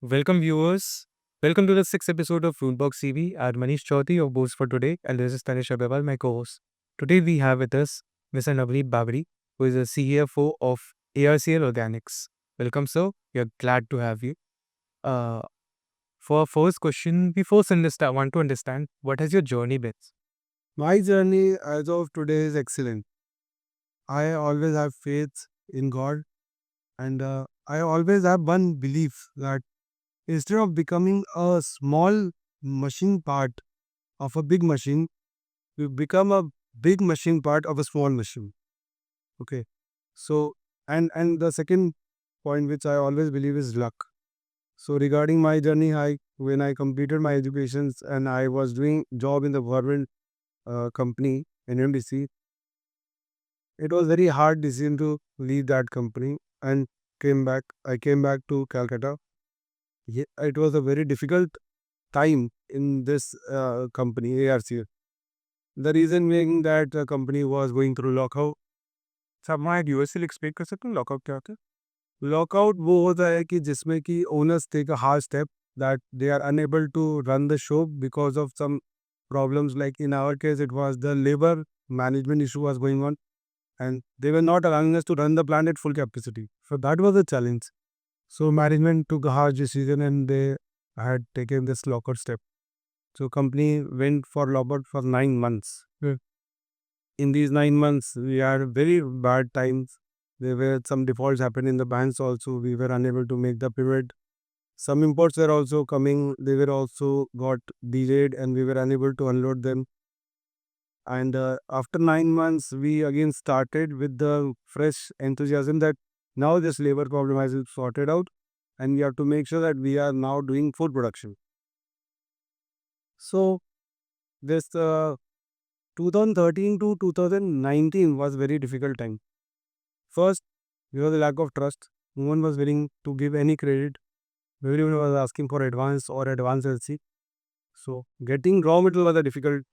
Welcome, viewers. Welcome to the sixth episode of Foodbox TV. I'm Manish Chaudhary, your host for today, and this is Tanish Abewal, my co-host. Today we have with us Mr. Navneet Babri, who is the CFO of ARCL Organics. Welcome, sir. We are glad to have you. Uh, for our first question, we first want to understand what has your journey been? My journey as of today is excellent. I always have faith in God, and I always have one belief that instead of becoming a small machine part of a big machine, we become a big machine part of a small machine. Okay. So, and the second point which I always believe is luck. So regarding my journey, I when I completed my educations and I was doing job in the government company in MDC, it was very hard decision to leave that company and came back. I came back to Calcutta. It was a very difficult time in this company, ARC. The reason being that the company was going through lockout. Sir आप वहाँ USL expect कर सकते हैं lockout क्या होता है? Lockout वो होता है कि जिसमें कि owners take a hard step that they are unable to run the show because of some problems. Like in our case, it was the labor management issue was going on, and they were not allowing us to run the plant at full capacity. So that was a challenge. So management took a hard decision and they had taken this lockout step. So company went for lockout for 9 months. In these 9 months, we had very bad times. There were some defaults happened in the banks also. We were unable to make the pivot. Some imports were also coming. They were also got delayed and we were unable to unload them. And after 9 months, we again started with the fresh enthusiasm that now this labor problem has been sorted out and we have to make sure that we are now doing food production. So this 2013 to 2019 was very difficult time. First, there was a lack of trust. No one was willing to give any credit. Everyone was asking for advance or advance LC. So getting raw material was a difficult.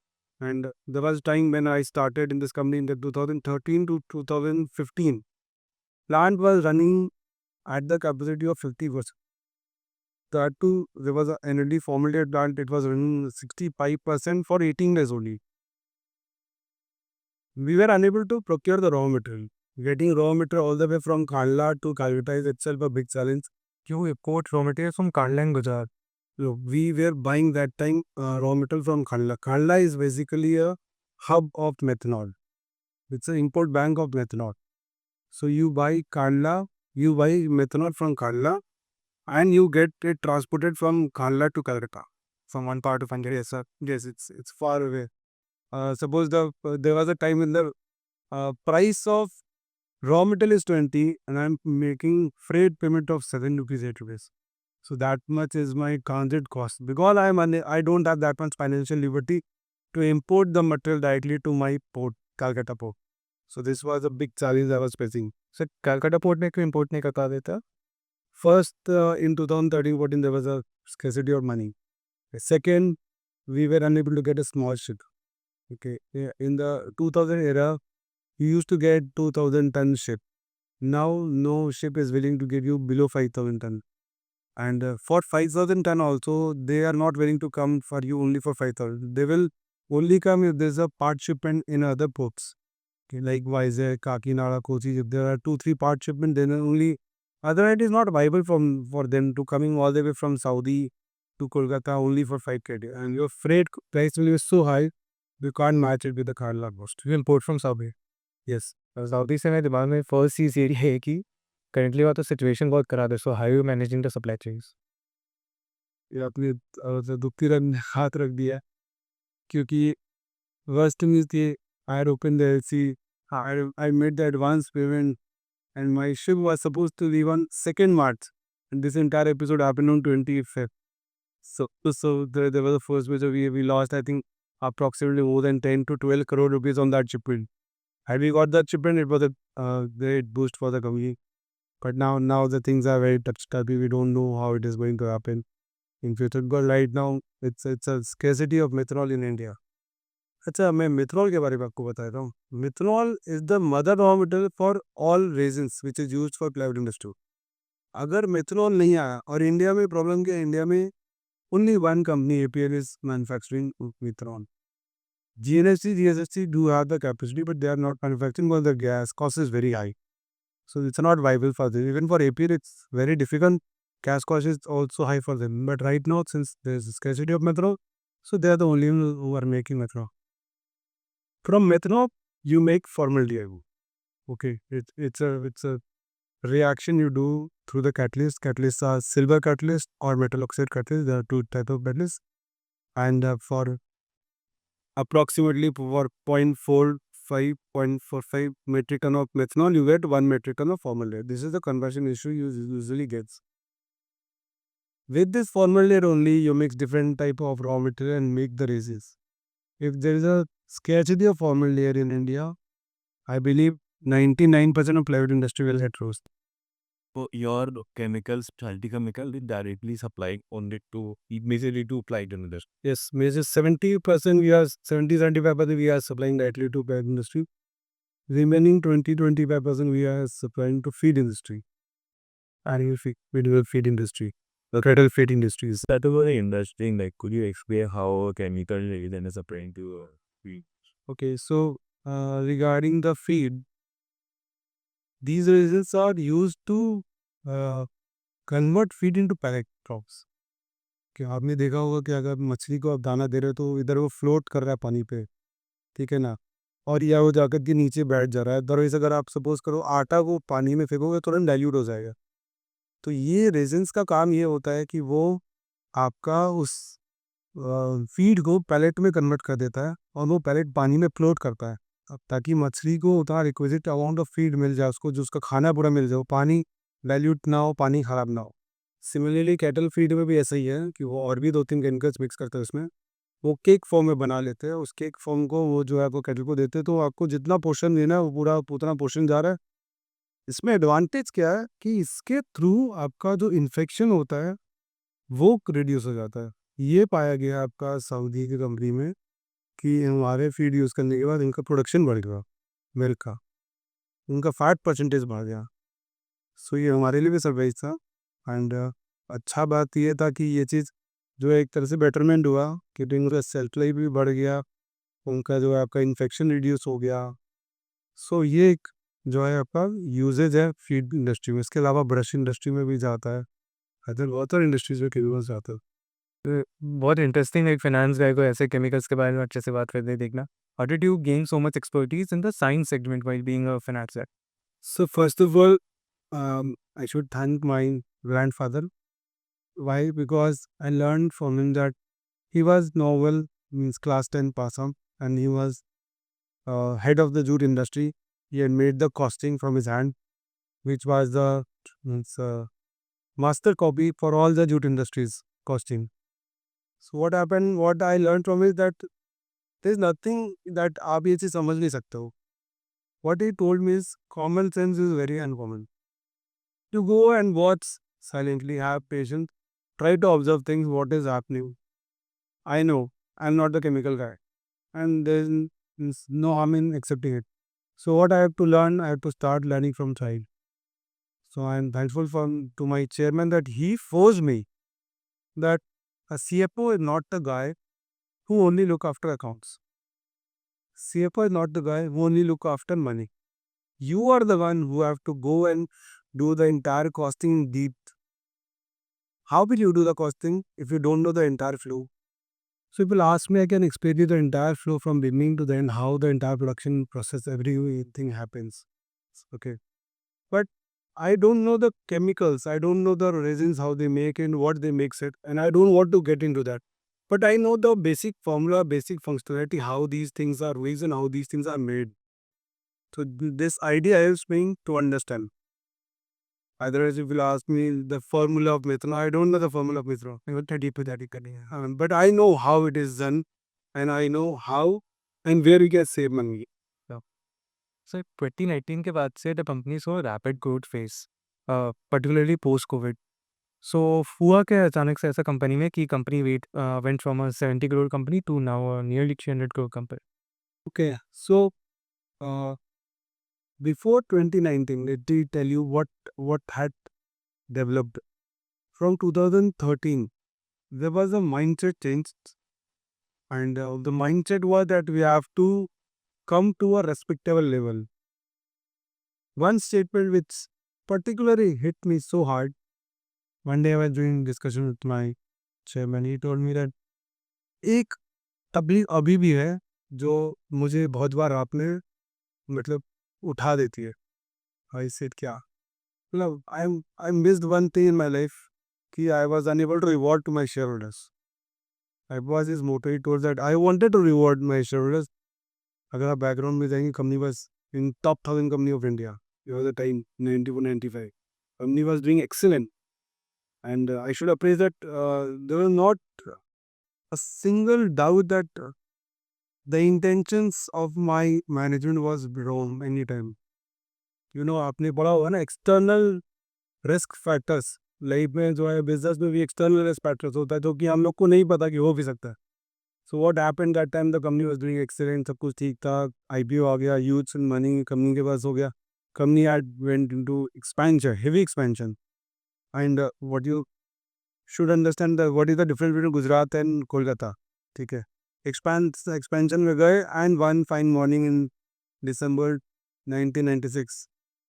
And there was time when I started in this company in the 2013 to 2015. Plant was running at the capacity of 50%. That too, there was an energy formulated plant. It was running 65% for 18 days only. We were unable to procure the raw material. Getting raw material all the way from Kandla to Calcutta is itself a big challenge. You import raw materials from Kandla and Gujarat. So we were buying that time raw material from Kandla. Kandla is basically a hub of methanol. It's an import bank of methanol. So you buy Kandla, you buy methanol from Kandla, and you get it transported from Kandla to Calcutta. From one part of India, yes, sir. Yes, it's far away. Suppose there was a time when the price of raw material is 20 and I'm making freight payment of 7 rupees, 8 rupees. So that much is my transit cost because I don't have that much financial liberty to import the material directly to my port, Calcutta port. So this was a big challenge I was facing. Sir Calcutta port में क्यों import नहीं करता देता? First, in 2013-14, there was a scarcity of money. Second, we were unable to get a small ship. Okay, yeah, in the 2000 era, you used to get 2000-ton ship. Now, no ship is willing to give you below 5000 ton. And for 5000 ton also, they are not willing to come for you only for 5000. They will only come if there's a part shipment in other ports. Okay, like Vizag, Kakinada, Kochi. If there are 2-3 part shipment, then only otherwise it is not viable for them to coming all the way from Saudi to Kolkata only for 5 KD. And your freight price will be so high, you can't match it with the Kerala cost. You import from Saudi. Yes. Saudi से मेरे दिमाग में first चीज़ यही है कि currently वहाँ तो situation बहुत खराब है, so how you managing the supply chains? ये आपने दुखती रन हाथ रख दिया क्योंकि worst thing is the I had opened the LC, I made the advance payment and my ship was supposed to leave on 2nd March. And this entire episode happened on 25th. So there was the first major we lost, I think, approximately more than 10 to 12 crore rupees on that shipment. Had we got that shipment, it was a great boost for the company. But now the things are very touchy. We don't know how it is going to happen in future. Because right now, it's a scarcity of methanol in India. अच्छा मैं methanol के बारे में आपको बता रहा हूँ methanol is the mother raw material for all resins which is used for plywood industry अगर मेथनॉल नहीं आया, और इंडिया में प्रॉब्लम क्या है, इंडिया में only one company APL is manufacturing methanol. GNFC, GSFC do have the capacity, but they are not manufacturing because the gas cost is very high. So it's not viable for them. Even for APL, it's very difficult. Gas cost is also high for them. But right now, since there's scarcity of methanol, so they are the only ones who are making methanol. From methanol, you make formaldehyde. Okay, it's a reaction you do through the catalyst. Catalysts are silver catalyst or metal oxide catalyst. There are two type of catalysts, and for approximately for 0.45 metric ton of methanol, you get 1 metric ton of formaldehyde. This is the conversion issue you usually gets. With this formaldehyde only, you mix different type of raw material and make the resins. If there is a scarcity of formaldehyde in India, I believe 99% of plywood industry will get lost. So your chemicals, specialty chemical, is directly supplying only to majorly to plywood industry. Yes, major 70% we are 70-75% we are supplying directly to plywood industry. Remaining 20-25% we are supplying to feed industry. Animal feed industry. The cattle feed industries. That was very interesting. Like, could you explain how chemical resin is supplying to feed? Okay, so regarding the feed, these resins are used to convert feed into pellet crops. कि आपने देखा होगा कि अगर मछली को आप दाना दे रहे हो तो इधर वो फ्लोट कर रहा है पानी पे, ठीक है ना, और या वो जाकर के नीचे बैठ जा रहा है. अदरवाइज अगर आप सपोज करो आटा को पानी में फेंकोगे तुरंत डाइल्यूट हो जाएगा. तो ये रेजिन्स का काम ये होता है कि वो आपका उस फीड को पैलेट में कन्वर्ट कर देता है और वो पैलेट पानी में फ्लोट करता है. अब ताकि मछली को उतना रिक्विजिट अमाउंट ऑफ फीड मिल जाए, उसको जो उसका खाना पूरा मिल जाए, वो पानी डाइल्यूट ना हो, पानी ख़राब ना हो. सिमिलरली कैटल फीड में भी ऐसा ही है कि वो और भी 2-3 केमिकल्स मिक्स करते हैं उसमें. वो केक फॉर्म में बना लेते हैं. उस केक फॉर्म को वो जो है आपको कैटल को देते हैं, तो आपको जितना पोर्शन देना है वो पूरा उतना पोर्शन जा रहा है. इसमें एडवांटेज क्या है कि इसके थ्रू आपका जो इन्फेक्शन होता है वो रिड्यूस हो जाता है. ये पाया गया आपका सऊदी की कंपनी में कि हमारे फीड यूज़ करने के बाद इनका प्रोडक्शन बढ़ गया मिल्क का, उनका फैट परसेंटेज बढ़ गया. सो ये हमारे लिए भी सरप्राइज था. एंड अच्छा बात ये था कि ये चीज़ जो है एक तरह से बेटरमेंट हुआ कि उनका सेल्फ लाइफ भी बढ़ गया, उनका जो है आपका इन्फेक्शन रिड्यूस हो गया. सो ये एक जो है आपका यूजेज है फीड इंडस्ट्री में. इसके अलावा ब्रश इंडस्ट्री में भी जाता है, अदर बहुत सारी इंडस्ट्रीज में केमिकल्स जाता है. बहुत इंटरेस्टिंग एक फाइनेंस गाय को ऐसे केमिकल्स के बारे में अच्छे से बात करते देखना. How did you gain so much expertise in the science segment while being a finance guy? So first of all, I should thank my grandfather. Why? Because I learned from him that he was novel, means class 10 pass out, and he was head of the jute industry. He had made the costing from his hand, which was the means, master copy for all the jute industries costing. So what happened? What I learned from is that there is nothing that आप ये चीज़ समझ नहीं सकते हो. What he told me is common sense is very uncommon. To go and watch silently, have patience, try to observe things, what is happening. I know I'm not the chemical guy, and there's no harm in accepting it. So what I have to learn, I have to start learning from child. So I'm thankful to my chairman that he forced me that a CFO is not the guy who only look after accounts. CFO is not the guy who only look after money. You are the one who have to go and do the entire costing in deep. How will you do the costing if you don't know the entire flow? So people ask me, I can explain you the entire flow from beginning to the end, how the entire production process, everything happens. Okay. But I don't know the chemicals, I don't know the resins, how they make and what they mix it, and I don't want to get into that. But I know the basic formula, basic functionality, how these things are raised and how these things are made. So this idea helps me to understand. Otherwise, if you ask me the formula of methanol, I don't know the formula of methanol. But I know how it is done, and I know how and where we can save money. Sir 2019 के बाद से the company so rapid growth phase, particularly post covid. So हुआ क्या अचानक से ऐसा company में कि company went from a 70 crore company to now nearly 300 crore company? Okay, so before 2019, let me tell you what had developed. From 2013, there was a mindset change, and the mindset was that we have to come to a respectable level. One statement which particularly hit me so hard. One day I was doing discussion with my chairman. He told me that एक तबलीग अभी भी है जो मुझे बहुत बार आपने मतलब उठा देती है. I said क्या? मतलब I missed one thing in my life कि I was unable to reward to my shareholders. I was his motto. He told that I wanted to reward my shareholders. अगर आप बैकग्राउंड में जाएंगे, company was in top 1000 company of India. It was the time 94-95. Company was doing excellent, and I should appraise that there was not a single doubt that the intentions of my management was wrong anytime. You know, आपने पढ़ा होगा ना, external risk factors. Life में जो है, business में भी external risk factors होता है जो कि हम लोग को नहीं पता कि हो भी सकता है. So what happened that time, the company was doing excellent, सब कुछ ठीक था. आईपीओ आ गया, ह्यूज मनी कंपनी के पास हो गया. Company had went into expansion, heavy expansion. And what you should understand, what is the difference between Gujarat and Kolkata. ठीक है, एक्सपेंशन में गए, and one fine morning in December 1996,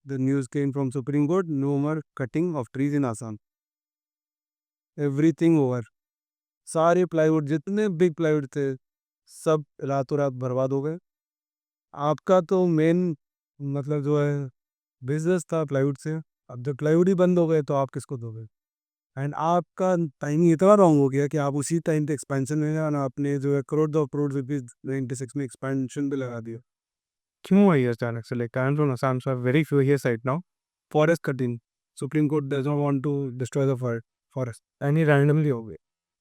the news came from Supreme Court, no more cutting of trees in Assam. Everything over. सारे plywood, जितने big plywood थे, सब रातों रात बर्बाद हो गए. आपका तो मेन मतलब जो है बिजनेस था प्लाईवुड से. अब जब प्लाईवुड ही बंद हो गए तो आप किसको दोगे? एंड आपका टाइमिंग इतना रॉन्ग हो गया कि आप उसी टाइम पे एक्सपेंशन में गए, आपने जो है करोड़ रुपीज 96 में एक्सपेंशन पे लगा दिया. क्यों आई अचानक से? Like I am from Assam, so very few years right now. Forest cutting, supreme court does not want to destroy the forest. Any randomly हो गए?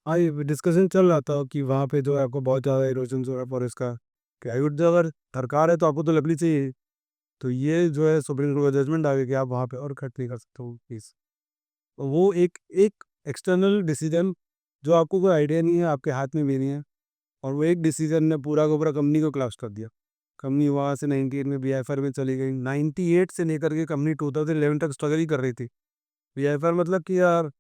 आई डिस्कशन चल रहा था कि वहाँ पे जो है आपको बहुत ज़्यादा इरोजन हो रहा है फॉरेस्ट का. प्लाईवुड जो अगर दरकार है तो आपको तो लकड़ी चाहिए. तो ये जो है सुप्रीम कोर्ट का जजमेंट आ गया कि आप वहाँ पे और कट नहीं कर सकते हो प्लीज़. वो एक एक एक्सटर्नल डिसीजन जो आपको कोई आइडिया नहीं है, आपके हाथ में भी नहीं है, और वो एक डिसीजन ने पूरा का पूरा कंपनी को क्लास कर दिया. कंपनी वहाँ से 98 में बीआईएफआर में चली गई. 98 से लेकर के कंपनी 2011 तक स्ट्रगल ही कर रही थी. बीआईएफआर मतलब कि यार,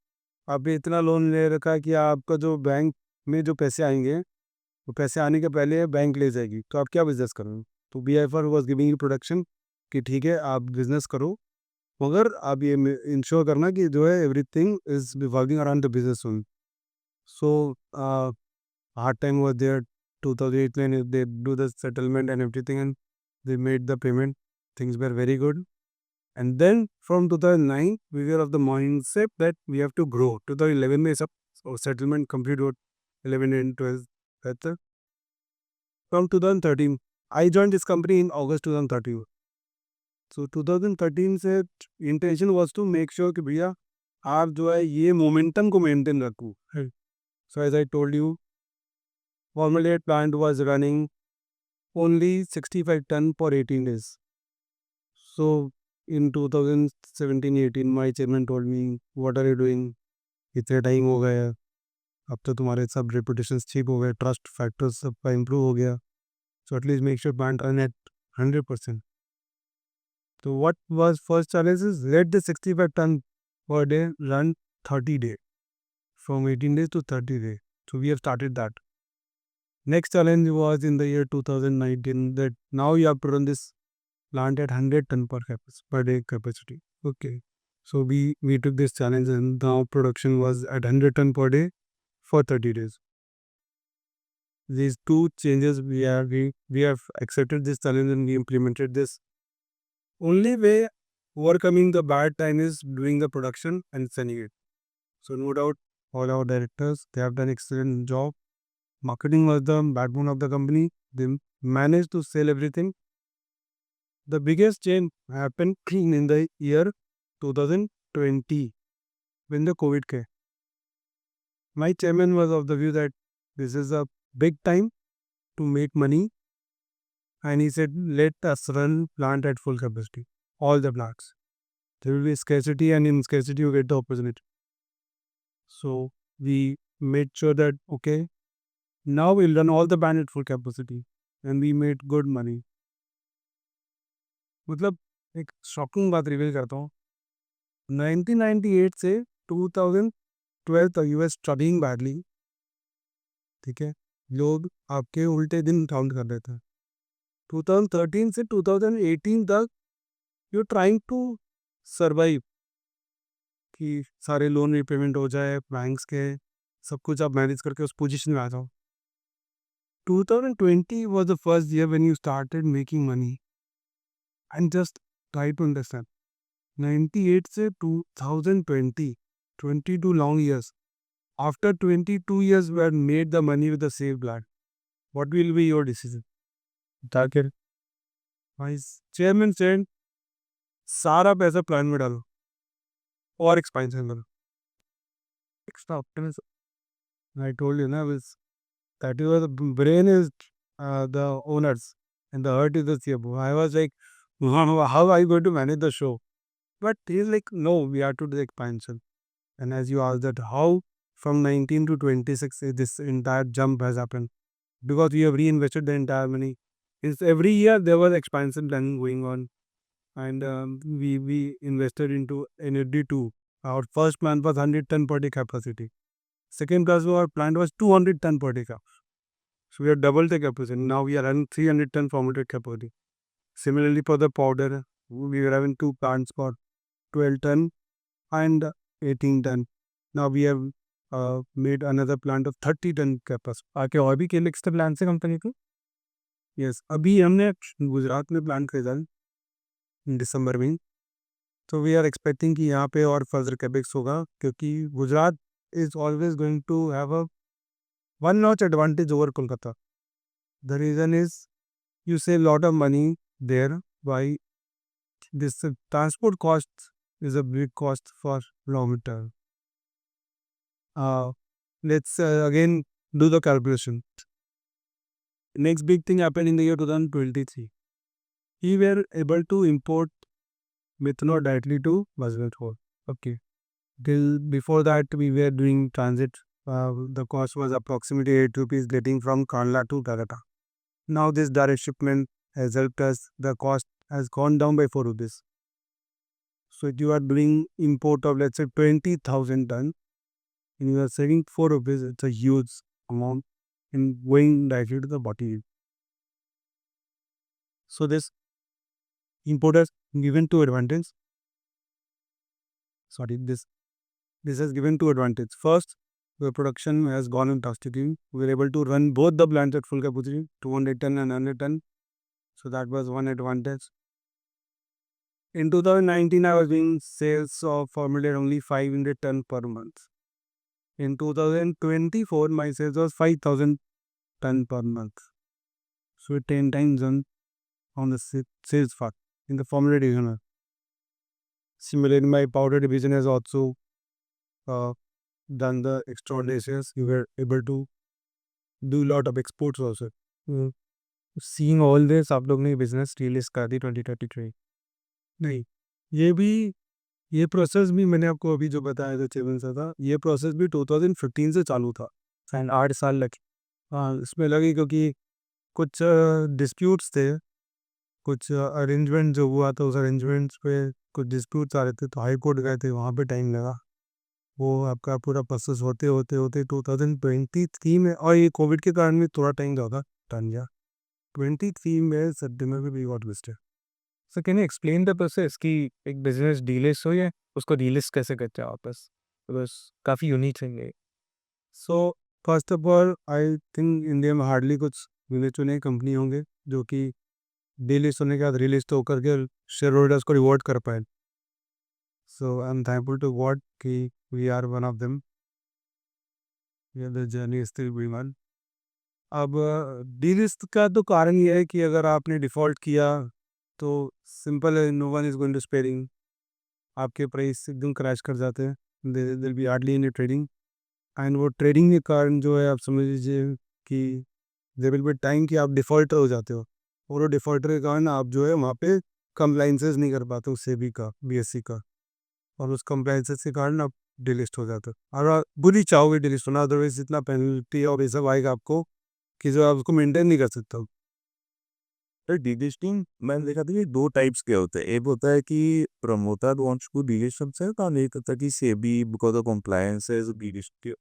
आपने इतना लोन ले रखा है कि आपका जो बैंक में जो पैसे आएंगे, वो पैसे आने के पहले बैंक ले जाएगी, तो आप क्या बिजनेस करोगे? तो BIFR was giving you production कि ठीक है आप बिजनेस करो, मगर आप ये इंश्योर करना कि जो है everything is working around the business only. So hard time was there 2008 when they do the settlement and everything, and they made the payment. Things were very good. And then from 2009 we were of the mindset that we have to grow. 2011 में सब settlement complete हो, 11 and 12 better. From 2013 I joined this company in August 2013. So 2013 से intention was to make sure कि भैया आप जो है ये momentum को maintain रखो. So as I told you, formulate plant was running only 65 ton per 18 days. So in 2017-18 my chairman told me, what are you doing? इतने टाइम हो गया, अब तो तुम्हारे सब रेपुटेशन ठीक हो गए, ट्रस्ट फैक्टर्स सबका इम्प्रूव हो गया, so at least make sure plant run at 100%. तो what was first challenge is let the 65 ton per day run 30 day, from 18 days to 30 days. So we have started that. Next challenge was in the year 2019 that now you have to run this plant at 100 ton per day capacity. Okay. So we took this challenge, and now production was at 100 ton per day for 30 days. These two changes we have accepted this challenge and we implemented this. Only way overcoming the bad time is doing the production and selling it. So no doubt all our directors, they have done excellent job. Marketing was the backbone of the company. They managed to sell everything. The biggest change happened in the year 2020 when the COVID came. My chairman was of the view that this is a big time to make money, and he said, let us run plant at full capacity, all the plants. There will be scarcity, and in scarcity you get the opportunity. So we made sure that, okay, now we'll run all the plant at full capacity, and we made good money. मतलब एक shocking बात reveal करता हूँ. 1998 से 2012 तक you are studying badly, ठीक है, लोग आपके उल्टे दिन काउंट कर रहे थे। 2013 से 2018 तक यू ट्राइंग टू सर्वाइव, कि सारे लोन रिपेमेंट हो जाए, बैंक्स के सब कुछ आप मैनेज करके उस पोजीशन में आ जाओ। 2020 was the first year when you started making money, and just try to understand 98 से 2020, 22 long years. After 22 years we had made the money with the same plan. What will be your decision? Target. Vice chairman said सारा पैसा plan में डालो और expansion करो, extra optimism. I told you na, that is why the brain is the owners and the heart is the CFO. I was like, how are you going to manage the show? But he's like, no, we have to do the expansion. And as you asked that, how from 19 to 26 this entire jump has happened? Because we have reinvested the entire money. It's every year there was expansion plan going on, and we invested into Energy 2. Our first plan was 100 ton per day capacity. Second class our plant was 200 ton per day cap. So we have doubled the capacity. Now we are running 300 ton formulated capacity. Similarly for the powder, we were having two plants for 12 ton and 18 ton. Now we have made another plant of 30 ton capacity. आके और भी केले extra plan से company को Yes, अभी हमने गुजरात में plant खरीदा दिसंबर में, तो वी आर एक्सपेक्टिंग कि यहाँ पे और फर्दर कैपेक्स होगा, क्योंकि Gujarat is always going to have a one notch advantage over Kolkata. The reason is you save a lot of money there by this transport cost is a big cost for long term. Let's again do the calculation. Next big thing happened in the year 2023. We were able to import methanol directly to Baswell. Okay. Till before that we were doing transit. The cost was approximately 8 rupees getting from Kandla to Calcutta. Now this direct shipment has helped us. The cost has gone down by 4 rupees. So if you are doing import of let's say 20,000 ton and you are saving 4 rupees, it's a huge amount in going directly to the bottom. So this import has given two advantages. This has given two advantages. First, the production has gone on drastically. We were able to run both the plants at full capacity, 200 ton and 100 ton. So that was one advantage. In 2019, I was doing sales of formulated only 500 ton per month. In 2024, my sales was 5,000 ton per month. So 10 times on the sales part in the formulated division. Similarly, my powder division has also done the extraordinary sales. We were able to do a lot of exports also. Seeing all this आप लोग ने business रीलिस्ट कर दी 2033 नहीं, ये process भी मैंने आपको अभी जो बताया था चेवन सा था, ये प्रोसेस भी 2015 से चालू था. एंड 8 साल लगे. हाँ, इसमें लगी क्योंकि कुछ डिस्प्यूट्स थे, कुछ अरेंजमेंट जो हुआ था उस अरेंजमेंट्स पे कुछ डिस्प्यूट्स आ रहे थे, तो हाई कोर्ट गए थे, वहाँ पे टाइम लगा. वो आपका पूरा प्रोसेस होते होते होते 2023 में, और ये कोविड के कारण भी थोड़ा टाइम ज़्यादा टन गया. 23 में सितंबर में भी got listed. So can you explain the process कि एक बिजनेस डीलिस्ट हो या उसको डीलिस्ट कैसे करते हैं वापस, बिकॉज काफ़ी यूनिक थिंग है. So first of all I think India में हार्डली कुछ गिने चुने कंपनी होंगे जो कि डीलिस्ट होने के बाद रिलिस्ट होकर के शेयर होल्डर्स को रिवॉर्ड कर पाए. So I am thankful to God कि we are one of them. The journey is still going on. अब डीलिस्ट का तो कारण ये है कि अगर आपने डिफ़ॉल्ट किया तो सिंपल है, no one is going to sparing. आपके प्राइस एकदम क्रैश कर जाते हैं. There will be hardly any trading, and वो ट्रेडिंग के कारण जो है आप समझ लीजिए कि देयर विल बी टाइम कि आप डिफ़ॉल्टर हो जाते हो, और वो डिफ़ॉल्टर के कारण आप जो है वहाँ पे कंप्लाइंसेस नहीं कर पाते हो सेबी का, बीएसई का, और उस कंप्लाइंसेस के कारण आप डिलिस्ट हो जाते हो. और आप बुरी चाहोगे डिलिस्ट होना, अदरवाइज इतना पेनल्टी और ये सब आएगा आपको कि जो आप उसको मेंटेन नहीं कर सकते हो. तो डीलिस्टिंग मैंने देखा था कि 2 टाइप्स के होते हैं। एक होता है कि promoter wants to delist himself और एक होता है कि SEBI because of compliances delist.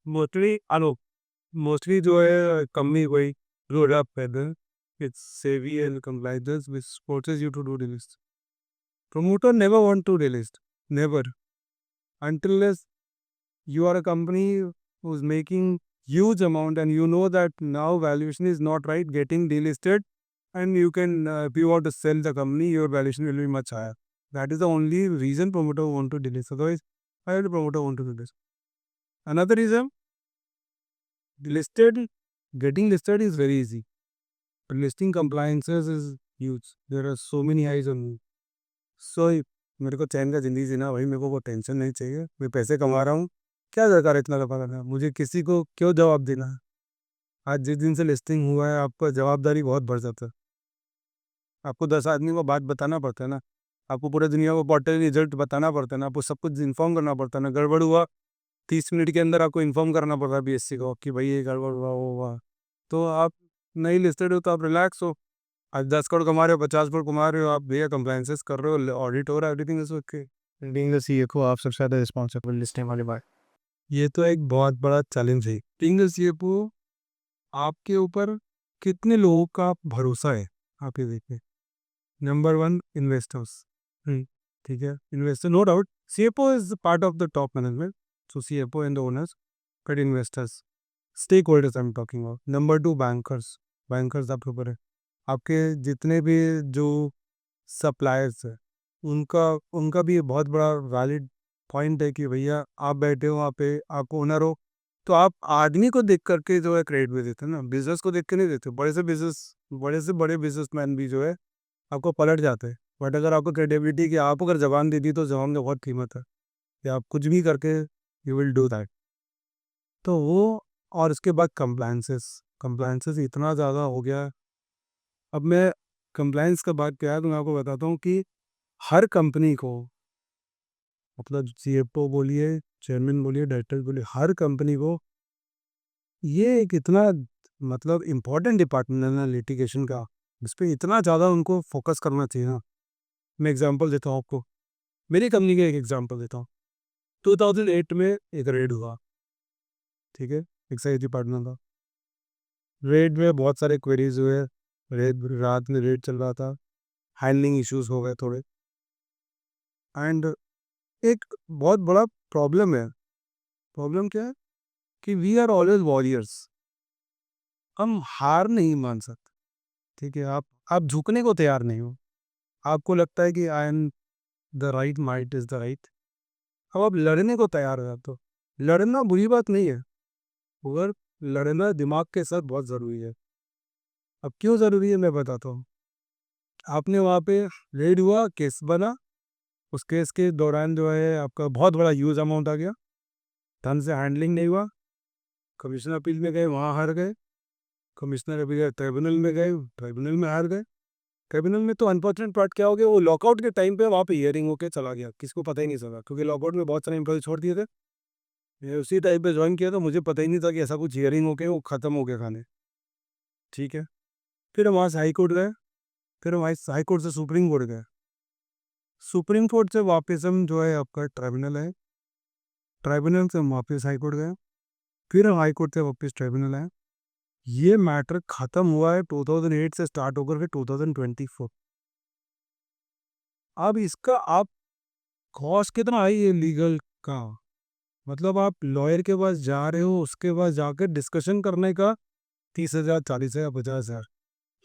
Mostly जो है कंपनी वही रोड अप पैदल it's SEBI and compliance which forces you to do delist. Promoter never want to delist, never, until you are a company who's making huge amount and you know that now valuation is not right, getting delisted, and you can if you want to sell the company, your valuation will be much higher. That is the only reason promoter want to delist. Otherwise, why would the promoter want to do this? Another reason, listed, getting listed is very easy. But listing compliances is huge. There are so many eyes on you. So मेरे को चैन का ज़िंदगी जीना भाई, मेरे को वो tension नहीं चाहिए, मैं पैसे कमा रहा हूँ, क्या दरकार है इतना दफ़ा करना, मुझे किसी को क्यों जवाब देना है. आज जिस दिन से लिस्टिंग हुआ है आपका जवाबदारी बहुत बढ़ जाता है, आपको 10 आदमी को बात बताना पड़ता है ना, आपको पूरे दुनिया को क्वार्टरली रिजल्ट बताना पड़ता है ना, आपको सब कुछ इन्फॉर्म करना पड़ता है ना, गड़बड़ हुआ 30 मिनट के अंदर आपको इन्फॉर्म करना पड़ रहा है बीएससी को कि भाई ये गड़बड़ हुआ वो हुआ. तो आप नहीं लिस्टेड हो तो आप रिलैक्स हो, आज 10 करोड़ कमा रहे हो 50 करोड़ कमा रहे हो, आप भैया कंप्लायंसेस कर रहे हो, ऑडिट हो रहा है, everything is okay. Being the CFO आप सबसे ज़्यादा रिस्पॉन्सिबल लिस्टिंग वाले बात. ये तो एक बहुत बड़ा चैलेंज है. बीइंग द सीएफओ आपके ऊपर कितने लोगों का भरोसा है, आप ये देखिए. Number 1 investors. ठीक है, investor no doubt CFO is part of the top management, so CFO and the owners, but investors, stake holders I am talking about. Number 2 bankers. Bankers आपके ऊपर है, आपके जितने भी जो सप्लायर्स है उनका उनका भी बहुत बड़ा वैलिड पॉइंट है कि भैया आप बैठे हो वहाँ पे, आप ओनर हो, तो आप आदमी को देख करके जो है क्रेडिट भी देते हैं ना, बिजनेस को देख के नहीं देते. बड़े से बड़े बिजनेसमैन भी जो है आपको पलट जाते हैं. बट अगर आपको क्रेडिबिलिटी कि आप अगर जबान दे दी तो जबान में बहुत कीमत है कि आप कुछ भी करके यू विल डू दैट. तो वो, और उसके बाद कंप्लायंसेस. कंप्लायंसेस इतना ज़्यादा हो गया है. अब मैं कंप्लायंस का बात क्या है तो मैं आपको बताता हूँ कि हर कंपनी को, मतलब सीएफओ बोलिए, चेयरमैन बोलिए, डायरेक्टर बोलिए, हर कंपनी को ये एक इतना मतलब इम्पोर्टेंट डिपार्टमेंट है ना लिटिगेशन का, जिस पे इतना ज़्यादा उनको फोकस करना चाहिए ना. मैं एग्जांपल देता हूँ आपको, मेरी कंपनी का एक एग्जांपल देता हूँ. 2008 में एक रेड हुआ, ठीक है, एक्साइज डिपार्टमेंट का. रेड में बहुत सारे क्वेरीज हुए, रेड रात में रेड चल रहा था, हैंडलिंग इश्यूज हो गए थोड़े, एंड एक बहुत बड़ा प्रॉब्लम है. प्रॉब्लम क्या है कि वी आर ऑलवेज वॉरियर्स, हम हार नहीं मान सकते. ठीक है, आप झुकने को तैयार नहीं हो, आपको लगता है कि I am the right, might is the right. अब आप लड़ने को तैयार हो जाते हो. लड़ना बुरी बात नहीं है, मगर लड़ना दिमाग के साथ बहुत ज़रूरी है. अब क्यों ज़रूरी है मैं बताता हूँ. आपने वहाँ पे रेड हुआ, केस बना, उस केस के दौरान जो है आपका बहुत बड़ा ह्यूज अमाउंट आ गया, ढंग से हैंडलिंग नहीं हुआ, कमिश्नर अपील में गए, वहाँ हार गए, कमिश्नर अभी गए ट्राइब्यूनल में गए, ट्राइब्यूनल में हार गए. ट्राइब्यूनल में तो अनफॉर्चुनेट पार्ट क्या हो गया, वो लॉकआउट के टाइम पे वहाँ पे हियरिंग होके चला गया, किसको पता ही नहीं चला, क्योंकि लॉकआउट में बहुत सारे एम्प्लॉय छोड़ दिए थे. मैं उसी टाइम पे ज्वाइन किया तो मुझे पता ही नहीं था कि ऐसा कुछ हियरिंग होके वो ख़त्म हो गया खाने. ठीक है, फिर हम वहाँ से हाई कोर्ट गए, फिर हम हाई कोर्ट से सुप्रीम कोर्ट गए, सुप्रीम कोर्ट से वापस हम जो है आपका ट्राइब्यूनल है, ट्राइब्यूनल से हम वापस हाई कोर्ट गए, फिर हम हाई कोर्ट से वापस ट्राइब्यूनल आए. ये मैटर खत्म हुआ है 2008 से स्टार्ट होकर फिर 2024. अब इसका आप कॉस्ट कितना है ये लीगल का, मतलब आप लॉयर के पास जा रहे हो, उसके पास जाकर डिस्कशन करने का 30,000, 40,000, 50,000,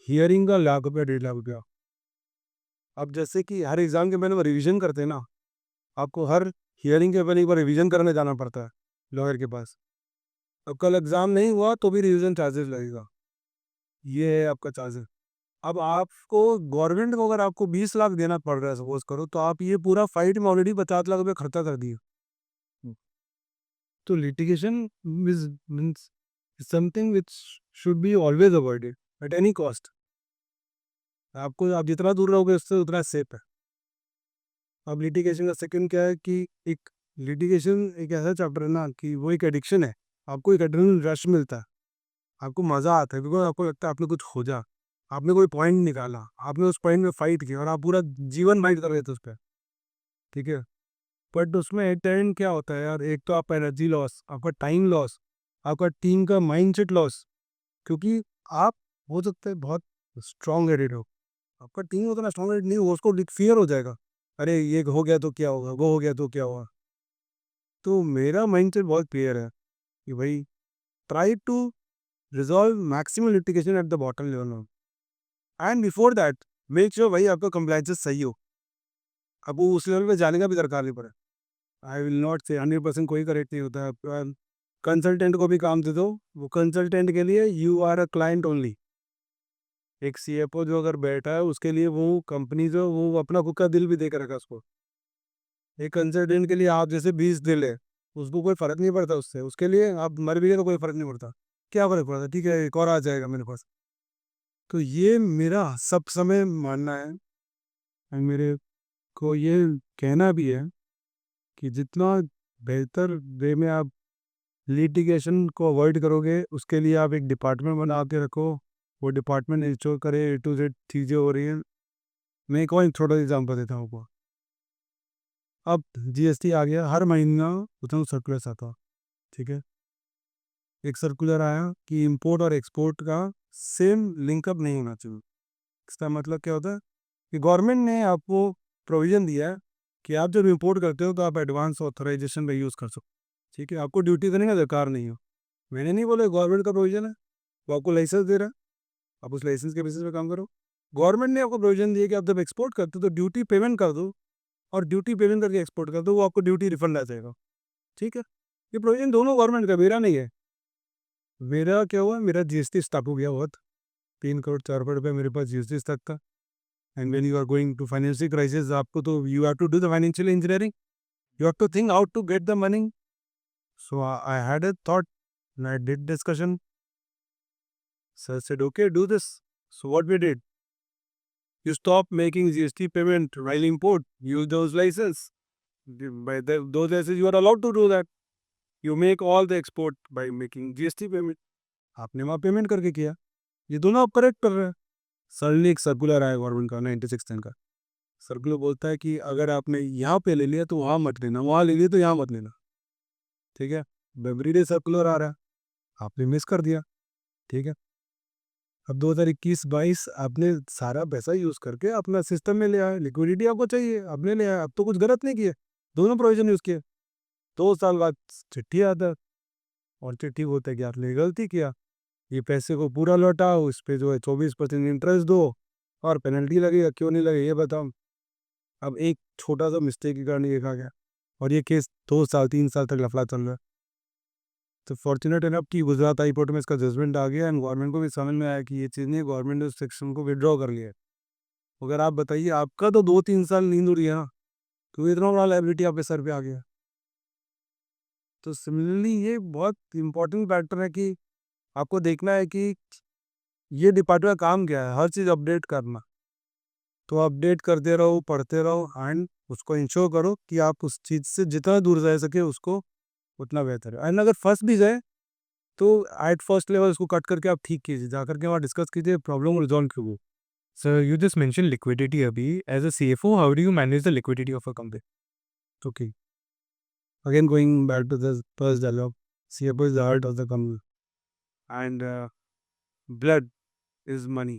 हियरिंग का ₹1,00,000, ₹1,50,000. अब जैसे कि हर एग्जाम के पहले रिवीजन करते हैं ना, आपको हर हियरिंग के पहले एक बार रिवीजन करने जाना पड़ता है लॉयर के पास. अब कल एग्जाम नहीं हुआ तो भी रिवीजन चार्जेस लगेगा, ये है आपका चार्जेस. अब आपको गवर्नमेंट को अगर आपको 20 लाख देना पड़ रहा है सपोज करो, तो आप ये पूरा फाइट में ऑलरेडी 50 लाख रुपये खर्चा कर दिए. तो litigation means something which should be always avoided at any cost. आपको आप जितना दूर रहोगे उससे उतना सेफ है. अब लिटिगेशन का सेकंड क्या है कि एक लिटिगेशन एक ऐसा चैप्टर है ना कि वो एक एडिक्शन है. आपको एक एड्रेनल रश मिलता है, आपको मज़ा आता है, बिकॉज आपको लगता है आपने कुछ खोजा, आपने कोई पॉइंट निकाला, आपने उस पॉइंट में फाइट किया और आप पूरा जीवन फाइट कर रहे थे उस पर, ठीक है। बट उसमें एट द एंड क्या होता है यार, एक तो आपका एनर्जी लॉस, आपका टाइम लॉस, आपका टीम का माइंडसेट लॉस, क्योंकि आप हो सकते हैं बहुत स्ट्रांग हेडेड हो, आपका टीम उतना स्ट्रांग हेडेड नहीं हो, उसको फियर हो जाएगा, अरे ये हो गया तो क्या होगा, वो हो गया तो क्या होगा। तो मेरा माइंडसेट बहुत क्लियर है कि भाई try to resolve maximum litigation at the bottom level, and before that make sure भाई आपका कंप्लायंसेस सही हो। अब वो उस लेवल पे जाने का भी दरकार नहीं पड़ा। आई विल नॉट से 100% कोई करेक्ट नहीं होता है। कंसल्टेंट को भी काम दे दो, वो कंसल्टेंट के लिए you are a client only. एक सीएफओ जो अगर बैठा है उसके लिए वो कंपनी जो वो अपना खुद का दिल भी दे कर रखा उसको। एक कंसल्टेंट के लिए आप जैसे 20 दिल है, उसको कोई फर्क नहीं पड़ता उससे, उसके लिए आप मर भी गए तो कोई फर्क नहीं पड़ता। क्या फर्क पड़ता, ठीक है एक और आ जाएगा मेरे पास। तो ये मेरा सब समय मानना है, एंड मेरे को ये कहना भी है कि जितना बेहतर वे में आप लिटिगेशन को अवॉइड करोगे, उसके लिए आप एक डिपार्टमेंट बना के रखो, वो डिपार्टमेंट इंश्योर करे ए टू जेड चीज़ें हो रही हैं। मैं एक और छोटा एग्जाम्पल देता हूँ आपको। अब जीएसटी आ गया, हर महीना उसमें सर्कुलर आता, ठीक है। एक सर्कुलर आया कि इंपोर्ट और एक्सपोर्ट का सेम लिंकअप नहीं होना चाहिए। इसका मतलब क्या होता है कि गवर्नमेंट ने आपको प्रोविज़न दिया है कि आप जब इंपोर्ट करते हो तो आप एडवांस ऑथराइजेशन का यूज़ कर सकते हो, ठीक है। आपको ड्यूटी देने का दरकार नहीं हो। मैंने नहीं बोला, गवर्नमेंट का प्रोविज़न है, वो आपको लाइसेंस दे रहा है, आप उस लाइसेंस के बेसिस पे काम करो। गवर्नमेंट ने आपको प्रोविज़न दिया कि आप जब एक्सपोर्ट करते हो तो ड्यूटी पेमेंट कर दो, और ड्यूटी पेमेंट करके एक्सपोर्ट कर दो, वो आपको ड्यूटी रिफंड आ जाएगा, ठीक है। ये प्रोविज़न दोनों गवर्नमेंट का, मेरा नहीं है। मेरा क्या हुआ, मेरा जीएसटी स्टक हो गया बहुत, 3 करोड़ 4 करोड़ रुपये मेरे पास जीएसटी स्टक था। And when you are going to financial crisis, आपको तो you have to do the financial engineering, you have to think how to get the money. So I had a thought and I did discussion. Sir said, okay, do this. So what we did, you stop making GST payment while import, use those license. By those licenses, you are allowed to do that. You make all the export by making GST payment. आपने वहाँ payment करके किया, ये दोनों आप correct कर रहे हैं। सडनली एक सर्कुलर आया गवर्नमेंट का 9610 का। सर्कुलर बोलता है कि अगर आपने यहाँ पे ले लिया तो वहाँ मत लेना, वहाँ ले लिया तो यहाँ मत लेना, ठीक है। एवरीडे सर्कुलर आ रहा है, आपने मिस कर दिया, ठीक है। अब 2021-22 आपने सारा पैसा यूज़ करके अपना सिस्टम में ले आए, लिक्विडिटी आपको चाहिए, आपने ले आया, अब तो कुछ गलत नहीं किए, दोनों प्रोविजन यूज़ किए। 2 साल बाद चिट्ठी आता है, और चिट्ठी बोलता है कि आपने गलती किया, ये पैसे को पूरा लौटाओ, इस पे जो है 24% इंटरेस्ट दो, और पेनल्टी लगेगा, क्यों नहीं लगेगा ये बताओ। अब एक छोटा सा मिस्टेक के कारण ये देखा गया, और ये केस 2 साल 3 साल तक लफड़ा चल रहा है। तो फॉर्चुनेट इनफ कि गुजरात हाई कोर्ट में इसका जजमेंट आ गया, एंड गवर्नमेंट को भी समझ में आया कि ये चीज़ नहीं, गवर्नमेंट ने उस सेक्शन को विड्रॉ कर लिया है। अगर आप बताइए, आपका तो 2-3 साल नींद उड़ी है ना, तो इतना बड़ा लायबिलिटी आपके सर पे आ गया। तो सिमिलरली ये बहुत इंपॉर्टेंट फैक्टर है कि आपको देखना है कि ये डिपार्टमेंट का काम क्या है, हर चीज़ अपडेट करना। तो अपडेट करते रहो, पढ़ते रहो, एंड उसको इंश्योर करो कि आप उस चीज़ से जितना दूर रह सके उसको उतना बेहतर है। एंड अगर फंस भी जाए तो एट फर्स्ट लेवल उसको कट करके आप ठीक कीजिए, जाकर के वहाँ डिस्कस कीजिए, प्रॉब्लम को रिजॉल्व कीजिए। So you just mentioned liquidity abhi. As a CFO, how do you manage the liquidity of a company? Okay, again going back to the first dialogue, CFO is the heart of the company, and blood is money.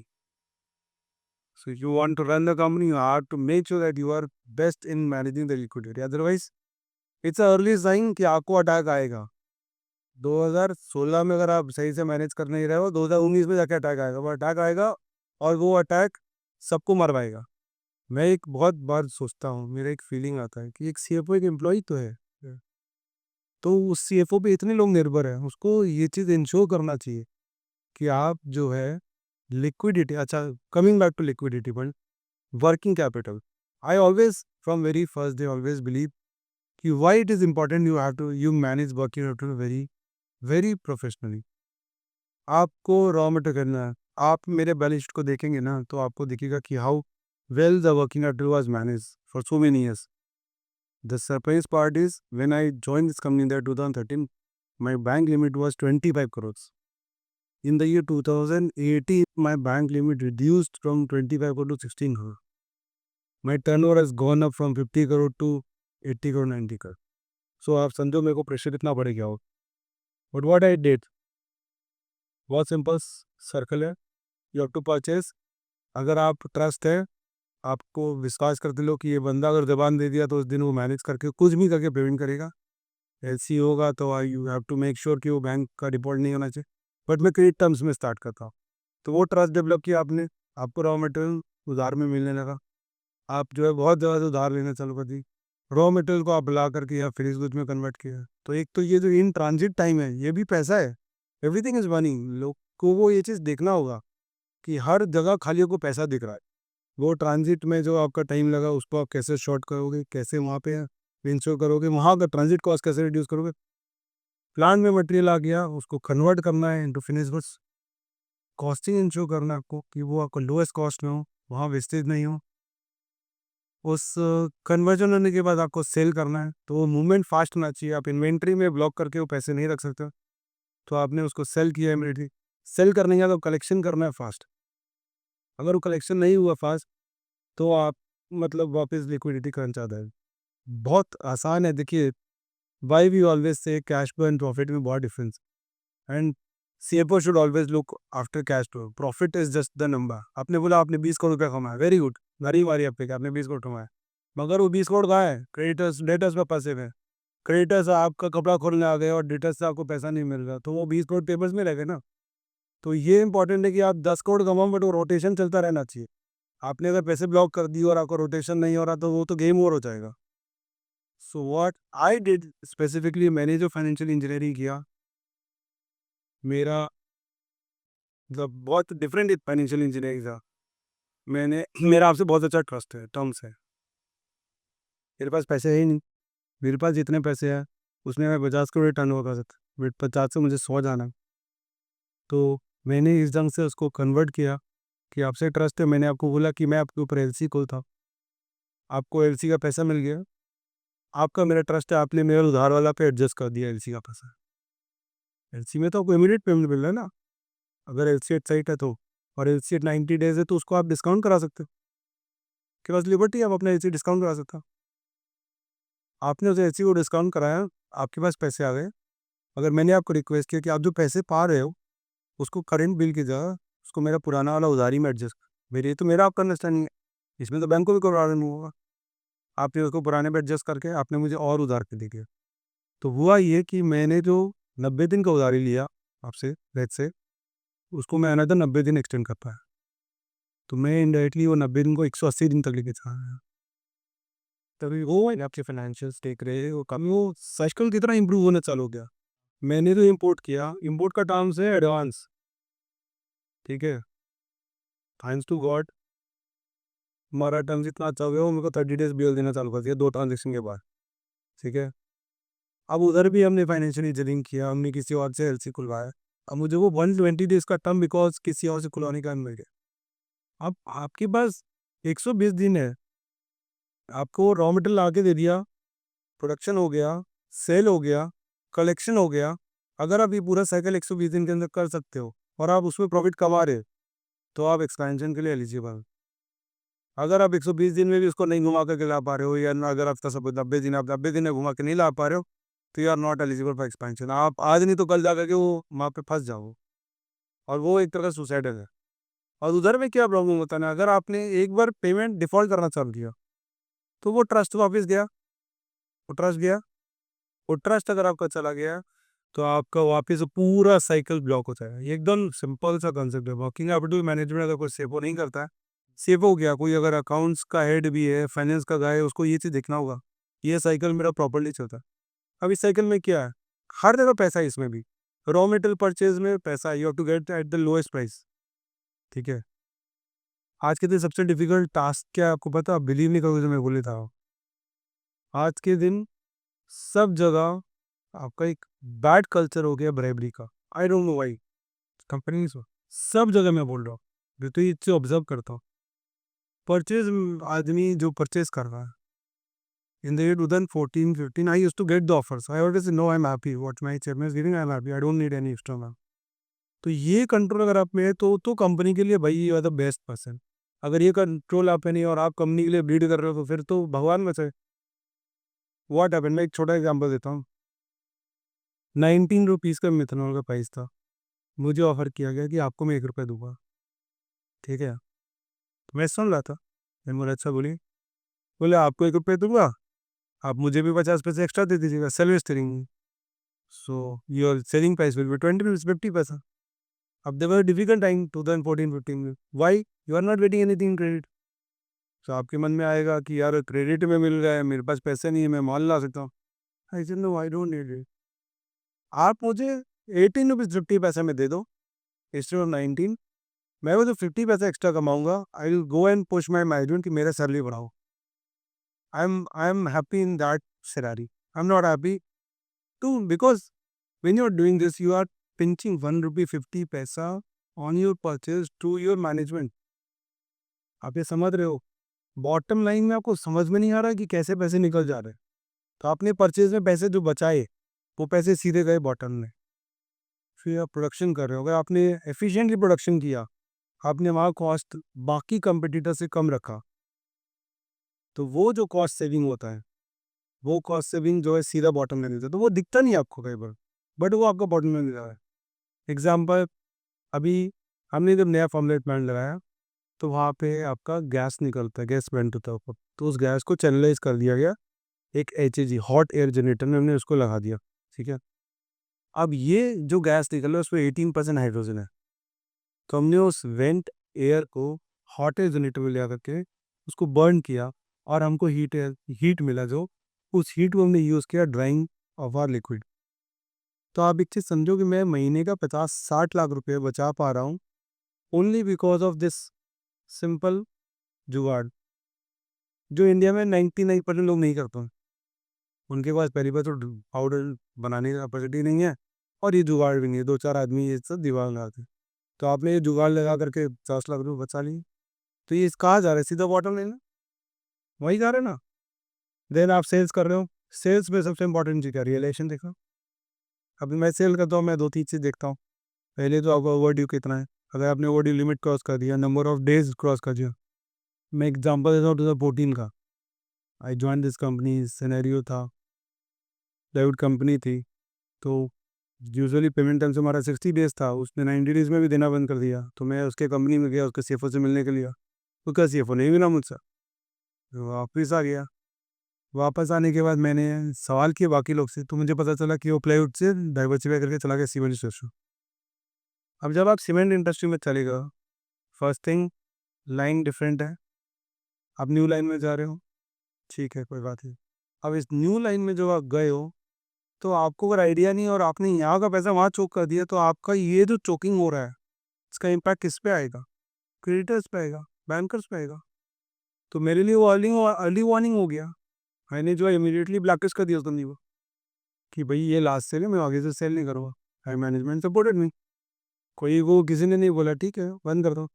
So if you want to run the company, you have to make sure that you are best in managing the liquidity. Otherwise, it's a early sign कि आपको attack आएगा। 2016 में अगर आप सही से manage कर नहीं रहे हो, 2019 में जाके अटैक आएगा, वो अटैक आएगा, और वो अटैक सबको मरवाएगा। मैं एक बहुत बार सोचता हूँ, मेरा एक फीलिंग आता है कि एक सीएफओ एक एम्प्लॉय तो है, तो उस सीएफओ पे इतने लोग निर्भर हैं, उसको ये चीज़ इंश्योर करना चाहिए कि आप जो है लिक्विडिटी, अच्छा coming back to liquidity point, working capital, I always from very first day always believe कि why it is important, you manage working capital very very professionally. आपको रॉ मटेरियल करना है, आप मेरे बैलेंस शीट को देखेंगे ना, तो आपको दिखेगा कि how well the working capital was manage for so many years. The surprise part is when I join this company in the 2013, my bank limit was 25 crores. In the year 2018, my bank limit reduced from 25 crore to 16 crore. My turnover has gone up from 50 crore to 80 crore, 90 crore. So आप समझो मेरे को pressure कितना बढ़ गया हो. But what I did, बहुत simple circle है. You have to purchase. अगर आप ट्रस्ट है, आपको विश्वास करते लो कि ये बंदा अगर ज़बान दे दिया तो उस दिन वो मैनेज करके कुछ भी करके पेमेंट करेगा. एलसी होगा तो you have to make sure कि वो बैंक का डिफॉल्ट नहीं होना चाहिए. बट मैं क्रेडिट टर्म्स में स्टार्ट करता हूँ. तो वो ट्रस्ट डेवलप किया आपने. आपको रॉ मटेरियल उधार में मिलने लगा. आप जो है बहुत ज़्यादा उधार लेना चालू कर दी. रॉ मटेरियल को आप ला करके या फिनिश गुड्स में कन्वर्ट किया. तो एक तो ये जो इन ट्रांजिट टाइम है ये भी पैसा है. Everything is money. लोग को वो ये चीज़ देखना होगा कि हर जगह खाली को पैसा दिख रहा है. वो ट्रांजिट में जो आपका टाइम लगा उसको आप कैसे शॉर्ट करोगे, कैसे वहाँ पे इंश्योर करोगे, वहाँ का ट्रांजिट कॉस्ट कैसे रिड्यूस करोगे. प्लांट में मटेरियल आ गया, उसको कन्वर्ट करना है into finish goods. Costing ensure करना है आपको कि वो आपको लोएस्ट कॉस्ट में हो, वहाँ वेस्टेज नहीं हो. उस कन्वर्जन होने के बाद आपको सेल करना है, तो वो मूवमेंट फास्ट होना चाहिए. आप इन्वेंट्री में ब्लॉक करके वो पैसे नहीं रख सकते. तो आपने उसको सेल किया इमीडिएटली. सेल करने के बाद कलेक्शन करना है फास्ट. अगर वो कलेक्शन नहीं हुआ फास्ट तो आप मतलब वापस लिक्विडिटी करना चाहता है. बहुत आसान है. देखिए, why we always say cash flow and profit में बहुत difference. And CFO should always look after cash flow. Profit is just the number. आपने बोला आपने 20 करोड़ रुपया कमाया, वेरी गुड, गाड़ी मारी आप पे कि आपने 20 करोड़ कमाया. मगर वो 20 करोड़ कहाँ है? क्रेडिटर्स डेटर्स में फंसे हुए हैं. क्रेडिटर्स आपका कपड़ा खोलने आ गए और डेटर्स से आपको पैसा नहीं मिल रहा, तो वो 20 करोड़ पेपर्स में रह गए ना. तो ये इंपॉर्टेंट है कि आप 10 करोड़ कमाओ बट वो रोटेशन चलता रहना चाहिए. आपने अगर पैसे ब्लॉक कर दिए और आपका रोटेशन नहीं हो रहा तो वो तो गेम ओवर हो जाएगा. So what I did specifically, मैंने जो फाइनेंशियल इंजीनियरिंग किया, मेरा मतलब बहुत डिफरेंट फाइनेंशियल इंजीनियरिंग था. मैंने मेरा आपसे बहुत अच्छा ट्रस्ट है, टर्म्स है. मेरे पास पैसे है ही नहीं. मेरे पास जितने पैसे हैं उसमें मैं 50 करोड़ टर्न ओवर कर सकता. बट 50 से मुझे 100 जाना है. तो मैंने इस ढंग से उसको कन्वर्ट किया कि आपसे ट्रस्ट है. मैंने आपको बोला कि मैं आपके ऊपर एलसी खोलता, आपको एलसी का पैसा मिल गया. आपका मेरा ट्रस्ट है, आपने मेरा उधार वाला पे एडजस्ट कर दिया एलसी का पैसा. एलसी में तो आपको इमीडिएट पेमेंट मिल रहा है ना, अगर एलसी एट साइट है तो. और एलसी एट 90 डेज है तो उसको आप डिस्काउंट करा सकते हो. के पास लिबर्टी है, आप अपना एलसी डिस्काउंट करा सकते हो. आपने उस एलसी को डिस्काउंट कराया, आपके पास पैसे आ गए. अगर मैंने आपको रिक्वेस्ट किया कि आप जो पैसे पा रहे हो उसको करंट बिल की जगह उसको मेरा पुराना वाला उधारी में एडजस्ट. मेरे तो मेरा आपका अंडरस्टैंडिंग है, इसमें तो बैंक को भी कोई प्रॉब्लम नहीं होगा. आपने उसको पुराने में एडजस्ट करके आपने मुझे और उधार के दे दिया. तो हुआ ये कि मैंने जो 90 दिन का उधारी लिया आपसे लेट्स से, उसको मैं अनदर 90 दिन एक्सटेंड कर पाया. तो मैं इनडायरेक्टली वो 90 दिन को 180 दिन तक लेके चला गया. तभी वो आपके फाइनेंशियल्स देख रहे हो कम, वो साइकिल कितना इंप्रूव होना चालू हो गया. मैंने तो इंपोर्ट किया, इंपोर्ट का टर्म्स है एडवांस. ठीक है, थैंक्स टू गॉड हमारा टर्म्स इतना अच्छा हो गया, वो मेरे को 30 डेज बिल देना चालू कर दिया 2 ट्रांजेक्शन के बाद. ठीक है. अब उधर भी हमने फाइनेंशियल इंजीनियरिंग किया, हमने किसी और से एलसी खुलवाया. अब मुझे वो 120 डेज का टर्म बिकॉज किसी और से खुलवाने का मिल गया. अब आपके पास 120 दिन है. आपको रॉ मटेरियल आके दे दिया, प्रोडक्शन हो गया, सेल हो गया, कलेक्शन हो गया. अगर आप ये पूरा साइकिल 120 दिन के अंदर कर सकते हो और आप उसमें प्रॉफिट कमा रहे हो तो आप एक्सपेंशन के लिए एलिजिबल. अगर आप 120 दिन में भी उसको नहीं घुमा करके ला पा रहे हो, या अगर आप 90 दिन आप 90 दिन में घुमा के नहीं ला पा रहे हो, तो you are not eligible for expansion. आप आज नहीं तो कल जा करके वो वहाँ पे फंस जाओ, और वो एक तरह का सुसाइडल है. और उधर में क्या प्रॉब्लम होता है ना, अगर आपने एक बार पेमेंट डिफॉल्ट करना चालू किया तो वो ट्रस्ट वापस गया. वो ट्रस्ट गया, वो ट्रस्ट अगर आपका चला गया तो आपका वापस से पूरा साइकिल ब्लॉक हो जाएगा. ये एकदम सिंपल सा कंसेप्ट है. वर्किंग कैपिटल मैनेजमेंट अगर कोई सेफो नहीं करता है, सेफो हो गया कोई अगर अकाउंट्स का हेड भी है, फाइनेंस का गाय है, उसको ये चीज़ देखना होगा ये साइकिल मेरा प्रॉपर्ली चलता है. अब इस साइकिल में क्या है, हर जगह पैसा है. इसमें भी रॉ मटेरियल परचेज में पैसा, you have to get at the lowest price. ठीक है. आज के दिन सबसे डिफिकल्ट टास्क क्या है आपको पता, आप बिलीव नहीं करोगे जो मैं बोले था. आज के दिन सब जगह आपका एक बैड कल्चर हो गया ब्राइबरी का. आई डोंट नो व्हाई. कंपनीज सब जगह मैं बोल रहा हूँ, मैं तो ये चीज़ ऑब्जर्व करता हूँ. परचेज आदमी जो परचेज कर रहा है in the year 2014-15, I used to get the offers. I always say, no, I'm happy. What my chairman is giving, I'm happy. I don't need any extra, man. तो ये control अगर आप में है तो कंपनी के लिए भाई you are the best person. अगर ये कंट्रोल आप में नहीं है और आप कंपनी के लिए ब्लीड कर रहे हो तो फिर तो भगवान बचाए। व्हाट हैपेंड, मैं एक छोटा एग्जांपल देता हूँ। 19 रुपीज़ का मिथनॉल का प्राइस था। मुझे ऑफर किया गया कि आपको मैं 1 रुपये दूंगा, ठीक है। तो मैं सुन रहा था, मैंने बोला अच्छा बोलिए। बोले आपको 1 रुपये दूंगा, आप मुझे भी 50 पैसे एक्स्ट्रा दे दीजिएगा, self steering. So your selling price will be 20 rupees, 50 पैसा। अब देयर वर डिफिकल्ट टाइम 2014-15 में, why you are not getting anything in credit. तो आपके मन में आएगा कि यार क्रेडिट में मिल रहा है, मेरे पास पैसे नहीं है, मैं मॉल ला सकता हूँ। I said no, I don't need it. आप मुझे 18 रुपीज़ 50 पैसे में दे दो इंस्टेड ऑफ 19। मैं वो जो 50 पैसे एक्स्ट्रा कमाऊंगा, I will go and push my management कि मेरा सैलरी बढ़ाओ। I am happy in that scenario. I am not happy too, because when you are doing this, you are pinching 1 rupee 50 पैसा on your purchase to your management। आप ये समझ रहे हो? Bottom line में आपको समझ में नहीं आ रहा कि कैसे पैसे निकल जा रहे हैं। तो आपने परचेज में पैसे जो बचाए, वो पैसे सीधे गए बॉटम में। फिर आप प्रोडक्शन कर रहे हो, अगर आपने एफिशिएंटली प्रोडक्शन किया, आपने वहाँ कॉस्ट बाकी कंपटीटर से कम रखा, तो वो जो कॉस्ट सेविंग होता है, वो कॉस्ट सेविंग जो है सीधा बॉटम में देता है। तो वो दिखता नहीं आपको कई बार, बट वो आपका बॉटम में मिल रहा है। एग्जाम्पल, अभी हमने जब नया फॉर्मुलेट प्लांट लगाया, तो वहाँ पे आपका गैस निकलता है, गैस वेंट होता है ऊपर। तो उस गैस को चैनलाइज कर दिया गया, एक HEG हॉट एयर जनरेटर में हमने उसको लगा दिया, ठीक है। अब ये जो गैस निकल रहा है उसमें 18% हाइड्रोजन है। तो हमने उस वेंट एयर को हॉट एयर जनरेटर में ले करके उसको बर्न किया और हमको हीट मिला, जो उस हीट को हमने यूज़ किया ड्राइंग ऑफ आर लिक्विड। तो आप एक चीज़ समझो कि मैं महीने का 50-60 लाख रुपए बचा पा रहा हूँ, only because of this simple जुगाड़, जो इंडिया में 99% लोग नहीं करते हैं। उनके पास पहली बात तो पाउडर बनाने का कैपेसिटी नहीं है, और ये जुगाड़ भी नहीं है। 2-4 आदमी ये सब दिमाग लगाते हैं। तो आपने ये जुगाड़ लगा करके 50 लाख रुपये बचा लिए, तो ये कहाँ जा रहा है? सीधा बॉटम लाइन में वही जा रहा है ना। देन आप सेल्स कर रहे हो, सेल्स में सबसे इंपॉर्टेंट चीज़ क्या है? रियलाइजेशन देखो। अभी मैं सेल करता हूँ, मैं 2-3 चीज़ देखता हूँ। पहले तो आपका ओवरड्यू कितना है, अगर आपने ओवरड्यू लिमिट क्रॉस कर दिया, नंबर ऑफ डेज क्रॉस कर दिया। मैं एग्जांपल देता हूँ 2014 का। I join this company, scenario था, प्लाईवुड कंपनी थी, तो यूजुअली पेमेंट टाइम से हमारा 60 डेज था, उसने 90 डेज में भी देना बंद कर दिया। तो मैं उसके कंपनी में गया, उसके CFO से मिलने के लिए। उसका CFO नहीं मिला मुझसे, तो वापस आ गया। वापस आने के बाद मैंने सवाल किया बाकी लोग से, तो मुझे पता चला कि वो प्लाईवुड से डाइवर्सिफाई करके चला गया सीमेंट इंडस्ट्री। अब जब आप सीमेंट इंडस्ट्री में चले गए, फर्स्ट थिंग, लाइन डिफरेंट है। आप न्यू लाइन में जा रहे हो, ठीक है, कोई बात नहीं। अब इस न्यू लाइन में जो आप गए हो, तो आपको अगर आइडिया नहीं है और आपने यहाँ का पैसा वहाँ चोक कर दिया, तो आपका ये जो चोकिंग हो रहा है, इसका इम्पैक्ट किस पे आएगा? क्रेडिटर्स पे आएगा, बैंकर्स पे आएगा। तो मेरे लिए वो अर्ली वार्निंग हो गया। मैंने जो है इमीडिएटली ब्लैकलिस्ट कर दिया उस कंपनी को कि भाई ये लास्ट सेल है, मैं आगे से सेल नहीं करूँगा। हाई मैनेजमेंट सपोर्टेड मी, कोई वो किसी ने नहीं बोला ठीक है बंद कर दो।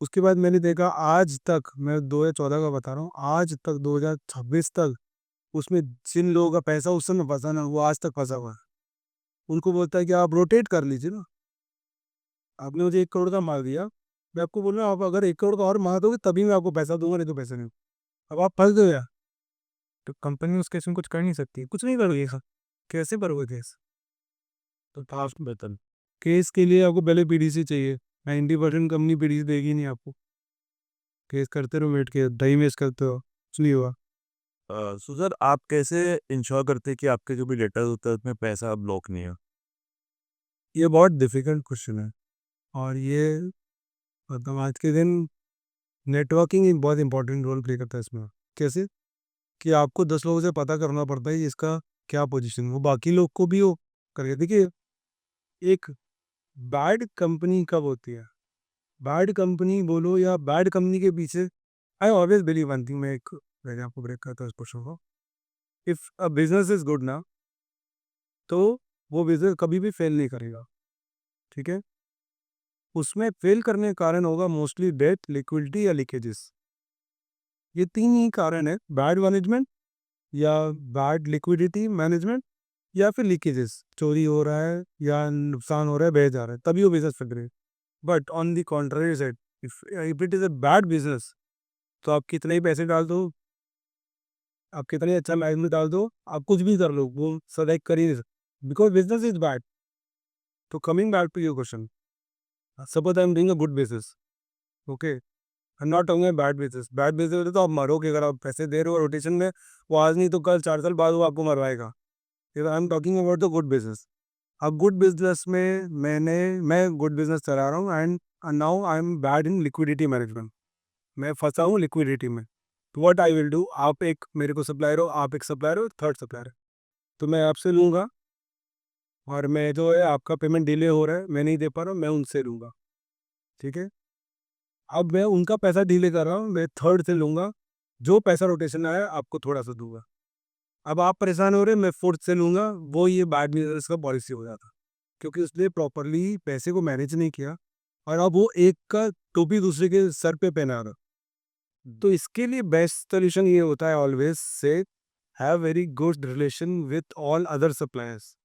उसके बाद मैंने देखा आज तक, मैं 2014 का बता रहा हूँ, आज तक 2026 तक उसमें जिन लोगों का पैसा उस समय फंसा ना, वो आज तक फंसा हुआ है। उनको बोलता है कि आप रोटेट कर लीजिए ना। आपने मुझे 1 करोड़ का मार दिया, मैं आपको बोल रहा हूँ आप अगर 1 करोड़ का और मार दोगे तभी मैं आपको पैसा दूंगा, नहीं तो पैसे नहीं। अब आप फंस गए यार। तो कंपनी उस केस में कुछ कर नहीं सकती, कुछ नहीं करोगे सर, कैसे भरोगे केस? तो फास्ट बेहतर केस के लिए आपको पहले PDC चाहिए। 90% कंपनी PDC देगी नहीं आपको। केस करते रहो, वेट के टाइम वेस्ट करते हो, कुछ नहीं हुआ। सो सर, आप कैसे इंश्योर करते हैं कि आपके जो भी लेटर होता है उसमें पैसा ब्लॉक नहीं है? ये बहुत डिफिकल्ट क्वेश्चन है, और ये मतलब आज के दिन नेटवर्किंग एक बहुत इंपॉर्टेंट रोल प्ले करता है इसमें। कैसे कि आपको 10 लोगों से पता करना पड़ता है इसका क्या पोजीशन, वो बाकी लोग को भी वो करके। देखिए, एक बैड कंपनी कब होती है? बैड कंपनी बोलो या बैड कंपनी के पीछे, I always believe one thing. मैं एक मैंने आपको ब्रेक करता हूँ इस क्वेश्चन को। If a business is good ना, तो वो बिजनेस कभी भी फेल नहीं करेगा, ठीक है। उसमें फेल करने का कारण होगा मोस्टली डेट, लिक्विडिटी या लीकेजेस। ये 3 ही कारण है, बैड मैनेजमेंट या बैड लिक्विडिटी मैनेजमेंट या फिर लीकेजेस, चोरी हो रहा है या नुकसान हो रहा है, बह जा रहा है, तभी वो बिजनेस चल रही है। But on the contrary side, if it is a bad business, तो आप कितने ही पैसे डाल दो, आप कितने अच्छा मैनेजमेंट डाल दो, आप कुछ भी कर लो, वो सर्वाइव कर ही नहीं सकते, बिकॉज बिजनेस इज बैड। तो coming back to your question, suppose I am doing a good business, okay, I am not talking bad business. Bad business तो आप मरोगे, अगर आप पैसे दे रहे हो रोटेशन में, वो आज नहीं तो कल 4 साल बाद वो आपको मरवाएगा। I am talking about the good business. अब गुड बिजनेस में मैं गुड बिजनेस चला रहा हूँ, and now I am bad in liquidity management. मैं फंसा हूँ लिक्विडिटी में। तो व्हाट आई विल डू, आप एक मेरे को सप्लायर हो, आप एक सप्लायर हो, थर्ड सप्लायर है, तो मैं आपसे लूँगा, और मैं जो है आपका पेमेंट डिले हो रहा है, मैं नहीं दे पा रहा हूँ, मैं उनसे लूँगा, ठीक है। अब मैं उनका पैसा डिले कर रहा हूँ, मैं थर्ड से लूँगा, जो पैसा रोटेशन आया आपको थोड़ा सा दूंगा। अब आप परेशान हो रहे, मैं फोर्थ से लूँगा, वो ये बैड बिजनेस का पॉलिसी हो जाता, क्योंकि उसने प्रॉपरली पैसे को मैनेज नहीं किया, और अब वो एक का टोपी दूसरे के सर पे पहना रहा। तो इसके लिए बेस्ट सोल्यूशन ये होता है, always say have very good relation with all other suppliers.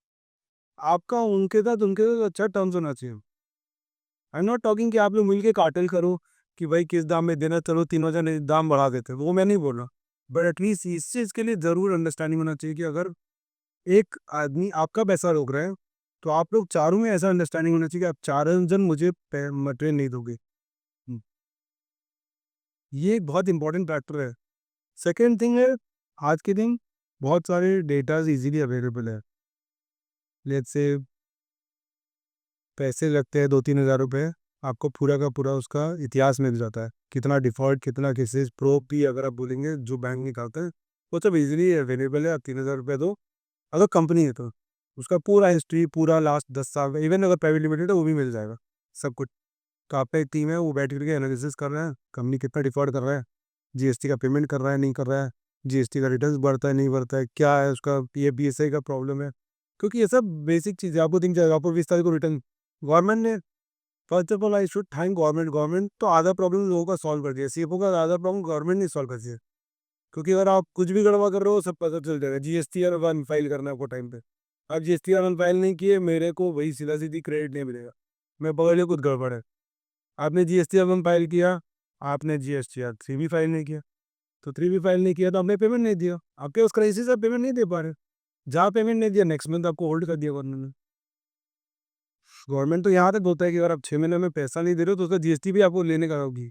आपका उनके साथ अच्छा टर्म्स होना चाहिए। आई एम नॉट टॉकिंग कि आप लोग मिलके कार्टेल करो, कि भाई किस दाम में देना, चलो तीनों जने दाम बढ़ा देते हैं, वो मैं नहीं बोल रहा। बट एटलीस्ट इस चीज़ के लिए ज़रूर अंडरस्टैंडिंग होना चाहिए कि अगर एक आदमी आपका पैसा रोक रहा है, तो आप लोग चारों में ऐसा अंडरस्टैंडिंग होना चाहिए कि आप चारों जन मुझे मटेरियल नहीं दोगे। हम्म, ये एक बहुत इंपॉर्टेंट फैक्टर है। सेकेंड थिंग है, आज के दिन बहुत सारे डेटाज इजीली अवेलेबल है। लेट्स से पैसे लगते हैं 2-3 हज़ार रुपये, आपको पूरा का पूरा उसका इतिहास मिल जाता है, कितना डिफ़ॉल्ट, कितना केसेस, प्रोब भी अगर आप बोलेंगे जो बैंक निकालते हैं, वो सब इजीली अवेलेबल है। आप 3,000 रुपये दो, अगर कंपनी है तो उसका पूरा हिस्ट्री, पूरा लास्ट 10 साल, इवन अगर प्राइवेट लिमिटेड है वो भी मिल जाएगा, सब कुछ। तो आपका एक टीम है, वो बैठ करके एनालिसिस कर रहा है, कंपनी कितना डिफ़ॉल्ट कर रहा है, जीएसटी का पेमेंट कर रहा है, नहीं कर रहा है, जीएसटी का रिटर्न्स बढ़ता है, नहीं बढ़ता है, क्या है उसका, ये बीएसआई का प्रॉब्लम है, क्योंकि ये सब बेसिक चीज़ें आपको दिन जाएगा। आपको 20 तारीख को रिटर्न, गवर्नमेंट ने, first of all I should thank government. Government तो आधा प्रॉब्लम लोगों का सॉल्व कर दिया, सीएफओ का आधा प्रॉब्लम गवर्नमेंट ने सॉल्व कर दिया, क्योंकि अगर आप कुछ भी गड़बड़ कर रहे हो सब पता चल जाएगा। जीएसटीआर वन फाइल करना है आपको टाइम पे, आप जीएसटीआर वन फाइल नहीं किए, मेरे को वही सीधा सीधी क्रेडिट नहीं मिलेगा, मैं पकड़ लिया कुछ गड़बड़ है। आपने जीएसटीआर वन फाइल किया, आपने जीएसटीआर थ्री भी फाइल नहीं किया, तो थ्री भी फाइल नहीं किया तो आपने पेमेंट नहीं दिया, आपके उस क्राइसिस आप पेमेंट नहीं दे पा रहे, जहाँ पेमेंट नहीं दिया नेक्स्ट मंथ आपको होल्ड कर दिया गवर्नमेंट ने। गवर्नमेंट तो यहाँ तक होता है कि अगर आप 6 महीने में पैसा नहीं दे रहे हो तो उसका जीएसटी भी आपको लेने का होगी।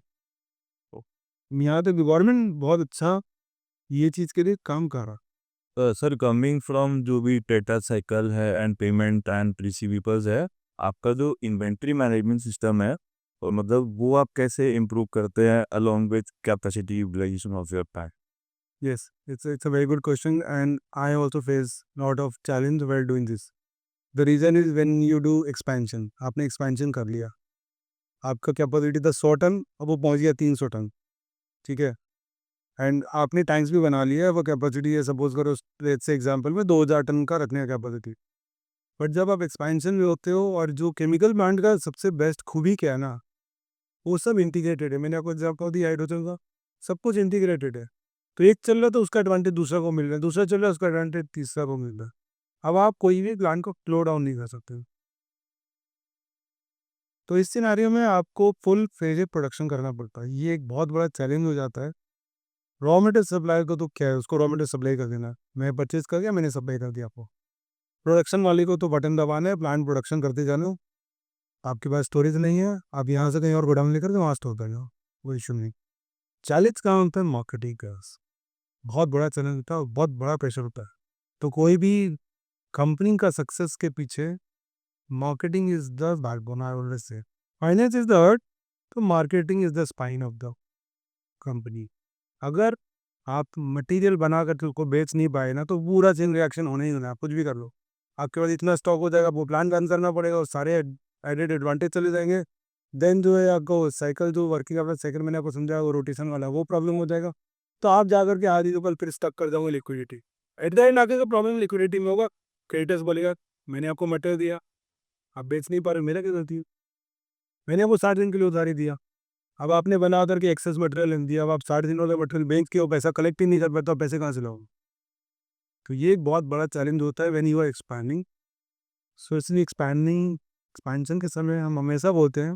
यहाँ तक गवर्नमेंट बहुत अच्छा ये चीज़ के लिए काम कर रहा। सर कमिंग फ्रॉम जो भी डेटा साइकिल है एंड पेमेंट एंड रिसीवेबल्स है, आपका जो इन्वेंट्री मैनेजमेंट सिस्टम है, और मतलब वो आप कैसे इम्प्रूव करते हैं along with capacity utilisation of your pack? Yes, it's a very good question, and I also face lot of challenge while doing this. The reason is when you do expansion, आपने expansion कर लिया, आपका capacity था 100 ton, अब वो पहुंच गया 300 ton, ठीक है, एंड आपने टैंक्स भी बना लिया है, वो कैपेसिटी है सपोज करो लेट्स से एग्जांपल में 2000 टन का रखने का कैपेसिटी। बट जब आप एक्सपेंशन में होते हो, और जो केमिकल प्लांट का सबसे बेस्ट खूबी क्या है ना, वो सब इंटीग्रेटेड है। मैंने आपको एग्जाम्पल दिया हाइड्रोजन का, सब कुछ इंटीग्रेटेड है। तो एक चल रहा है तो उसका एडवांटेज दूसरा को मिल रहा है, दूसरा चल रहा है उसका एडवांटेज तीसरा को मिल रहा है। अब आप कोई भी प्लांट को क्लो डाउन नहीं कर सकते। तो इस सिनेरियो में आपको फुल फेज प्रोडक्शन करना पड़ता है, ये एक बहुत बड़ा चैलेंज हो जाता है। रॉ मटेरियल सप्लायर को तो क्या है, उसको रॉ मटेरियल सप्लाई कर देना, मैं परचेज कर गया, मैंने सप्लाई कर दिया आपको। प्रोडक्शन वाले को तो बटन दबाना है, प्लांट प्रोडक्शन करते जाना। आपके पास स्टोरेज नहीं है, आप यहाँ से कहीं और गोडाउन लेकर के वहाँ स्टोर कर जाओ, कोई इशू नहीं। चैलेंज कहाँ होता है, मार्केटिंग का बहुत बड़ा चैलेंज होता है और बहुत बड़ा प्रेशर होता है। तो कोई भी कंपनी का सक्सेस के पीछे marketing is the backbone, I always say. Finance is the heart, तो marketing is the spine of the company. अगर आप मटेरियल बनाकर उसको बेच नहीं पाए ना, तो पूरा चेन रिएक्शन होने ही होना है, आप कुछ भी कर लो, आपके पास इतना स्टॉक हो जाएगा, वो प्लान रन करना पड़ेगा और सारे एडेड एडवांटेज चले जाएंगे। देन जो है आपको साइकिल, जो वर्किंग अपना साइकिल मैंने आपको समझाया, वो रोटेशन वाला, वो प्रॉब्लम हो जाएगा। तो आप जाकर के आधी तो कल फिर स्टक कर जाओगे लिक्विडिटी। एट द एंड आके का प्रॉब्लम लिक्विडिटी में होगा। क्रेडिटर्स बोलेगा मैंने आपको मटेरियल दिया, आप बेच नहीं पा रहे, मेरा क्या गलती है, मैंने आपको 60 दिन के लिए उधारी दिया, अब आपने बना करके एक्सेस मटेरियल दिया, अब आप 60 दिनों का मटेरियल बेच के वो पैसा कलेक्ट ही नहीं कर पाते, तो आप पैसे कहाँ से लाओगे। तो ये एक बहुत बड़ा चैलेंज होता है व्हेन यू आर एक्सपैंडिंग। सो इसलिए एक्सपेंशन के समय हम हमेशा बोलते हैं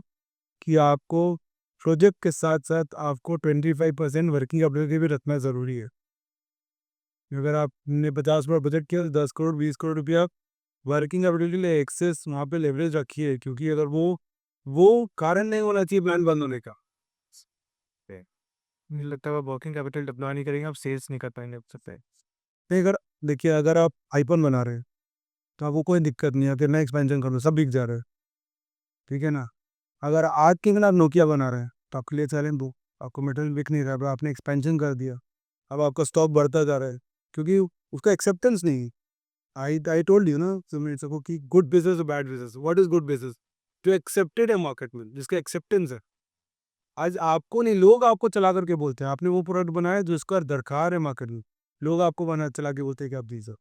कि आपको प्रोजेक्ट के साथ-साथ आपको 25% वर्किंग कैपिटल भी रखना ज़रूरी है। अगर आपने 50 करोड़ बजट किया तो 10 करोड़ 20 करोड़ रुपया वर्किंग कैपिटल के लिए एक्सेस वहाँ पे लेवरेज रखिए, क्योंकि अगर वो कारण नहीं होना चाहिए प्लान बंद होने का। मुझे लगता है वो वर्किंग कैपिटल डिप्लॉय नहीं करेंगे, आप सेल्स नहीं कर पाएंगे सबसे। नहीं, अगर देखिए, अगर आप आईफ़ोन बना रहे हैं, तो आपको कोई दिक्कत नहीं है, फिर नया एक्सपेंशन कर लो, सब बिक जा रहा है, ठीक है ना? अगर आज के दिन आप नोकिया बना रहे हैं, तो आपके लिए चैलेंज दो, आपको मटेरियल बिक नहीं रहा है, अब आपने एक्सपेंशन कर दिया, अब आपका स्टॉक बढ़ता जा रहा है, क्योंकि उसका एक्सेप्टेंस नहीं है। आई टोल्ड यू ना सुमित सबको कि गुड बिज़नेस और bad business, what is good business? जो एक्सेप्टेड है मार्केट में, जिसका एक्सेप्टेंस है। आज आपको नहीं, लोग आपको चला करके बोलते हैं, आपने वो प्रोडक्ट बनाया जो इसका दरकार है मार्केट में, लोग आपको बना चला के बोलते हैं कि आप दीजिए।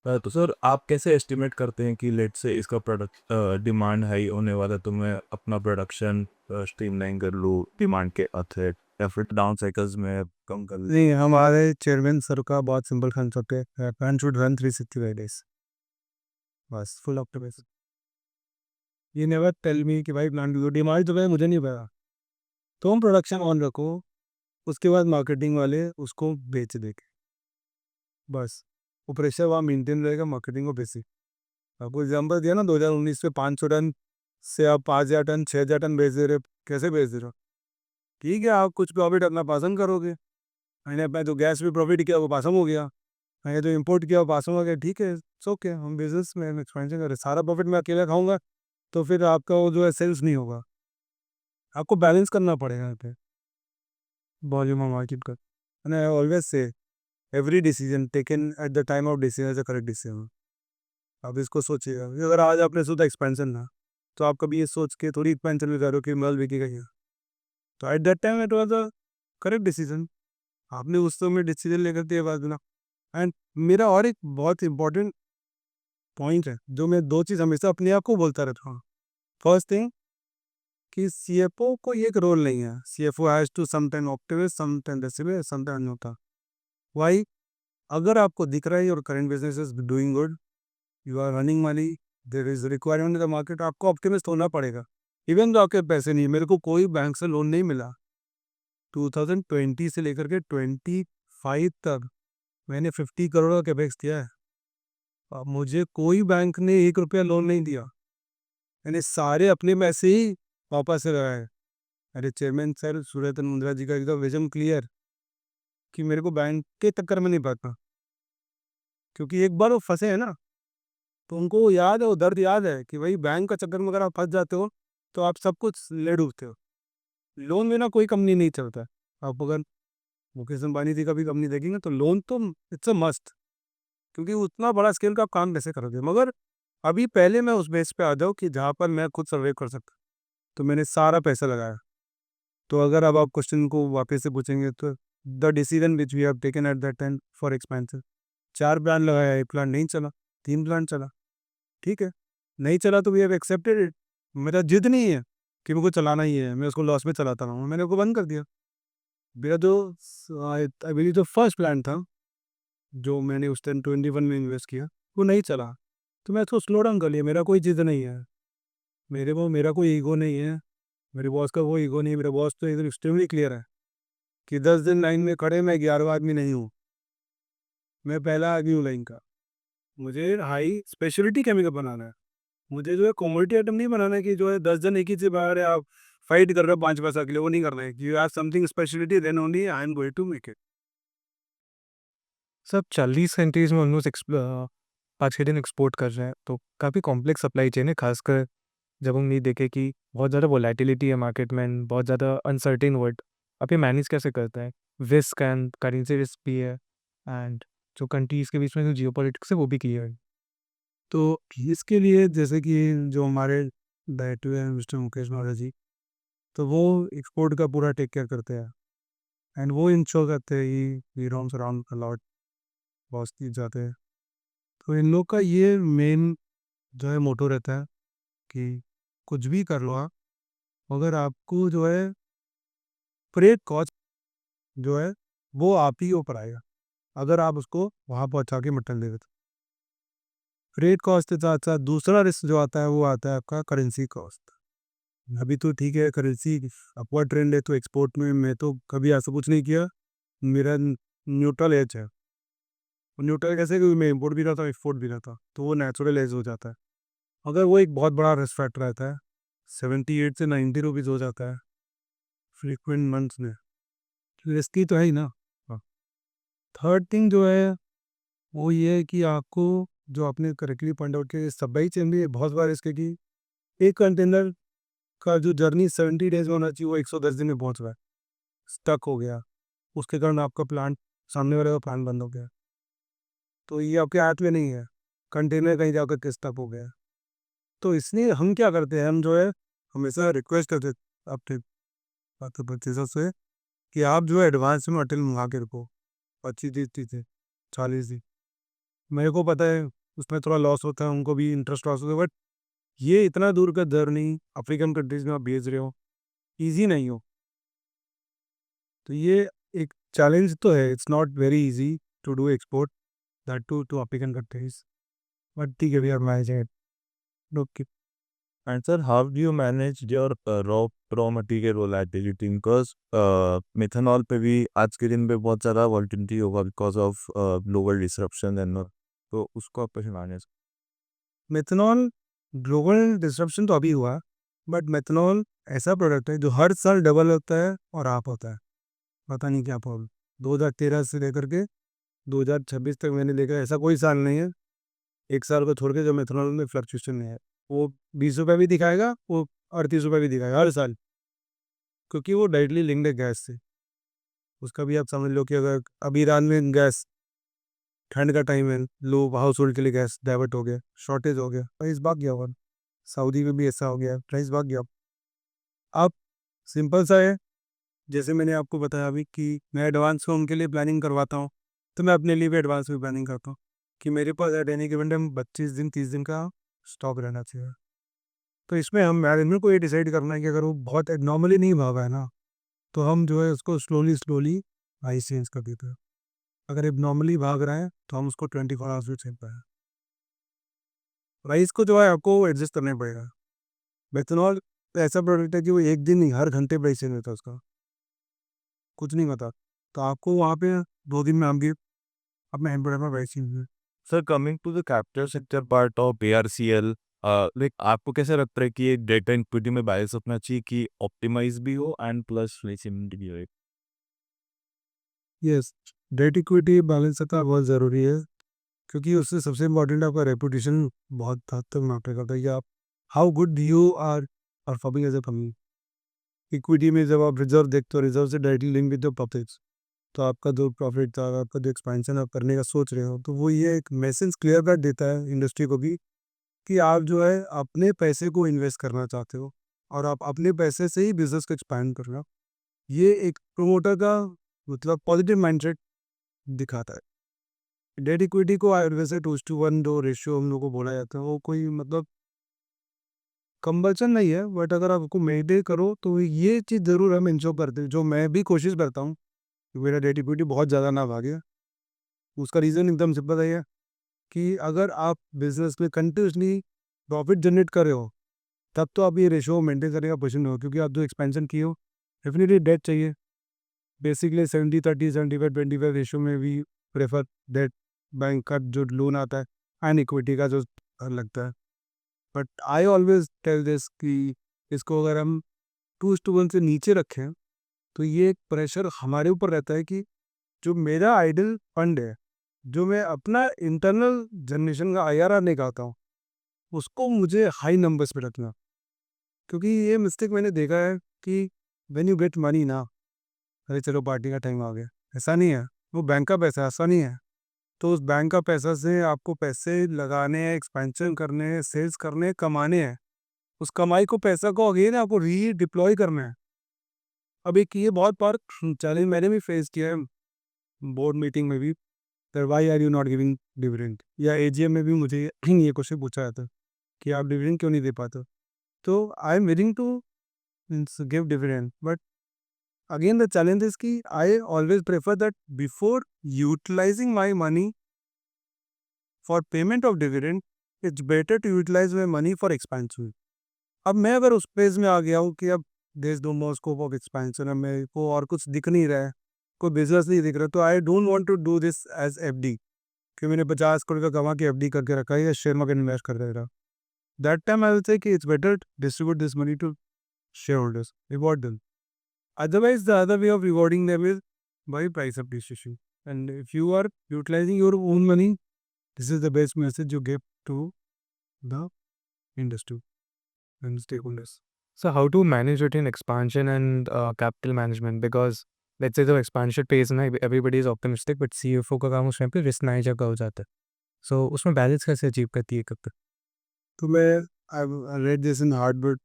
तो सर आप कैसे एस्टिमेट करते हैं कि लेट से इसका प्रोडक्ट डिमांड हाई होने वाला है, तो मैं अपना प्रोडक्शन स्ट्रीमलाइन कर लूँ डिमांड के अथेट, या फिर डाउन साइकिल्स में कम कर लूँ? नहीं, हमारे चेयरमैन सर का बहुत सिंपल कंसेप्ट है, प्लान शुड रन 365 डेज, बस फुल ऑप्टिमिज्म। ये नेवर टेल मी कि भाई प्लान की डिमांड तो है, मुझे नहीं पता, तुम प्रोडक्शन ऑन रखो, उसके बाद मार्केटिंग वाले उसको बेच देंगे, बस वो प्रेशर वहाँ मेंटेन रहेगा, मार्केटिंग को बेसिक। आपको एग्जाम्पल दिया ना 2019 में 500 टन से आप 5000 टन 6000 टन बेच दे रहे हो, कैसे बेच दे रहे हो? ठीक है, आप कुछ प्रॉफिट अपना पासन करोगे, मैंने अपना जो गैस भी प्रॉफिट किया वो पासम हो गया, मैंने जो इम्पोर्ट किया वो पासम हो गया, ठीक है, इट्स ओके, हम बिजनेस में एक्सपेंशन कर रहे हैं, सारा प्रॉफिट मैं अकेला खाऊंगा तो फिर आपका वो जो है सेल्स नहीं होगा, आपको बैलेंस करना पड़ेगा यहाँ पे वॉल्यूम और मार्केट का। एंड आई ऑलवेज से every decision taken at the time of decision is a correct decision. आप इसको सोचिएगा कि अगर आज आपने सोचा एक्सपेंशन ना, तो आप कभी ये सोच के थोड़ी एक्सपेंशन में जा रहे हो कि माल बिकेगा यहाँ, तो eight that time it was a correct decision, आपने उस समय डिसीजन लेकर दिया बात ना। एंड मेरा और एक बहुत इंपॉर्टेंट पॉइंट है जो मैं दो चीज़ हमेशा अपने आप को बोलता रहता हूँ। फर्स्ट थिंग कि सीएफओ को ये एक रोल नहीं है, CFO has to sometime optimist, sometime pessimist, sometime नहीं होता। वाई? अगर आपको दिख रहा है और current business is doing good, you are running money, there is requirement in the market, आपको ऑप्टिमिस्ट होना पड़ेगा। इवन तो आपके पैसे नहीं, मेरे को कोई बैंक से लोन नहीं मिला 2020 से लेकर के 25 तक, मैंने 50 करोड़ का कैपेक्स किया है, अब मुझे कोई बैंक ने 1 रुपया लोन नहीं दिया, मैंने सारे अपने पैसे ही वापस से लगाए। अरे चेयरमैन सर सूर्यतन मुंद्रा जी का एकदम विजन क्लियर कि मेरे को बैंक के चक्कर में नहीं पड़ता, क्योंकि एक बार वो फंसे हैं ना, तो उनको याद है, वो दर्द याद है कि भाई बैंक का चक्कर में अगर आप फंस जाते हो तो आप सब कुछ ले डूबते हो। लोन बिना कोई कंपनी नहीं चलता है। आप अगर मुकेश अंबानी जी का भी कंपनी देखेंगे तो लोन तो इट्स अ मस्ट, क्योंकि उतना बड़ा स्केल का आप काम कैसे करोगे। मगर अभी पहले मैं उस बेस पे आ जाऊँ कि जहाँ पर मैं खुद सर्वे कर सकता, तो मैंने सारा पैसा लगाया। तो अगर अब आप क्वेश्चन को वापस से पूछेंगे तो the decision which we have taken at that time for expansion, 4 plan लगाया, 1 प्लान नहीं चला, 3 प्लान चला, ठीक है, नहीं चला तो वी हैव एक्सेप्टेड इट। मेरा जिद नहीं है कि मेरे को चलाना ही है, मैं उसको लॉस में चलाता रहूँ, मैंने उसको बंद कर दिया। मेरा जो मेरी जो फर्स्ट प्लान था, जो मैंने उस टाइम 21 में इन्वेस्ट किया, वो नहीं चला, तो मैं उसको स्लो डाउन कर लिया। मेरा कोई जिद नहीं है, मेरा कोई ईगो नहीं है, मेरे बॉस का वो ईगो नहीं है। मेरा बॉस तो एकदम एक्सट्रीमली क्लियर है कि 10 दिन लाइन में खड़े, मैं 11वां आदमी नहीं हूँ, मैं पहला आदमी हूँ लाइन का। मुझे हाई स्पेशलिटी केमिकल बनाना है, मुझे जो है कॉमोडिटी आइटम नहीं बनाना है कि जो है 10 जन एक ही से बाहर है, आप फाइट कर रहे हो 5 पैसा के लिए, वो नहीं करना है। You have something speciality, then only I am going to make it. सब 40 कंट्रीज में ऑलमोस्ट 5-6 दिन एक्सपोर्ट कर रहे हैं, तो काफ़ी कॉम्प्लेक्स सप्लाई चेन है, खासकर जब हम ये देखें कि बहुत ज़्यादा वोलेटिलिटी है मार्केट में and बहुत ज़्यादा अनसर्टेन वर्ल्ड। आप ये मैनेज कैसे करते हैं? रिस्क एंड करेंसी रिस्क भी है, एंड जो कंट्रीज़ के बीच में जो जियोपॉलिटिक्स है वो भी क्लियर है। तो इसके लिए जैसे कि जो हमारे डायरेक्टर हैं मिस्टर मुकेश मौर्य जी, तो वो एक्सपोर्ट का पूरा टेक केयर करते हैं, एंड वो इंश्योर करते हैं कि we roams around a lot, बहुत चीज जाते हैं। तो इन लोग का ये मेन जो है मोटो रहता है कि कुछ भी कर लो आप, मगर आपको जो है फ्रेट कॉस्ट जो है वो आप ही ऊपर आएगा। अगर आप उसको वहाँ पहुँचा के मटन दे देते। फ्रेट कॉस्ट के साथ साथ दूसरा रिस्क जो आता है वो आता है आपका करेंसी कॉस्ट। अभी तो ठीक है, करेंसी अपवर्ड ट्रेंड है, तो एक्सपोर्ट में मैं तो कभी ऐसा कुछ नहीं किया। मेरा न्यूट्रल एज है। न्यूट्रल कैसे, क्योंकि मैं इम्पोर्ट भी रहता हूँ, एक्सपोर्ट भी रहता, तो वो नेचुरल एज हो जाता है। अगर वो एक बहुत बड़ा रिस्क फैक्टर रहता है, 78 से 90 रुपीज़ हो जाता है फ्रीक्वेंट मंथ्स में, रिस्की तो है ही ना। हाँ। थर्ड थिंग जो है वो ये है कि आपको, जो आपने करेक्टली पॉइंट आउट किया, सप्लाई चेन भी बहुत बार इसके कि एक कंटेनर का जो जर्नी 70 डेज में होना चाहिए वो 110 दिन में पहुंच रहा है, स्टक हो गया, उसके कारण आपका प्लांट, सामने वाले का प्लांट बंद हो गया। तो ये आपके हाथ में नहीं है, कंटेनर कहीं जाकर के स्टक हो गया। तो इसलिए हम क्या करते हैं, हम जो है हमेशा रिक्वेस्ट करते हैं अपने परचेजर से कि आप जो है एडवांस में मटेरियल मंगा के रखो, 25 दिन 40 दिन। मेरे को पता है उसमें थोड़ा लॉस होता है, उनको भी इंटरेस्ट लॉस होता है, बट ये इतना दूर का जर्नी अफ्रीकन कंट्रीज में आप भेज रहे हो, ईजी नहीं हो। तो ये एक चैलेंज तो है, it's not very easy to do export that to African countries, but ठीक है, we are managing it. Okay. And sir, how do you manage your raw material volatility? Because methanol पे भी आज के दिन पे बहुत ज़्यादा volatility होगा because of global disruption and all. तो उसको आप कैसे मैनेज? मेथनॉल ग्लोबल डिस्ट्रप्शन तो अभी हुआ, बट मेथनॉल ऐसा प्रोडक्ट है जो हर साल डबल होता है और आप होता है, पता नहीं क्या प्रॉब्लम। 2013 से लेकर के 2026 तक मैंने देखा, ऐसा कोई साल नहीं है, एक साल को छोड़ के, जो मेथनॉल में फ्लक्चुएशन नहीं है। वो 20 रुपये भी दिखाएगा, वो 38 रुपये भी दिखाएगा हर साल, क्योंकि वो डायरेक्टली लिंक्ड है गैस से। उसका भी आप समझ लो कि अगर अभी ईरान में गैस, ठंड का टाइम है, लो हाउस होल्ड के लिए गैस डाइवर्ट हो गया, शॉर्टेज हो गया, प्राइस भाग गया। और सऊदी में भी ऐसा हो गया, प्राइस भाग गया। अब सिंपल सा है, जैसे मैंने आपको बताया अभी कि मैं एडवांस में उनके लिए प्लानिंग करवाता हूँ, तो मैं अपने लिए भी एडवांस में प्लानिंग करता हूँ कि मेरे पास एट एनी गिवन टाइम 25 दिन 30 दिन का स्टॉक रहना चाहिए। तो इसमें हम मैनेजमेंट को ये डिसाइड करना है कि अगर वो बहुत एबनॉर्मली नहीं भागा है ना, तो हम जो है उसको स्लोली स्लोली प्राइस चेंज कर देते हैं। अगर एबनॉर्मली भाग रहा है तो हम उसको 24 आवर्स में चेंज पाए, प्राइस को जो है आपको एडजस्ट करना पड़ेगा। मेथनॉल ऐसा प्रोडक्ट है कि वो एक दिन नहीं, हर घंटे प्राइस चेंज होता है उसका, कुछ नहीं पता। तो आपको वहाँ पे 2 दिन में आपकी अपने हैंड प्रोडक्ट में प्राइस चेंज है। Sir, coming to the capture sector part of ARCL, like आपको कैसे लगता है कि ये डेटा इक्विटी में बैलेंस अपना चाहिए कि ऑप्टिमाइज भी हो एंड प्लस फ्लेक्सिबिलिटी भी हो? यस, डेट इक्विटी बैलेंस करना बहुत ज़रूरी है, क्योंकि उससे सबसे इम्पोर्टेंट आपका रेपुटेशन बहुत हद तक मैटर करता है कि आप how good you are performing as a company. Equity में जब आप रिजर्व देखते हो, रिजर्व से directly link with the profits, तो आपका जो प्रॉफिट था, आपका जो एक्सपेंशन आप करने का सोच रहे हो, तो वो ये एक मैसेज क्लियर कट देता है इंडस्ट्री को भी कि आप जो है अपने पैसे को इन्वेस्ट करना चाहते हो और आप अपने पैसे से ही बिजनेस को एक्सपैंड करना। ये एक प्रोमोटर का मतलब पॉजिटिव माइंडसेट दिखाता है। डेट इक्विटी को वैसे 2:1 जो रेशियो हम लोग को बोला जाता है, वो कोई मतलब कंपल्सन नहीं है, बट अगर आपको मेंटेन करो तो ये चीज़ ज़रूर हम इंश्योर करते हैं, जो मैं भी कोशिश करता हूँ कि मेरा डेट इक्विटी बहुत ज़्यादा ना भागे। उसका रीज़न एकदम सिंपल है, ये कि अगर आप बिजनेस में कंटिन्यूसली प्रॉफिट जनरेट कर रहे हो, तब तो आप ये रेशियो मेंटेन करने का पोजिशन हो, क्योंकि आप जो एक्सपेंशन किए हो, डेफिनेटली डेट चाहिए। बेसिकली 70-30 75-25 रेशियो में भी प्रेफर डेट, बैंक का जो लोन आता है एंड इक्विटी का जो लगता है। But I always tell this कि इसको अगर हम 2:1 से नीचे रखें, तो ये एक प्रेशर हमारे ऊपर रहता है कि जो मेरा आइडल फंड है, जो मैं अपना इंटरनल जनरेशन का IRR निकालता हूँ, उसको मुझे हाई नंबर्स पे रखना। क्योंकि ये मिस्टेक मैंने देखा है कि व्हेन यू गेट मनी ना, अरे चलो पार्टी का टाइम आ गया, ऐसा नहीं है। वो बैंक का पैसा, ऐसा नहीं है। तो उस बैंक का पैसा से आपको पैसे लगाने हैं, एक्सपेंशन करने हैं, सेल्स करने हैं, कमाने हैं। उस कमाई को, पैसा को अगेन आपको रीडिप्लॉय करना है। अब एक ये बहुत बार चैलेंज मैंने भी फेस किया है बोर्ड मीटिंग में भी, that why are you not giving dividend, या AGM में भी मुझे ये क्वेश्चन पूछा जाता है कि आप डिविडेंड क्यों नहीं दे पाते हो। तो I am willing to give dividend, but again the challenge is कि I always prefer that before utilizing my money for payment of dividend, it's better to utilize my money for expansion. अब मैं अगर उस page में आ गया हूँ कि अब देश दो मोर स्कोप ऑफ एक्सपेंशन, अब मेरे को और कुछ दिख नहीं रहा है, कोई बिजनेस नहीं दिख रहा, तो I don't want to do this as FD कि मैंने 50 करोड़ का कमा के एफडी करके रखा है या शेयर मार्केट इन्वेस्ट कर दे रहा. That time I will say कि it's better distribute this money to share holders, reward them. Otherwise, the other way of rewarding them is by price appreciation. And if you are utilizing your own money, this is the best message you give to the industry and stakeholders. So how to manage between expansion and capital management? Because let's say the expansion phase ना everybody is optimistic, but CFO का काम उसमें पे risk manager का हो जाता है. So उसमें बैलेंस कैसे अचीव करती है कब तक? So I read this in Harvard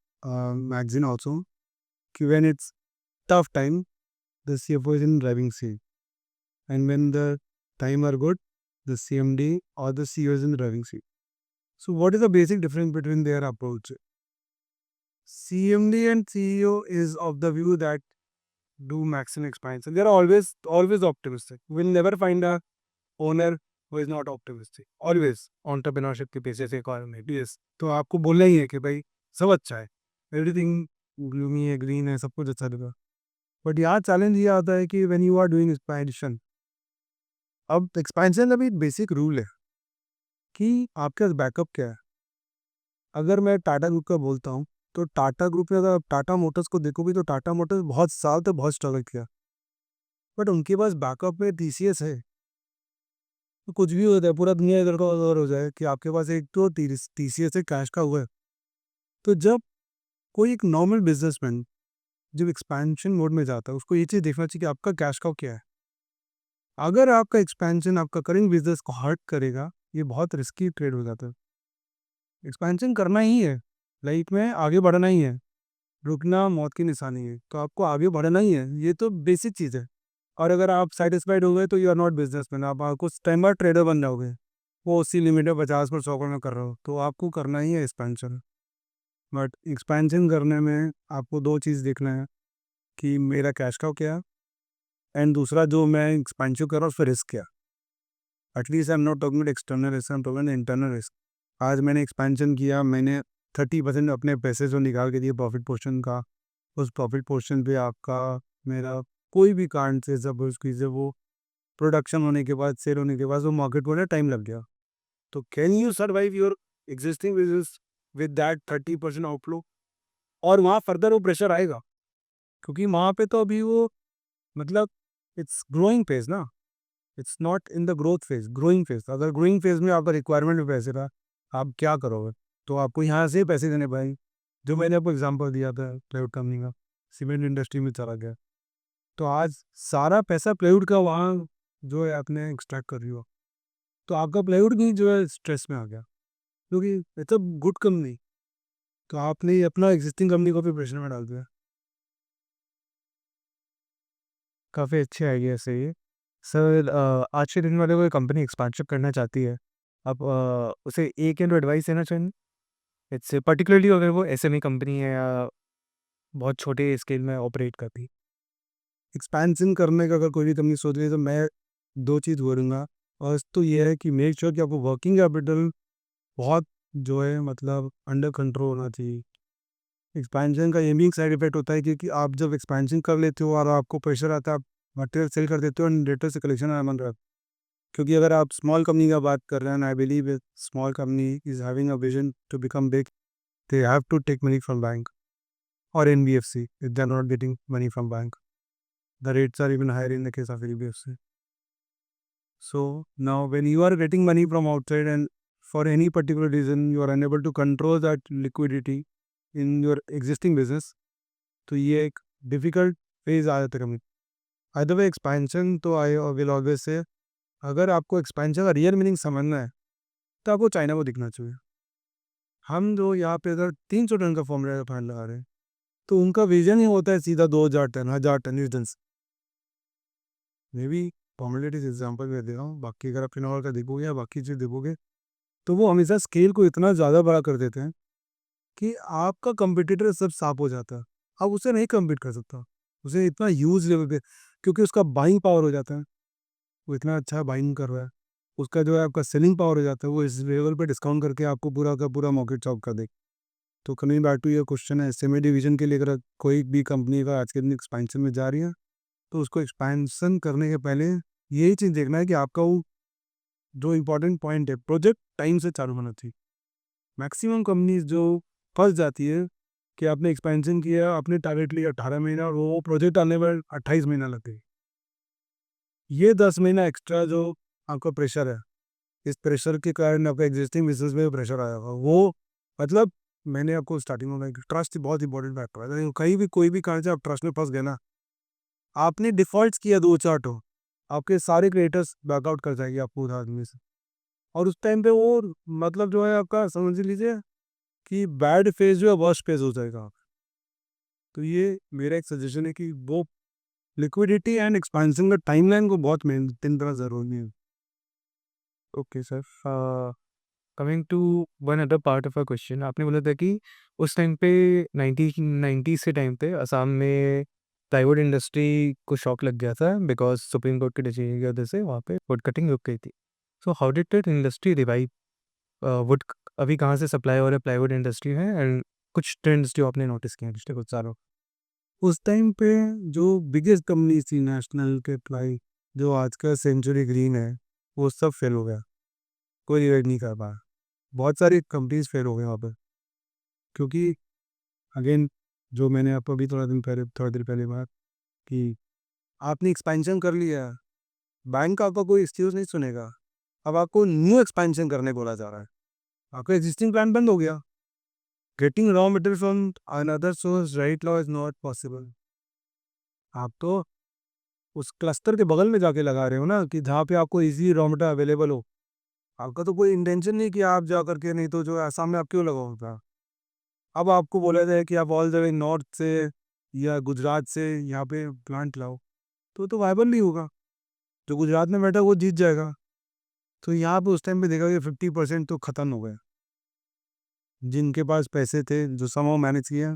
magazine also. When it's tough time, the CFO is in driving seat, and when the time are good, the CMD or the CEO is in driving seat. So what is the basic difference between their approach? CMD and CEO is of the view that do maximum expansion. They are always optimistic. We'll never find a owner who is not optimistic. Always Entrepreneurship के basis एक और में yes. तो आपको बोलना ही है कि भाई सब अच्छा है, एवरीथिंग ग्लूमी है, ग्रीन है, सब कुछ अच्छा लगा. बट यहाँ चैलेंज ये आता है कि when you are doing expansion, अब एक्सपेंशन अभी बेसिक रूल है कि आपके पास बैकअप क्या है. अगर मैं टाटा ग्रुप का बोलता हूँ, तो टाटा ग्रुप में अगर आप टाटा मोटर्स को देखोगे तो टाटा मोटर्स बहुत साल तक बहुत स्ट्रगल किया, बट उनके पास बैकअप में टीसीएस है. तो कुछ भी होता है, पूरा दुनिया इधर का उधर हो जाए कि आपके पास एक तो टीसीएस से कैश का हुआ है. तो जब कोई एक नॉर्मल बिजनेसमैन जब एक्सपेंशन मोड में जाता है, उसको ये चीज़ देखना चाहिए कि आपका कैश काउ क्या है. अगर आपका एक्सपेंशन आपका करेंट बिजनेस को हर्ट करेगा, ये बहुत रिस्की ट्रेड हो जाता है. एक्सपेंशन करना ही है, लाइफ में आगे बढ़ना ही है, रुकना मौत की निशानी है, तो आपको आगे बढ़ना ही है, ये तो बेसिक चीज़ है. और अगर आप सेटिस्फाइड हो गए तो यू आर नॉट बिजनेसमैन, आप कुछ टाइम बाद ट्रेडर बन जाओगे. वो उसी लिमिट में 50 पर 100 में कर रहे हो, तो आपको करना ही है एक्सपेंशन. बट एक्सपेंशन करने में आपको दो चीज़ देखना है कि मेरा कैश काउ क्या है, एंड दूसरा जो मैं एक्सपेंशन कर रहा हूँ उस पर रिस्क क्या. At least I am not talking external risk, I am talking internal risk. आज मैंने एक्सपेंशन किया, मैंने 30% अपने पैसे जो निकाल के दिए प्रॉफिट पोर्शन का, उस प्रॉफिट पोर्शन पे आपका मेरा कोई भी कारण से जब उसकी से वो प्रोडक्शन होने के बाद, सेल होने के बाद वो मार्केट को टाइम लग गया. तो can you survive your existing business with that 30% outflow? और वहाँ फर्दर वो प्रेशर आएगा, क्योंकि वहाँ पे तो अभी वो मतलब इट्स ग्रोइंग फेज ना, it's not in the growth phase, growing phase. अगर ग्रोइंग फेज में आपका रिक्वायरमेंट में पैसे रहा, आप क्या करोगे? तो आपको यहाँ से पैसे देने पड़ेंगे. जो मैंने आपको एग्जांपल दिया था प्लाईवुड कंपनी का, सीमेंट इंडस्ट्री में चला गया, तो आज सारा पैसा प्लाईवुड का वहाँ जो है आपने एक्सट्रैक्ट कर रही हो, तो आपका प्लाईवुड भी जो है स्ट्रेस में आ गया, क्योंकि इट्स अ गुड कंपनी, तो आपने अपना एग्जिस्टिंग कंपनी को भी प्रेशर में डाल दिया. काफ़ी अच्छे आइडिया से ये. सर आज के दिन वाले कोई कंपनी एक्सपेंशन करना चाहती है, आप उसे एक एंड एडवाइस देना चाहेंगे? इट्स पर्टिकुलरली अगर वो एसएमई कंपनी है या बहुत छोटे स्केल में ऑपरेट करती है. एक्सपेंशन करने का अगर कोई भी कंपनी सोच रही है, तो मैं दो चीज़ बोलूँगा. फर्स्ट तो ये है कि मेक श्योर कि आपको वर्किंग कैपिटल बहुत जो है मतलब अंडर कंट्रोल होना चाहिए. एक्सपेंशन का ये भी एक साइड इफेक्ट होता है, क्योंकि आप जब एक्सपेंशन कर लेते हो और आपको प्रेशर आता है, आप मटेरियल सेल कर देते हो एंड डेटर से कलेक्शन आना बंद रहा है. क्योंकि अगर आप स्मॉल कंपनी का बात कर रहे हैं, I believe small company is having a vision to become big, they have to take money from bank or NBFC if they're not getting money from bank. The rates are even higher in the case of NBFC. So now when you are getting money from outside and for any particular reason you are unable to control that liquidity in your existing business, तो ये एक difficult phase आ जाता है कभी. Either way expansion, तो I will always say, अगर आपको expansion का रियल मीनिंग समझना है तो आपको चाइना को दिखना चाहिए. हम जो यहाँ पे अगर 300 टन का फॉर्मूला का फैन लगा रहे हैं, तो उनका विजन ही होता है सीधा 2000 टन 1000 टन इस दिन से. मे बी फॉर्मुलेटिव एग्जाम्पल मैं दे रहा हूँ, बाकी अगर आप फिनॉल का देखोगे या बाकी चीज़ देखोगे, तो वो हमेशा स्केल को इतना ज़्यादा बड़ा कर देते हैं कि आपका कंपटीटर सब साफ हो जाता है, आप उससे नहीं कम्पीट कर सकता. उसे इतना ह्यूज लेवल पे, क्योंकि उसका बाइंग पावर हो जाता है, वो इतना अच्छा बाइंग कर रहा है, उसका जो है आपका सेलिंग पावर हो जाता है, वो इस लेवल पे डिस्काउंट करके आपको पूरा का पूरा मार्केट चॉप कर देगा। तो कमिंग बैक टू ये क्वेश्चन है, एसएमई डिवीजन के लिए अगर कोई भी कंपनी का आज के दिन एक्सपेंशन में जा रही है, तो उसको एक्सपेंशन करने के पहले यही चीज़ देखना है कि आपका वो जो इम्पोर्टेंट पॉइंट है, प्रोजेक्ट टाइम से चालू होना चाहिए। मैक्सिमम कंपनीज जो फंस जाती है कि आपने एक्सपेंशन किया, आपने टारगेट लिया 18 महीना और वो प्रोजेक्ट आने में 28 महीना लग गई। ये 10 महीना एक्स्ट्रा जो आपका प्रेशर है, इस प्रेशर के कारण आपका एग्जिस्टिंग बिजनेस में प्रेशर आया होगा, वो मतलब मैंने आपको स्टार्टिंग में बताया कि ट्रस्ट बहुत इंपॉर्टेंट फैक्टर है। कहीं भी कोई भी कारण से आप ट्रस्ट में फंस गए ना, आपने डिफॉल्ट किया 2 4 तो आपके सारे क्रिएटर्स बैकआउट कर जाएंगे आपको उस आदमी से, और उस टाइम पे वो मतलब जो है आपका समझ लीजिए कि बैड फेज जो है वर्स्ट फेज हो जाएगा। तो ये मेरा एक सजेशन है कि वो लिक्विडिटी एंड एक्सपेंशन का टाइमलाइन को बहुत मेंटेन करना जरूरी है। Okay sir, coming to one other part of a question, आपने बोला था कि उस टाइम पे 1990 के टाइम पे असम में प्लाईवुड इंडस्ट्री को शॉक लग गया था बिकॉज सुप्रीम कोर्ट के डिसीजन की वजह से वहाँ पे वुड कटिंग रुक गई थी। So how did that industry revive? Would अभी कहाँ से सप्लाई हो रहा है प्लाईवुड इंडस्ट्री में, एंड कुछ ट्रेंड्स जो आपने नोटिस किए हैं पिछले कुछ सालों? उस टाइम पे जो बिगेस्ट कंपनी थी नेशनल के प्लाई, जो आज का सेंचुरी ग्रीन है, वो सब फेल हो गया, कोई रिवाइव नहीं कर पाया। बहुत सारी कंपनीज फेल हो गए वहाँ पर, क्योंकि अगेन जो मैंने आपको अभी थोड़ा देर पहले बात कि आपने एक्सपेंशन कर लिया, बैंक आपका कोई एक्सक्यूज नहीं सुनेगा। अब आपको न्यू एक्सपेंशन करने बोला जा रहा है, आपका एग्जिस्टिंग प्लान बंद हो गया। Getting raw material from another source right now is not possible. आप तो उस क्लस्टर के बगल में जाके लगा रहे हो ना, कि जहाँ पे आपको इजी रॉ मटेरियल अवेलेबल हो। आपका तो कोई इंटेंशन नहीं कि आप जा करके, नहीं तो जो है आसाम में आप क्यों लगाओगे। अब आपको बोला जाए कि आप ऑल द वे नॉर्थ से या गुजरात से यहाँ पे प्लांट लाओ, तो वायबल नहीं होगा। जो गुजरात में बैठा है वो जीत जाएगा। तो यहाँ पे उस टाइम पे देखा कि 50% तो ख़त्म हो गए। जिनके पास पैसे थे, जो समहाउ मैनेज किया,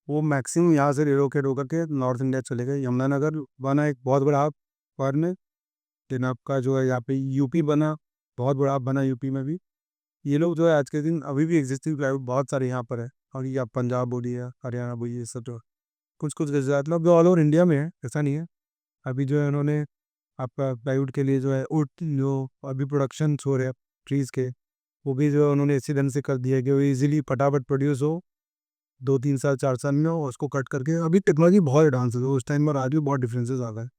वो मैक्सिमम यहाँ से रिलोकेट होकर के नॉर्थ इंडिया चले गए। यमुनानगर बना एक बहुत बड़ा हब फॉर में, देन आपका जो है यहाँ पे यूपी बना, बहुत बड़ा हब बना यूपी में भी। ये लोग जो है आज के दिन अभी भी एग्जिस्टिंग प्लाईवुड बहुत सारे यहाँ पर है, और ये आप पंजाब बोलिए, हरियाणा बोलिए, ये सब जो कुछ कुछ गुजरात में, जो ऑल ओवर इंडिया में है, ऐसा नहीं है। अभी जो है उन्होंने आपका प्लाईवुड के लिए जो है उड जो अभी प्रोडक्शन हो रहे हैं ट्रीज़ के, वो भी जो है उन्होंने इसी ढंग से कर दिया है कि वो इजीली फटाफट प्रोड्यूस हो, 2 3 साल 4 साल में हो, उसको कट करके। अभी टेक्नोलॉजी बहुत एडवांस है, तो उस टाइम और आज भी बहुत डिफरेंसेस आ गए हैं।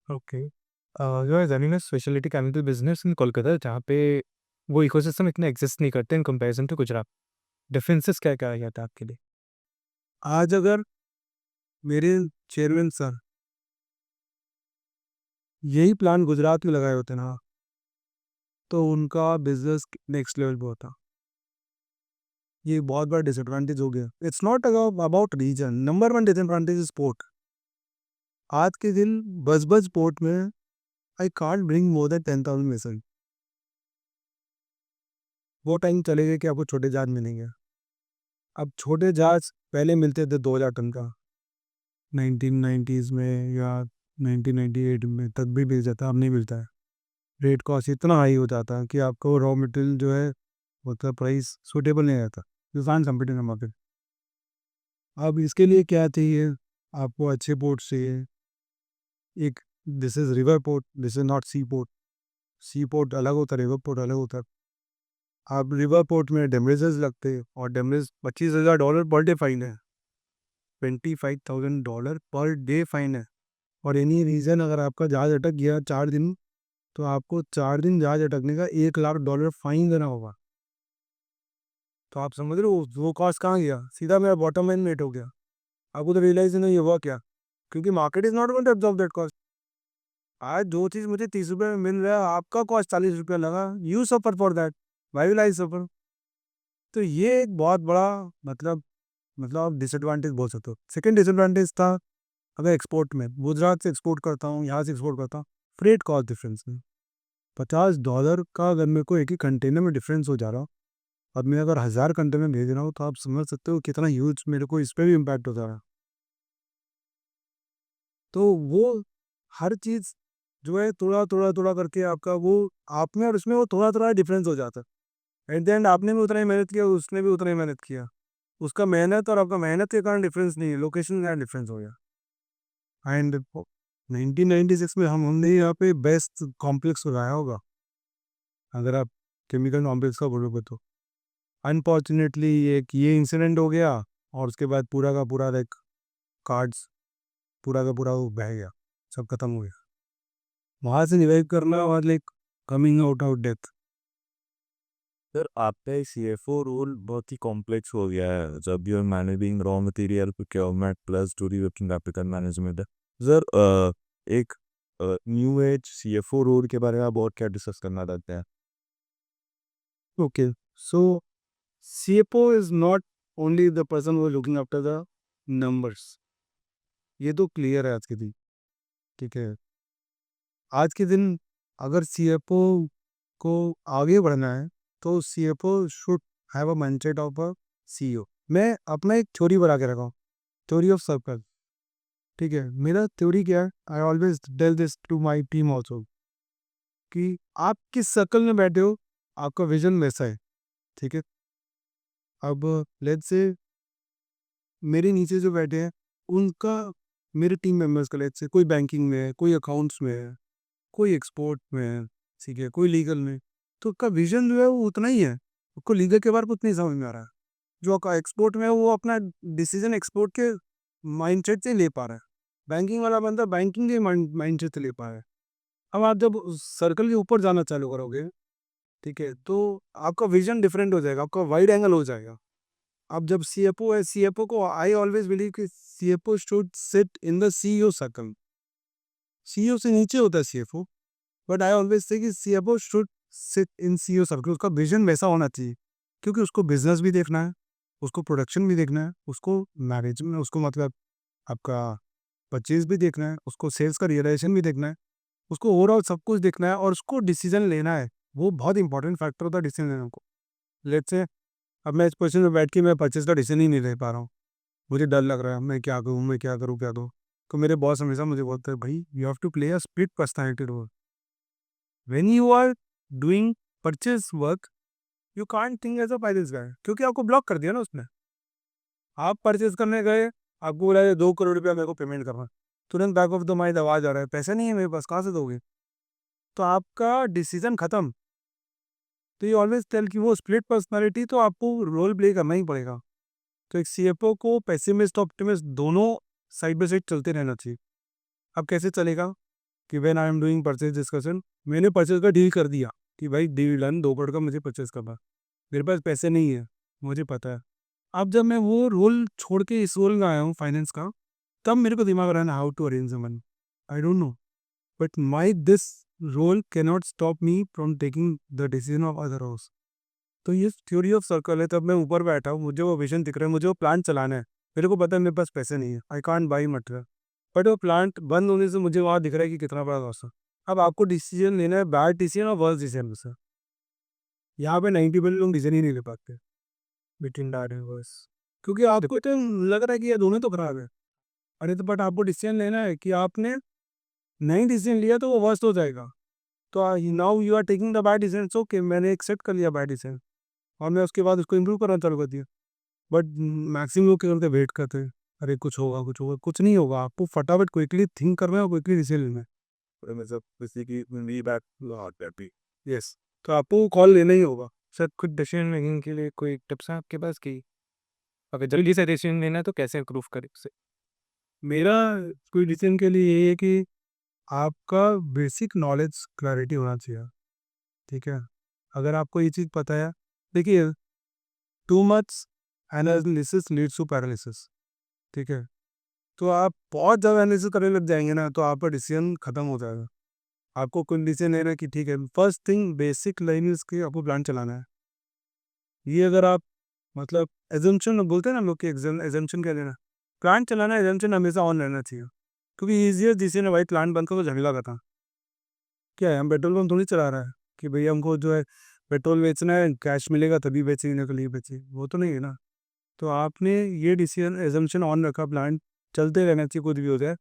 ओके, जो है running a speciality chemical business in Kolkata, जहाँ पे वो इकोसिस्टम इतने एग्जिस्ट नहीं करते in comparison to Gujarat. Differences क्या क्या आ जाता है आपके लिए? आज अगर मेरे चेयरमैन सर यही प्लान गुजरात में लगाए होते ना, तो उनका बिजनेस नेक्स्ट लेवल पे होता। ये बहुत बड़ा डिसएडवांटेज हो गया। It's not about region, number one disadvantage is port. आज के दिन बस बस पोर्ट में I can't bring more than 10,000 vessel. वो टाइम चले गए कि आपको छोटे जहाज मिलेंगे। अब छोटे जहाज पहले मिलते थे 2,000 टन का, 1990s में या 1998 में, तब भी मिल जाता, अब नहीं मिलता है। रेट कॉस्ट इतना हाई हो जाता है कि आपको रॉ मटेरियल जो है उसका प्राइस सूटेबल नहीं रहता। You can't compete in the market. अब इसके लिए क्या चाहिए, आपको अच्छे पोर्ट चाहिए। एक, this is river port, this is not sea port. Sea port अलग होता है, रिवर पोर्ट अलग होता है। आप रिवर पोर्ट में डेमरेजेस लगते हैं, और डेमरेज $25,000 पर डे फाइन है, $25,000 पर डे फाइन है। और एनी रीज़न अगर आपका जहाज अटक गया 4 दिन, तो आपको 4 दिन जहाज अटकने का $1,00,000 फाइन देना होगा। तो आप समझ रहे हो वो कॉस्ट कहाँ गया, सीधा मेरा बॉटम लाइन मेट हो गया। आपको तो रियलाइज नहीं हुआ क्या, क्योंकि market is not going to absorb that cost. आज जो चीज़ मुझे 30 रुपये में मिल रहा है, आपका कॉस्ट 40 रुपया लगा, you suffer for that, why will I suffer. तो ये एक बहुत बड़ा मतलब आप डिसएडवांटेज बोल सकते हो। सेकंड डिसएडवांटेज था, अगर एक्सपोर्ट में गुजरात से एक्सपोर्ट करता हूँ, यहाँ से एक्सपोर्ट करता हूँ, फ्रेट कॉस्ट डिफरेंस में $50 का अगर मेरे को एक ही कंटेनर में डिफरेंस हो जा रहा, और मैं अगर 1000 कंटेनर भेज रहा हूँ, तो आप समझ सकते हो कितना ह्यूज मेरे को इस पर भी इम्पैक्ट हो जा रहा है। तो वो हर चीज़ जो है थोड़ा करके आपका वो आप में और उसमें वो थोड़ा डिफरेंस हो जाता है। एट द एंड आपने भी उतना ही मेहनत किया, उसने भी उतना ही मेहनत किया। उसका मेहनत और आपका मेहनत के कारण डिफरेंस नहीं है, लोकेशन का डिफरेंस हो गया। एंड 1996 में हमने यहाँ पे बेस्ट कॉम्प्लेक्स लगाया होगा, अगर आप केमिकल कॉम्प्लेक्स का बोलोगे तो। अनफॉर्चुनेटली एक ये इंसिडेंट हो गया और उसके बाद पूरा का पूरा लाइक कार्ड्स पूरा का पूरा वो बह गया, सब खत्म हो गया। वहाँ से रिवाइव करना और like coming out of death. Sir आपका सीएफओ रोल बहुत ही कॉम्प्लेक्स हो गया है जब you are managing raw material procurement plus two working capital management है। सर एक न्यू एज सीएफओ रोल के बारे में आप और क्या डिस्कस करना चाहते हैं? Okay, so CFO is not only the person who is looking after the numbers. ये तो क्लियर है आज के दिन, ठीक है। आज के दिन अगर CFO को आगे बढ़ना है तो CFO should have a mindset of a CEO। मैं अपना एक थ्योरी बना के रखा हूँ, थ्योरी ऑफ सर्कल, ठीक है। मेरा थ्योरी क्या है, I always tell this to my team also, कि आप किस सर्कल में बैठे हो आपका विजन वैसा है, ठीक है। अब लेट्स से मेरे नीचे जो बैठे हैं उनका, मेरे टीम मेंबर्स का लेट्स से कोई बैंकिंग में है, कोई अकाउंट्स में है, कोई एक्सपोर्ट में है, ठीक है, कोई लीगल में। तो उसका विजन जो है वो उतना ही है, उसको लीगल के बारे में कुछ नहीं समझ में आ रहा है। जो का एक्सपोर्ट में है वो अपना डिसीजन एक्सपोर्ट के माइंडसेट से ले पा रहा है, बैंकिंग वाला बंदा बैंकिंग के माइंडसेट से ले पा रहा है। अब आप जब सर्कल के ऊपर जाना चालू करोगे, ठीक है, तो आपका विजन डिफरेंट हो जाएगा, आपका वाइड एंगल हो जाएगा। अब जब CFO है, CFO को आई ऑलवेज बिलीव कि CFO should sit in the CEO circle. CEO से नीचे होता है CFO, but I always say कि CFO should sit in CEO circle. उसका विजन वैसा होना चाहिए, क्योंकि उसको बिजनेस भी देखना है, उसको प्रोडक्शन भी देखना है, उसको मैनेजमेंट, उसको मतलब आपका परचेज भी देखना है, उसको सेल्स का रियलाइजेशन भी देखना है, उसको ओवरऑल सब कुछ देखना है और उसको डिसीजन लेना है। वो बहुत इंपॉर्टेंट फैक्टर होता है डिसीजन लेने को। लेट्स से अब मैं इस पोजीशन में बैठ के मैं परचेज का डिसीजन ही नहीं ले पा रहा हूँ, मुझे डर लग रहा है, मैं क्या करूँ, मैं क्या करूँ, क्या करूँ। तो मेरे बॉस हमेशा मुझे बोलते हैं, भाई you have to play a split personality role. When you are doing purchase work, you can't think as a finance guy, क्योंकि आपको ब्लॉक कर दिया ना उसने। आप परचेज करने गए, आपको बोला 2 करोड़ रुपया मेरे को पेमेंट करना, तुरंत बैक ऑफ द माइंड आवाज आ रहा है, पैसे नहीं है मेरे पास, कहाँ से दोगे? तो आपका डिसीजन खत्म। तो ये ऑलवेज टेल कि वो स्प्लिट पर्सनैलिटी, तो आपको रोल प्ले करना ही पड़ेगा। तो एक CFO को पेसिमिस्ट ऑप्टिमिस्ट दोनों साइड बाय साइड चलते रहना चाहिए। अब कैसे चलेगा कि when I am doing purchase discussion, मैंने परचेज का डील कर दिया कि भाई डील डन, 2 करोड़ का मुझे परचेज करना, मेरे पास पैसे नहीं है, मुझे पता है। अब जब मैं वो रोल छोड़ के इस रोल में आया हूँ फाइनेंस का, तब मेरे को दिमाग आ रहा है how to arrange the money. I don't know, but my this role cannot stop me from taking the decision of other house. तो ये थ्योरी ऑफ सर्कल है। तब मैं ऊपर बैठा हूँ, मुझे वो विजन दिख रहा है, मुझे वो प्लांट चलाना है, मेरे को पता है मेरे पास पैसे नहीं है, I can't by material, but वो प्लांट बंद होने से मुझे वहाँ दिख रहा है कि कितना बड़ा लॉस है। अब आपको डिसीजन लेना है, बैड डिसीजन और वर्स्ट डिसीजन से। यहाँ पे 90% लोग डिसीजन ही नहीं ले पाते बिटवीन बैड एंड वर्स, क्योंकि आपको तो लग रहा है कि ये दोनों तो खराब है। अरे तो बट आपको डिसीजन लेना है कि आपने नहीं डिसीजन लिया तो वो वर्स्ट हो जाएगा। तो now you are taking the bad decision, okay मैंने एक्सेप्ट कर लिया बैड डिसीजन और मैं उसके बाद उसको इम्प्रूव करना चालू कर दिया। बट मैक्सिमम लोग क्या करते हैं, वेट करते हैं, अरे कुछ होगा कुछ होगा, कुछ नहीं होगा। आपको फटाफट क्विकली थिंक करना है और क्विकली डिसीजन लेना है। मतलब किसी की वी बैक हैप्पी। यस, तो आपको कॉल लेना ही होगा। सर कुछ डिसीजन मेकिंग के लिए कोई टिप्स हैं आपके पास कि अगर जल्दी से डिसीजन लेना है तो कैसे इम्प्रूव करें उसे? मेरा कोई डिसीजन के लिए ये है कि आपका बेसिक नॉलेज क्लैरिटी होना चाहिए, ठीक है। अगर आपको ये चीज़ पता है, देखिए, too much analysis leads to paralysis, ठीक है। तो आप बहुत ज़्यादा एनालिसिस करने लग जाएंगे ना, तो आपका डिसीजन खत्म हो जाएगा। आपको कोई डिसीजन लेना है कि ठीक है, फर्स्ट थिंग बेसिक लाइन इसकी आपको प्लान चलाना है। ये अगर आप मतलब एजम्पशन बोलते हैं ना लोग कि एजम्पशन क्या लेना, प्लान चलाना, एजम्पशन हमेशा ऑन रहना चाहिए, क्योंकि ईजियर डिसीजन है भाई, प्लान बंद करो झमेला करता। क्या है, हम पेट्रोल पंप थोड़ी चला रहा है कि भैया हमको जो है पेट्रोल बेचना है, कैश मिलेगा तभी बेचेंगे के लिए बेचेंगे, वो तो नहीं है ना। तो आपने ये डिसीजन एजम्पशन ऑन रखा, प्लान चलते रहना चाहिए कुछ भी हो जाए।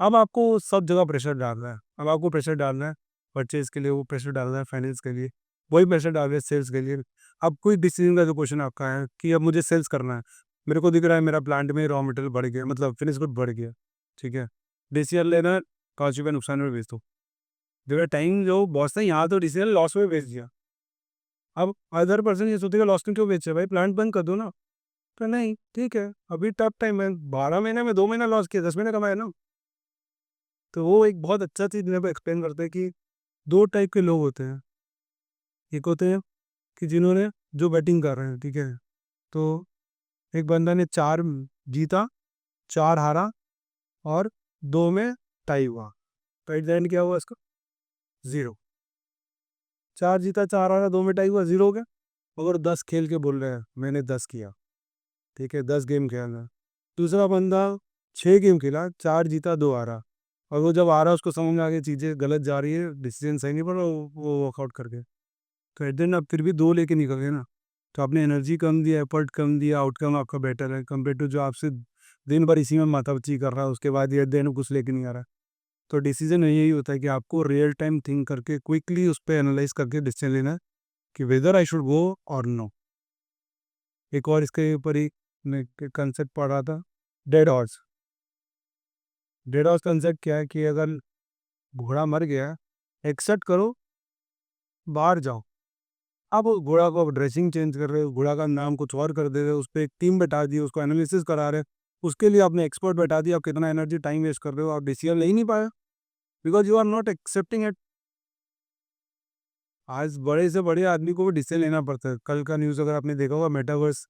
अब आपको सब जगह प्रेशर डालना है, अब आपको प्रेशर डालना है परचेज के लिए, वो प्रेशर डालना है फाइनेंस के लिए, वही प्रेशर डाल रहे हैं सेल्स के लिए। अब कोई डिसीजन का जो क्वेश्चन आपका है कि अब मुझे सेल्स करना है, मेरे को दिख रहा है मेरा प्लांट में रॉ मटेरियल बढ़ गया, मतलब फिनिश गुड बढ़ गया, ठीक है, डिसीजन लेना है, 5 रुपये नुकसान में बेच दो। जो टाइम जो बॉस ने यहाँ तो डिसीजन लॉस में बेच दिया, अब अदर पर्सन ये सोचेगा लॉस में क्यों बेचे भाई, प्लांट बंद कर दो ना। तो नहीं, ठीक है, अभी टफ टाइम है, 12 महीने में 2 महीना लॉस किया, 10 महीने कमाए ना। तो वो एक बहुत अच्छा चीज़ मेरे को एक्सप्लेन करते हैं कि 2 टाइप के लोग होते हैं। एक होते हैं कि जिन्होंने जो बैटिंग कर रहे हैं, ठीक है, तो एक बंदा ने 4 जीता, 4 हारा और 2 में टाई हुआ। तो एट द एंड क्या हुआ इसका? 0। 4 जीता, 4 हारा, 2 में टाई हुआ, 0 हो गया। अगर 10 खेल के बोल रहे हैं मैंने 10 किया, ठीक है, 10 गेम खेला। दूसरा बंदा 6 गेम खेला, 4 जीता, 2 हारा, और वो जब आ रहा है उसको समझ में आ गई चीज़ें गलत जा रही है, डिसीजन सही नहीं पड़ रहा, वो वर्कआउट कर गया। तो एट द एंड आप फिर भी 2 लेके निकल गए ना। तो आपने एनर्जी कम दिया, एफर्ट कम दिया, आउटकम आपका बेटर है कंपेयर टू जो आपसे दिन भर इसी में माथापच्ची कर रहा है, उसके बाद एट द एंड कुछ लेके नहीं आ रहा। तो डिसीजन यही होता है कि आपको रियल टाइम थिंक करके क्विकली उस पर एनालाइज करके डिसीजन लेना है कि वेदर आई शुड गो और नो। एक और इसके ऊपर ही मैं कंसेप्ट पढ़ रहा था, dead horse. Dead horse concept क्या है कि अगर घोड़ा मर गया, एक्सेप्ट करो, बाहर जाओ। आप उस घोड़ा को ड्रेसिंग चेंज कर रहे हो, घोड़ा का नाम कुछ और कर दे रहे हो, उस पर एक टीम बैठा दी, उसको एनालिसिस करा रहे हो, उसके लिए आपने एक्सपर्ट बैठा दिया, आप कितना एनर्जी टाइम वेस्ट कर रहे हो, आप डिसीजन ले ही नहीं पाए because you are not accepting it. आज बड़े से बड़े आदमी को भी डिसीजन लेना पड़ता है। कल का न्यूज़ अगर आपने देखा होगा, metaverse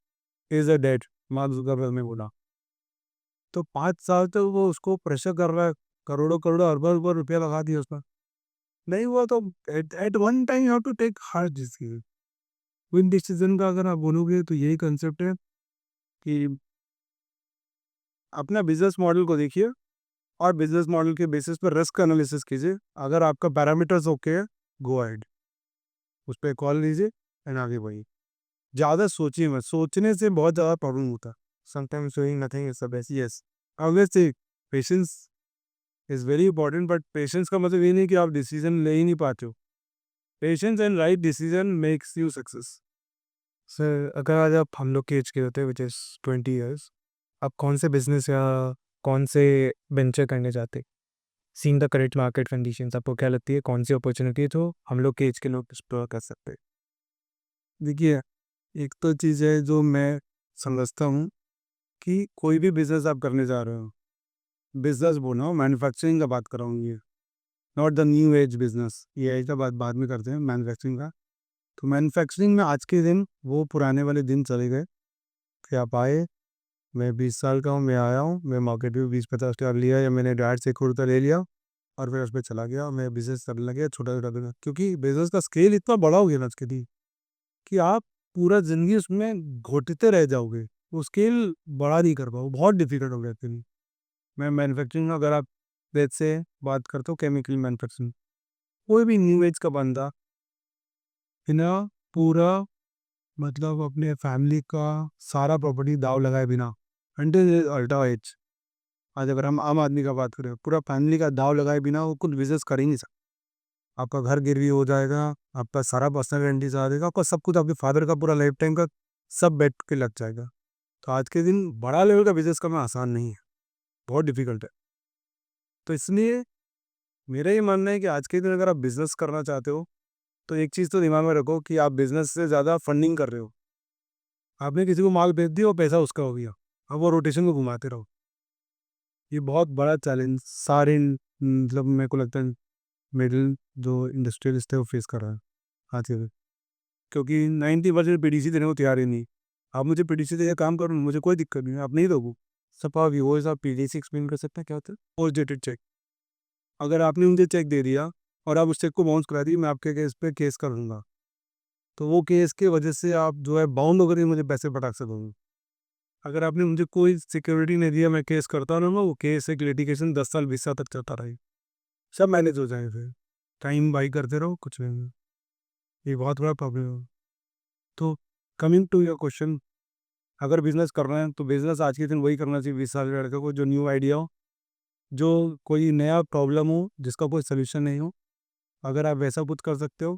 is a dead, mark Zuckerberg ने बोला। तो 5 साल तक वो उसको प्रेशर कर रहा है, करोड़ों करोड़ों अरबों अरबों रुपया लगा दिया उसमें, नहीं हुआ। तो at one time you have to take hard decision. Win decision का अगर आप बोलोगे तो यही कंसेप्ट है कि अपना बिजनेस मॉडल को देखिए और बिजनेस मॉडल के बेसिस पर रिस्क एनालिसिस कीजिए। अगर आपका पैरामीटर्स ओके है, गो अहेड, उस पर कॉल लीजिए एंड आगे बढ़िए। ज़्यादा सोचिए मत, सोचने से बहुत ज़्यादा प्रॉब्लम होता है। Sometimes doing nothing is the best. Yes, obviously patience is very important, but patience का मतलब ये नहीं कि आप डिसीजन ले ही नहीं पाते हो। Patience and right decision makes you success. Sir, अगर आज आप हम लोग के एज के होते विच इज़ 20 ईयर्स, आप कौन से बिजनेस या कौन से वेंचर करने जाते? Seeing the current market conditions, आपको क्या लगती है कौन सी अपॉर्चुनिटी है जो हम लोग के एज के लोग एक्सप्लोर कर सकते हैं? देखिए, एक तो चीज़ है जो मैं समझता हूँ कि कोई भी बिज़नेस आप करने जा रहे हो, बिज़नेस बोल मैन्युफैक्चरिंग का बात कर रहा हूँ, ये not the new age business, ये ऐसा बात बाद में करते हैं मैन्युफैक्चरिंग का। तो मैन्युफैक्चरिंग में आज के दिन वो पुराने वाले दिन चले गए कि आप आए, मैं 20 साल का हूँ, मैं आया हूँ, मैं मार्केट में 20-50 हज़ार लिया या मैंने डैड से 1 करोड़ रुपया ले लिया और फिर उस पे चला गया, मैं बिज़नेस करने लग गया छोटा-छोटा बिज़नेस। क्योंकि बिज़नेस का स्केल इतना बड़ा हो गया ना आज के दिन कि आप पूरा ज़िंदगी उसमें घोटते रह जाओगे, वो स्केल बड़ा नहीं कर पाओगे, बहुत डिफ़िकल्ट हो गया इतनी। मैं मैन्युफैक्चरिंग अगर आप लेट्स से बात करते हो केमिकल मैन्युफैक्चरिंग, कोई भी न्यू एज का बंदा बिना पूरा मतलब अपने फैमिली का सारा प्रॉपर्टी दाव लगाए बिना अंटिल अल्टा एज, आज अगर हम आम आदमी का बात करें, पूरा फैमिली का दाव लगाए बिना वो कुछ बिजनेस कर ही नहीं सकता। आपका घर गिरवी हो जाएगा, आपका सारा पर्सनल गारंटीज आ जाएगा, आपका सब कुछ, आपके फादर का पूरा लाइफ टाइम का सब बैठ के लग जाएगा। तो आज के दिन बड़ा लेवल का बिजनेस करना आसान नहीं है, बहुत डिफिकल्ट है। तो इसलिए मेरा ये मानना है कि आज के दिन अगर आप बिजनेस करना चाहते हो तो एक चीज़ तो दिमाग में रखो कि आप बिजनेस से ज़्यादा फंडिंग कर रहे हो। आपने किसी को माल बेच दिया, वो पैसा उसका हो गया, अब वो रोटेशन को घुमाते रहो। ये बहुत बड़ा चैलेंज सारे मतलब मेरे को लगता है मिडिल जो इंडस्ट्रियलिस्ट है वो फेस कर रहा है आज के दिन। क्योंकि 90% पीडीसी देने को तैयार ही नहीं। आप मुझे पीडीसी देके काम करो, मुझे कोई दिक्कत नहीं है, आप नहीं दोगे। सब आप व्यूअर्स, आप पीडीसी एक्सप्लेन कर सकते हैं क्या होता है? Post dated cheque. अगर आपने मुझे चेक दे दिया और आप उस चेक को बाउंस करा दिए, मैं आपके केस पे केस करूँगा। तो वो केस की वजह से आप जो है बाउंड होकर ही मुझे पैसे पटाख से दोगे। अगर आपने मुझे कोई सिक्योरिटी नहीं दिया, मैं केस करता रहूँगा, वो केस एक लिटिगेशन 10 साल 20 साल तक चलता रहेगा। सब मैनेज हो जाए, फिर टाइम बाई करते रहो, कुछ नहीं होगा। ये बहुत बड़ा प्रॉब्लम है। तो कमिंग टू योर क्वेश्चन, अगर बिजनेस करना है तो बिजनेस आज के दिन वही करना चाहिए 20 साल के लड़के को जो न्यू आइडिया हो, जो कोई नया प्रॉब्लम हो जिसका कोई सोल्यूशन नहीं हो, अगर आप वैसा कुछ कर सकते हो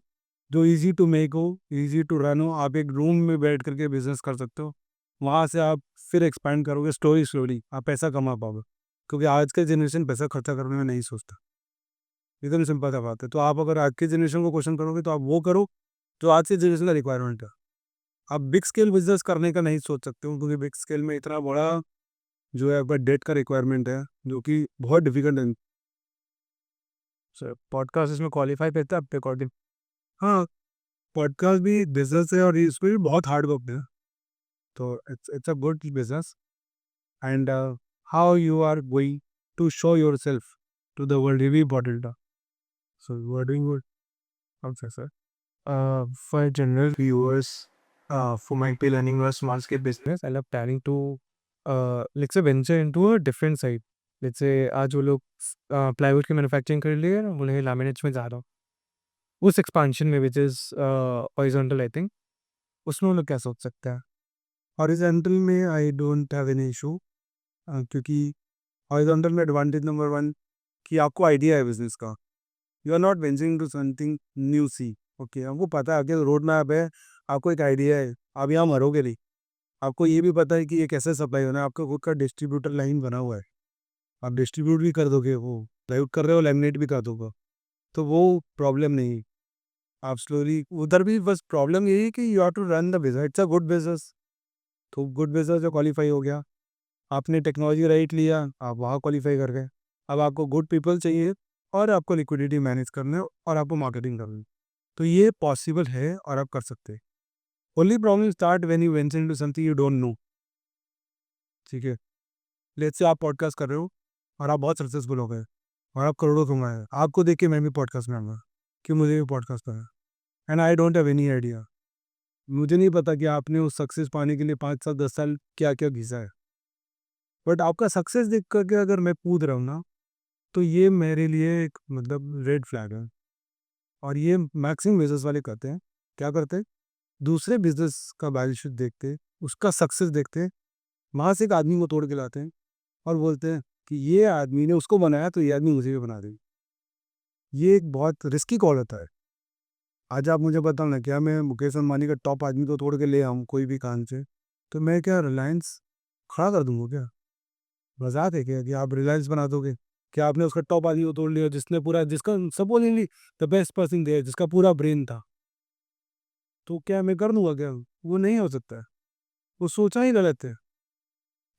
जो ईजी टू मेक हो, ईजी टू रन हो, आप एक रूम में बैठ करके बिजनेस कर सकते हो, वहाँ से आप फिर एक्सपैंड करोगे स्लोली आप पैसा कमा पाओगे, क्योंकि आज के जनरेशन पैसा खर्चा करने में नहीं सोचता। एकदम सिंपल सा बात है। तो आप अगर आज के जनरेशन को क्वेश्चन करोगे तो आप वो करो जो आज के जनरेशन का रिक्वायरमेंट है। आप बिग स्केल बिजनेस करने का नहीं सोच सकते हो, क्योंकि बिग स्केल में इतना बड़ा जो है आपका डेट का रिक्वायरमेंट है, जो कि बहुत डिफिकल्ट है। सर पॉडकास्ट इसमें क्वालिफाई करता है आपके अकॉर्डिंग? हाँ, पॉडकास्ट भी बिजनेस है और इसमें भी बहुत हार्ड वर्क है, तो it's a good business. And how you are going to show yourself to the world, ये भी इम्पोर्टेंट है। So you are doing good. Okay sir. For general viewers, who might be learning a small scale business, I love planning to, let's say, venture into a different side. Let's say आज वो लोग plywood की manufacturing कर लिए और बोले laminates में जा रहा हूँ उस एक्सपांशन में, which is horizontal I think, उसमें वो लोग क्या सोच सकते हैं? हॉरिजॉन्टल में I don't have any issue, क्योंकि हॉरिजॉन्टल में एडवांटेज नंबर वन कि आपको आइडिया है बिजनेस का। You are not venturing to something new see. Okay, आपको पता है कि रोड मैप है, आपको एक आइडिया है, आप यहाँ मरोगे नहीं। आपको ये भी पता है कि ये कैसे सप्लाई होना है, आपका खुद का डिस्ट्रीब्यूटर लाइन बना हुआ है, आप डिस्ट्रीब्यूट भी कर दोगे, वो डाइल्यूट कर रहे हो लैमिनेट भी कर दोगे, तो वो प्रॉब्लम नहीं। आप स्लोली उधर भी, बस प्रॉब्लम यही है कि you have to run the business, it's a good business. तो गुड बिजनेस जो क्वालिफाई हो गया, आपने टेक्नोलॉजी राइट लिया, आप वहाँ क्वालिफाई कर गए। अब आपको गुड पीपल चाहिए और आपको लिक्विडिटी मैनेज करना है और आपको मार्केटिंग करनी है, तो ये पॉसिबल है और आप कर सकते हैं। Only problem start when you venture into something you don't know. ठीक है, लेट्स से आप पॉडकास्ट कर रहे हो और आप बहुत सक्सेसफुल हो गए और आप करोड़ों कमाए, आपको देख के मैं भी पॉडकास्ट में आऊँगा कि मुझे भी पॉडकास्ट करना है, and I don't have any idea. मुझे नहीं पता कि आपने उस सक्सेस पाने के लिए 5 साल 10 साल क्या क्या घिसा है, बट आपका सक्सेस देख करके अगर मैं कूद रहा हूँ ना, तो ये मेरे लिए एक मतलब रेड फ्लैग है। और ये मैक्सिमम बिजनेस वाले करते हैं। क्या करते हैं? दूसरे बिजनेस का बैलेंस शीट देखते हैं, उसका सक्सेस देखते हैं, वहाँ से एक आदमी को तोड़ के लाते हैं और बोलते हैं कि ये आदमी ने उसको बनाया तो ये आदमी मुझे भी बना देगा। ये एक बहुत रिस्की कॉल होता है। आज आप मुझे बताओ ना, क्या मैं मुकेश अंबानी का टॉप आदमी को तोड़ के ले आऊँ कोई भी काम से, तो मैं क्या रिलायंस खड़ा कर दूंगा क्या? मजाक है क्या कि आप रिलायंस बना दोगे? क्या आपने उसका टॉप आदमी को तोड़ लिया जिसने पूरा, जिसका supposedly the best person there, जिसका पूरा ब्रेन था, तो क्या मैं कर दूंगा क्या? वो नहीं हो सकता है, वो सोचा ही गलत है।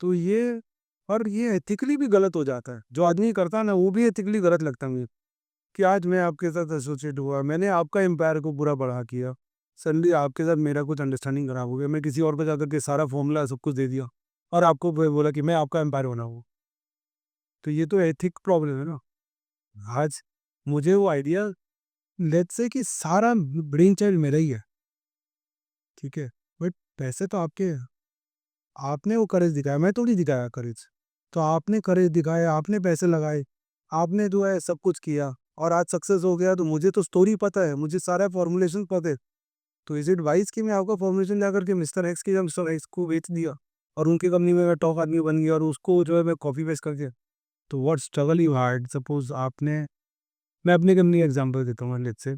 तो ये, और ये एथिकली भी गलत हो जाता है, जो आदमी करता है ना वो भी एथिकली गलत लगता है मुझे, कि आज मैं आपके साथ एसोसिएट हुआ, मैंने आपका एम्पायर को पूरा बड़ा किया, सडनली आपके साथ मेरा कुछ अंडरस्टैंडिंग खराब हो गया, मैं किसी और को जाकर के सारा फॉर्मूला सब कुछ दे दिया और आपको बोला कि मैं आपका एम्पायर बना हूँ, तो ये तो एथिक प्रॉब्लम है ना। आज मुझे वो आइडिया, लेट्स से कि सारा ब्रेन चाइल्ड मेरा ही है, ठीक है, बट पैसे तो आपके हैं, आपने वो करेज दिखाया, मैं थोड़ी दिखाया करेज। तो आपने करेज दिखाया, आपने पैसे लगाए, आपने जो है सब कुछ किया और आज सक्सेस हो गया, तो मुझे तो स्टोरी पता है, मुझे सारा फॉर्मुलेशन पता है। तो इज इट वाइज कि मैं आपका फॉर्मुलेशन ला करके मिस्टर एक्स की जगह मिस्टर एक्स को बेच दिया और उनकी कंपनी में मैं टॉप आदमी बन गया और उसको जो है मैं कॉपी पेस्ट करके, तो what struggle you had. Suppose आपने, मैं अपनी कंपनी का एग्जांपल देता हूँ, लेट्स से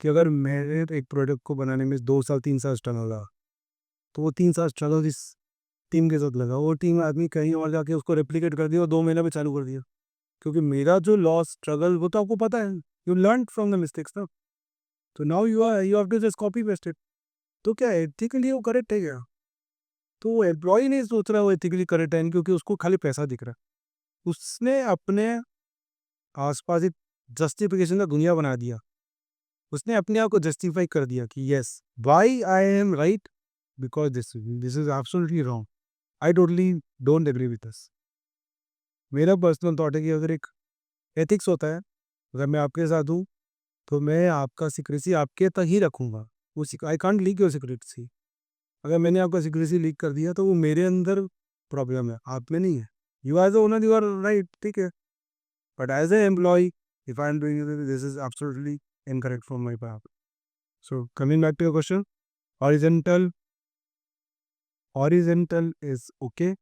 कि अगर मेरे एक प्रोडक्ट को बनाने में 2 साल 3 साल स्ट्रगल लगा, तो वो 3 साल स्ट्रगल इस टीम के साथ लगा, वो टीम आदमी कहीं और जाके उसको रेप्लिकेट कर दिया और 2 महीने में चालू कर दिया, क्योंकि मेरा जो लॉस स्ट्रगल वो तो आपको पता है, you learn from the mistakes ना, तो now you have to just copy paste it. तो क्या एथिकली वो करेक्ट है क्या? तो वो एम्प्लॉय नहीं सोच रहा वो एथिकली करेक्ट है, क्योंकि उसको खाली पैसा दिख रहा है, उसने अपने आसपास एक जस्टिफिकेशन का दुनिया बना दिया, उसने अपने आप को जस्टिफाई कर दिया कि yes why I am right, because this is absolutely wrong, I totally don't agree with this. मेरा पर्सनल थॉट है कि अगर एक एथिक्स होता है, अगर मैं आपके साथ हूँ तो मैं आपका सीक्रेसी आपके तक ही रखूँगा, वो I can't leak your secrecy. अगर मैंने आपका सीक्रेसी लीक कर दिया तो वो मेरे अंदर प्रॉब्लम है, आप में नहीं है। You as owner you are right, ठीक है, but as a employee if I am doing this is absolutely incorrect from my part. So coming back to your question, horizontal, horizontal is okay,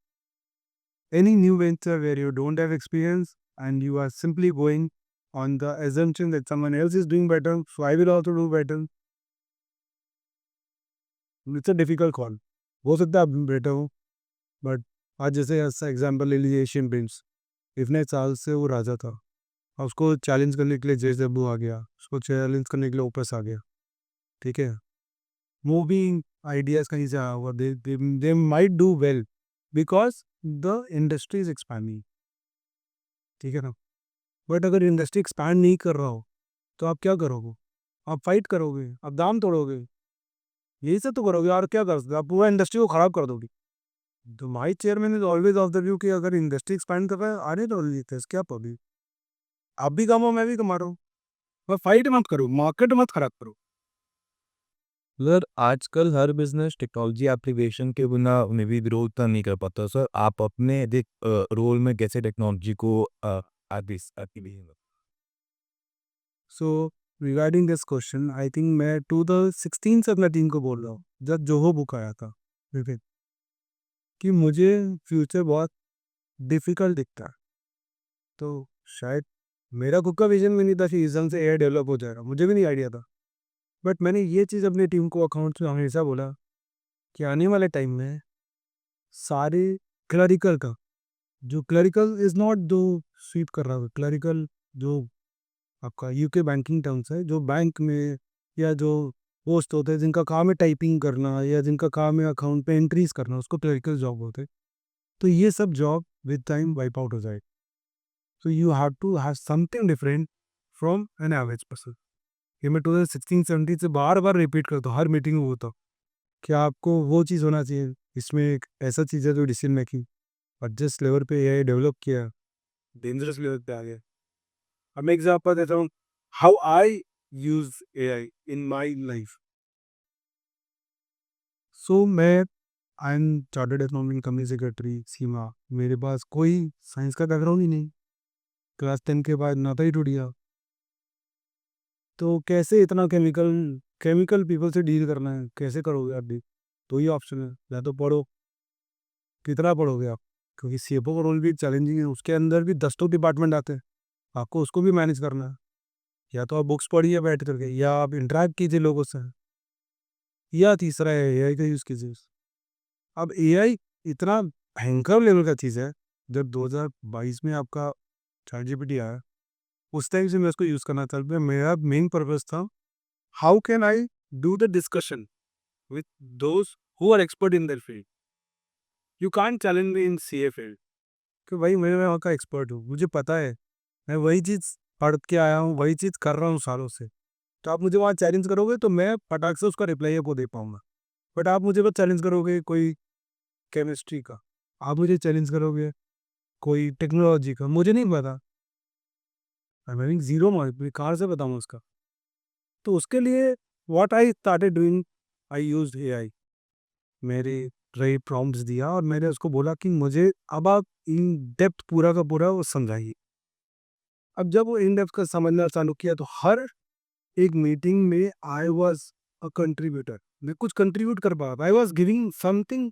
any new venture where you don't have experience and you are simply going on the assumption that someone else is doing better, so I will also do better. It's a difficult call. हो सकता है आप better हो, but आज जैसे ऐसा example ले लीजिए एशियन पेंट्स, इतने साल से वो राजा था और उसको चैलेंज करने के लिए जेजेबू आ गया, उसको चैलेंज करने के लिए ओपस आ गया, ठीक है। वो भी आइडियाज कहीं से आया हुआ, they might do well because the industry is expanding, ठीक है ना। बट अगर इंडस्ट्री एक्सपैंड नहीं कर रहा हो तो आप क्या करोगे? आप फाइट करोगे, आप दाम तोड़ोगे, यही सब तो करोगे, और क्या कर सकते हो? आप पूरा इंडस्ट्री को खराब कर दोगे। तो my chairman is always of the view कि अगर इंडस्ट्री एक्सपैंड कर रहा है, आने दो लेते हैं, क्या प्रॉब्लम? आप भी कमाओ, मैं भी कमा रहा हूँ, पर फाइट मत करो, मार्केट मत खराब करो। सर आजकल हर बिजनेस टेक्नोलॉजी एप्लीकेशन के बिना में भी ग्रोथ नहीं कर पाता। सर आप अपने रोल में कैसे टेक्नोलॉजी को आगे आगे भेजेंगे? So regarding this question, I think मैं 2016 से अपना टीम को बोल रहा हूँ, जब जोहो बुक आया था विवेक, कि मुझे फ्यूचर बहुत डिफिकल्ट दिखता है। तो शायद मेरा खुद का विजन भी नहीं था कि इस से एआई डेवलप हो जाएगा, मुझे भी नहीं आइडिया था। बट मैंने ये चीज़ अपनी टीम को अकाउंट में हमेशा बोला कि आने वाले टाइम में सारे क्लरिकल का, जो क्लरिकल इज़ नॉट जो स्वीप कर रहा है, क्लरिकल जो आपका यूके बैंकिंग टर्म्स है, जो बैंक में या जो पोस्ट होते हैं जिनका काम है टाइपिंग करना या जिनका काम है अकाउंट पे एंट्रीज करना, उसको क्लरिकल जॉब बोलते हैं। तो ये सब job with time wipe out हो जाए। तो you have to have something different from an average person. ये मैं 2016-17 से बार बार रिपीट करता हूँ, हर मीटिंग में होता हूँ कि आपको वो चीज़ होना चाहिए। इसमें एक ऐसा चीज़ है जो डिसीजन मेकिंग, और जिस लेवल पे एआई डेवलप किया, डेंजरस लेवल पे आ गया। अब मैं एग्जांपल देता हूँ, how I use AI in my life. So मैं I am chartered accountant company secretary CMA, मेरे पास कोई साइंस का बैकग्राउंड ही नहीं, क्लास 10 के बाद नाता ही टूट गया। तो कैसे इतना केमिकल केमिकल पीपल से डील करना है, कैसे करोगे आप डील? तो ही ऑप्शन है, या तो पढ़ो, कितना पढ़ोगे आप, क्योंकि सीएफओ का रोल भी चैलेंजिंग है, उसके अंदर भी 10 तो डिपार्टमेंट आते हैं, आपको उसको भी मैनेज करना है। या तो आप बुक्स पढ़िए बैठ करके, या आप इंटरेक्ट कीजिए लोगों से, या तीसरा है एआई का यूज़ कीजिए। अब एआई इतना भयंकर लेवल का चीज़ है, जब 2022 में आपका चैट जीपीटी आया, उस टाइम से मैं उसको यूज़ करना चालू किया। मेरा मेन पर्पस था, how can I do the discussion with those who are expert in their field. You can't challenge me in CA field, कि भाई मैं वहाँ का एक्सपर्ट हूँ, मुझे पता है, मैं वही चीज़ पढ़ के आया हूँ, वही चीज़ कर रहा हूँ सालों से। तो आप मुझे वहाँ चैलेंज करोगे तो मैं फटाक से उसका रिप्लाई आपको दे पाऊँगा। बट आप मुझे बस चैलेंज करोगे कोई केमिस्ट्री का, आप मुझे चैलेंज करोगे कोई टेक्नोलॉजी का, मुझे नहीं पता, I am having zero knowledge, मैं कहाँ से बताऊँ उसका? तो उसके लिए what I started doing, I used AI. मेरे रही प्रॉम्प्ट्स दिया और मैंने उसको बोला कि मुझे अब आप इन डेप्थ पूरा का पूरा वो समझाइए। अब जब वो इन डेप्थ का समझना चालू किया तो हर एक मीटिंग में आई वाज़ अ कंट्रीब्यूटर, मैं कुछ कंट्रीब्यूट कर पा रहा था। I was giving something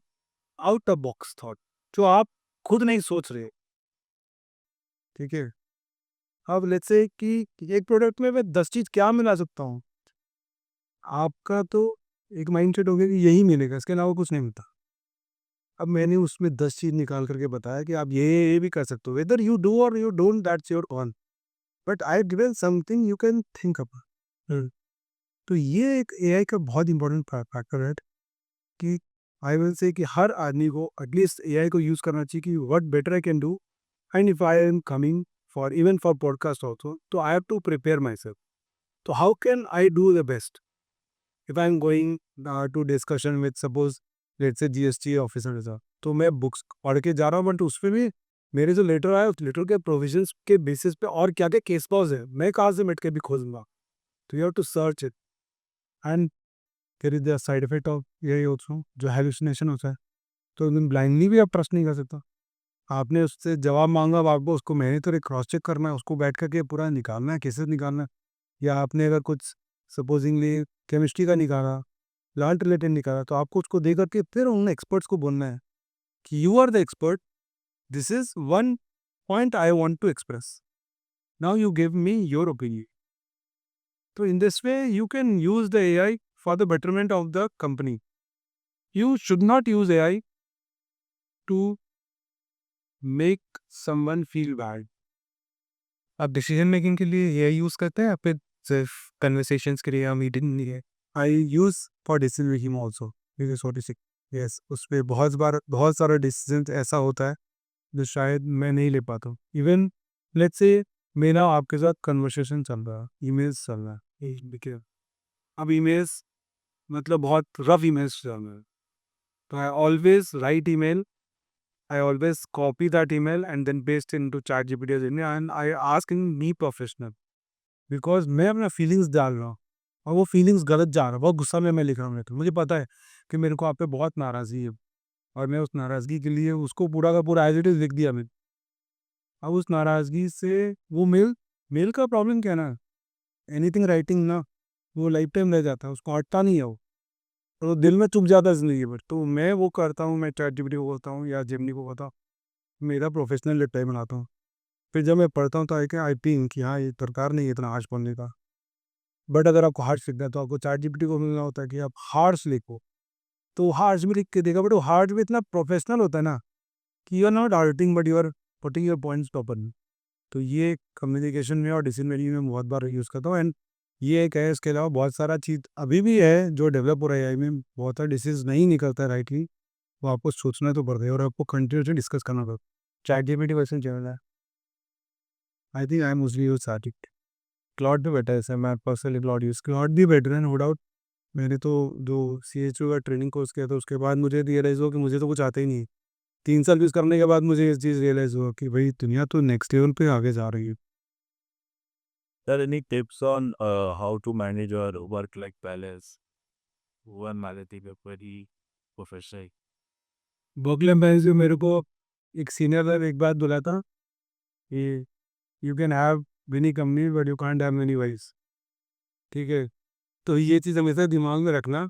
out of box thought, जो आप खुद नहीं सोच रहे, ठीक है? अब लेट्स से कि एक प्रोडक्ट में मैं 10 चीज़ क्या मिला सकता हूँ? आपका तो एक माइंडसेट हो गया कि यही मिलेगा, इसके अलावा कुछ नहीं मिलता। अब मैंने उसमें 10 चीज़ निकाल कर के बताया कि आप ये भी कर सकते हो। वेदर यू डू और you don't, that's your call, but I have given something you can think about. तो ये एक एआई का बहुत इंपॉर्टेंट फैक्टर है कि आई विल से कि हर आदमी को एटलीस्ट एआई को यूज़ करना चाहिए कि what better I can do, and if I am coming for even for podcast also, तो I have to prepare myself. तो how can I do the best if I am going to discussion with suppose let's say GST officer के साथ, तो मैं books पढ़ के जा रहा हूँ, बट उसमें भी मेरे जो लेटर आए उस लेटर के प्रोविजंस के बेसिस पे और क्या क्या केस पॉज है, मैं कहाँ से मिट के भी खोजूंगा। तो you have to search it, and there is the side effect of AI also, जो हेलुसिनेशन होता है। तो ब्लाइंडली भी आप ट्रस्ट नहीं कर सकता। आपने उससे जवाब मांगा, अब आपको उसको मैंने तो क्रॉस चेक करना है, उसको बैठ करके पूरा निकालना है, कैसे निकालना है। या आपने अगर कुछ सपोजिंगली केमिस्ट्री का निकाला, प्लांट रिलेटेड निकाला, तो आपको उसको दे करके फिर उन एक्सपर्ट्स को बोलना है कि you are the expert, this is one point I want to express. Now you give me your opinion. So in this way, you can use the AI for the betterment of the company. You should not use AI to make someone feel bad. आप decision making के लिए AI use करते हैं या फिर सिर्फ conversations के लिए या मीटिंग के लिए? I use for decision making also. Because what is it? Yes, उस पे बहुत सारा डिसीजन ऐसा होता है जो शायद मैं नहीं ले पाता हूँ. इवन लेट्स से मेरा आपके साथ कन्वर्सेशन चल रहा है, ईमेल्स चल रहा है, देखिए अब ईमेल्स मतलब बहुत रफ ईमेल्स चल रहे हैं, तो I always right email, I always copy that email and then paste into ChatGPT and I ask in me professional because मैं अपना फीलिंग्स डाल रहा हूँ और वो फीलिंग्स गलत जा रहा है, बहुत गुस्सा में मैं लिख रहा हूँ, तो मुझे पता है कि मेरे को आप पे बहुत नाराज़गी है और मैं उस नाराज़गी के लिए उसको पूरा का पूरा एज इट इज़ लिख दिया मैंने. अब उस नाराज़गी से वो मेल का प्रॉब्लम क्या है ना, एनीथिंग राइटिंग ना वो लाइफ टाइम रह जाता है, उसको हटता नहीं है वो, तो दिल में चुभ जाता है ज़िंदगी भर. तो मैं वो करता हूँ, मैं ChatGPT को बोलता हूँ या जेमिनी को बोलता हूँ, मेरा प्रोफेशनल रिप्लाई बनाता हूँ. फिर जब मैं पढ़ता हूँ तो आई थिंक कि हाँ, ये दरकार नहीं है इतना हार्श पढ़ने का. बट अगर आपको हार्श लिखना है तो आपको ChatGPT को मिलना होता है कि आप हार्श लिखो, तो वो हार्श भी लिख के देगा, बट वो हार्श भी इतना प्रोफेशनल होता है ना कि you are not hurting but you are putting your points properly. तो ये कम्युनिकेशन में और डिसीजन मेकिंग में बहुत बार यूज़ करता हूँ. एंड ये एक है, इसके अलावा बहुत सारा चीज़ अभी भी है जो डेवलप हो रहा है AI में. बहुत सारा डिसीज नहीं निकलता है राइटली, वो आपको सोचना तो पड़ता है और आपको कंटिन्यूसली डिस्कस करना पड़ता है. ChatGPT वर्जन क्या है? I think I mostly use Satik. Cloud भी बेटर है सर, मैं पर्सनली क्लाउड यूज़, क्लाउड भी बेटर है नो डाउट. मैंने तो जो CHU का ट्रेनिंग कोर्स किया था उसके बाद मुझे रियलाइज़ हुआ कि मुझे तो कुछ आता ही नहीं है. 3 साल यूज़ करने के बाद मुझे ये चीज़ रियलाइज़ हुआ कि भाई दुनिया तो नेक्स्ट लेवल पे आगे जा रही है. Sir, any tips on how to manage your work-life balance? वो managing a very professional. Work life जो मेरे को एक सीनियर ने एक बात बोला था कि you can have many company but you can't have many wifes. ठीक है, तो ये चीज़ हमेशा दिमाग में रखना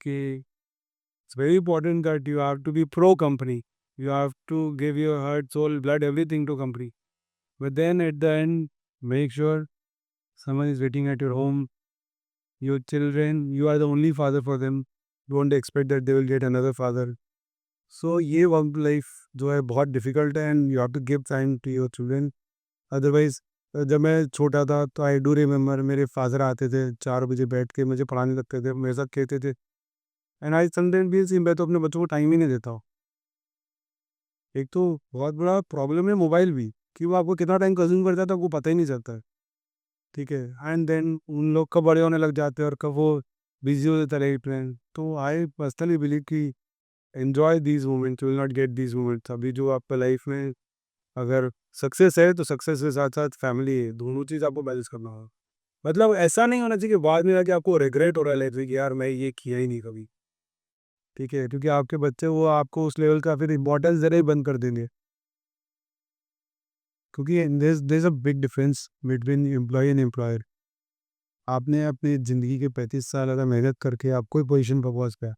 कि it's very important that you have to be pro company, you have to give your heart soul blood everything to company, but then at the end make sure someone is waiting at your home, your children, you are the only father for them, don't expect that they will get another father. So ये work life जो है बहुत difficult है and you have to give time to your children. Otherwise जब मैं छोटा था तो आई डू रिमेम्बर मेरे फादर आते थे 4 बजे बैठ के मुझे पढ़ाने लगते थे, मेरे साथ कहते थे, एंड आई समटाइम फील सी मैं तो अपने बच्चों को टाइम ही नहीं देता हूँ. एक तो बहुत बड़ा प्रॉब्लम है मोबाइल भी, कि वो आपको कितना टाइम कंज्यूम करता है तो आपको पता ही नहीं चलता है. ठीक है, एंड देन उन लोग कब बड़े होने लग जाते हैं और कब वो बिजी हो जाता है लाइफ में. तो आई पर्सनली बिलीव कि enjoy these moments, you will not get these moments. अभी जो आपका लाइफ में अगर सक्सेस है तो सक्सेस के साथ साथ फैमिली है, दोनों चीज़ आपको बैलेंस करना होगा. मतलब ऐसा नहीं होना चाहिए कि बाद में जाके आपको रिग्रेट हो रहा है लाइफ में कि यार मैं ये किया ही नहीं कभी. ठीक है, क्योंकि आपके बच्चे वो आपको उस लेवल का फिर इम्पोर्टेंस देना ही बंद कर देंगे. क्योंकि there is a big difference between employee and employer. आपने अपनी ज़िंदगी के 35 साल अगर मेहनत करके आप कोई पोजीशन पर पहुँच गए,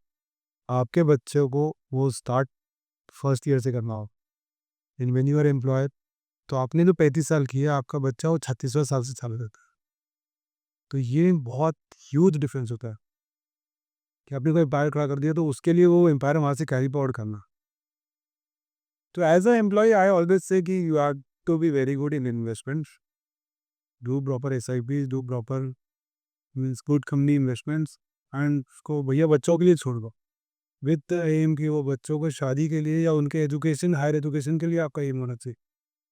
आपके बच्चों को वो स्टार्ट फर्स्ट ईयर से करना हो. And when you are employer, तो आपने जो 35 साल किया, आपका बच्चा वो 36वें साल से चालू करता है. तो ये बहुत ह्यूज डिफरेंस होता है कि आपने कोई एम्पायर खड़ा कर दिया तो उसके लिए वो एम्पायर वहाँ से कैरी फॉरवर्ड करना. तो as a employee I always say कि you have to be very good in investments, do proper SIPs, do proper means good company investments, and उसको भैया बच्चों के लिए छोड़ दो विद द एम कि वो बच्चों को शादी के लिए या उनके एजुकेशन हायर एजुकेशन के लिए आपका एम होना चाहिए.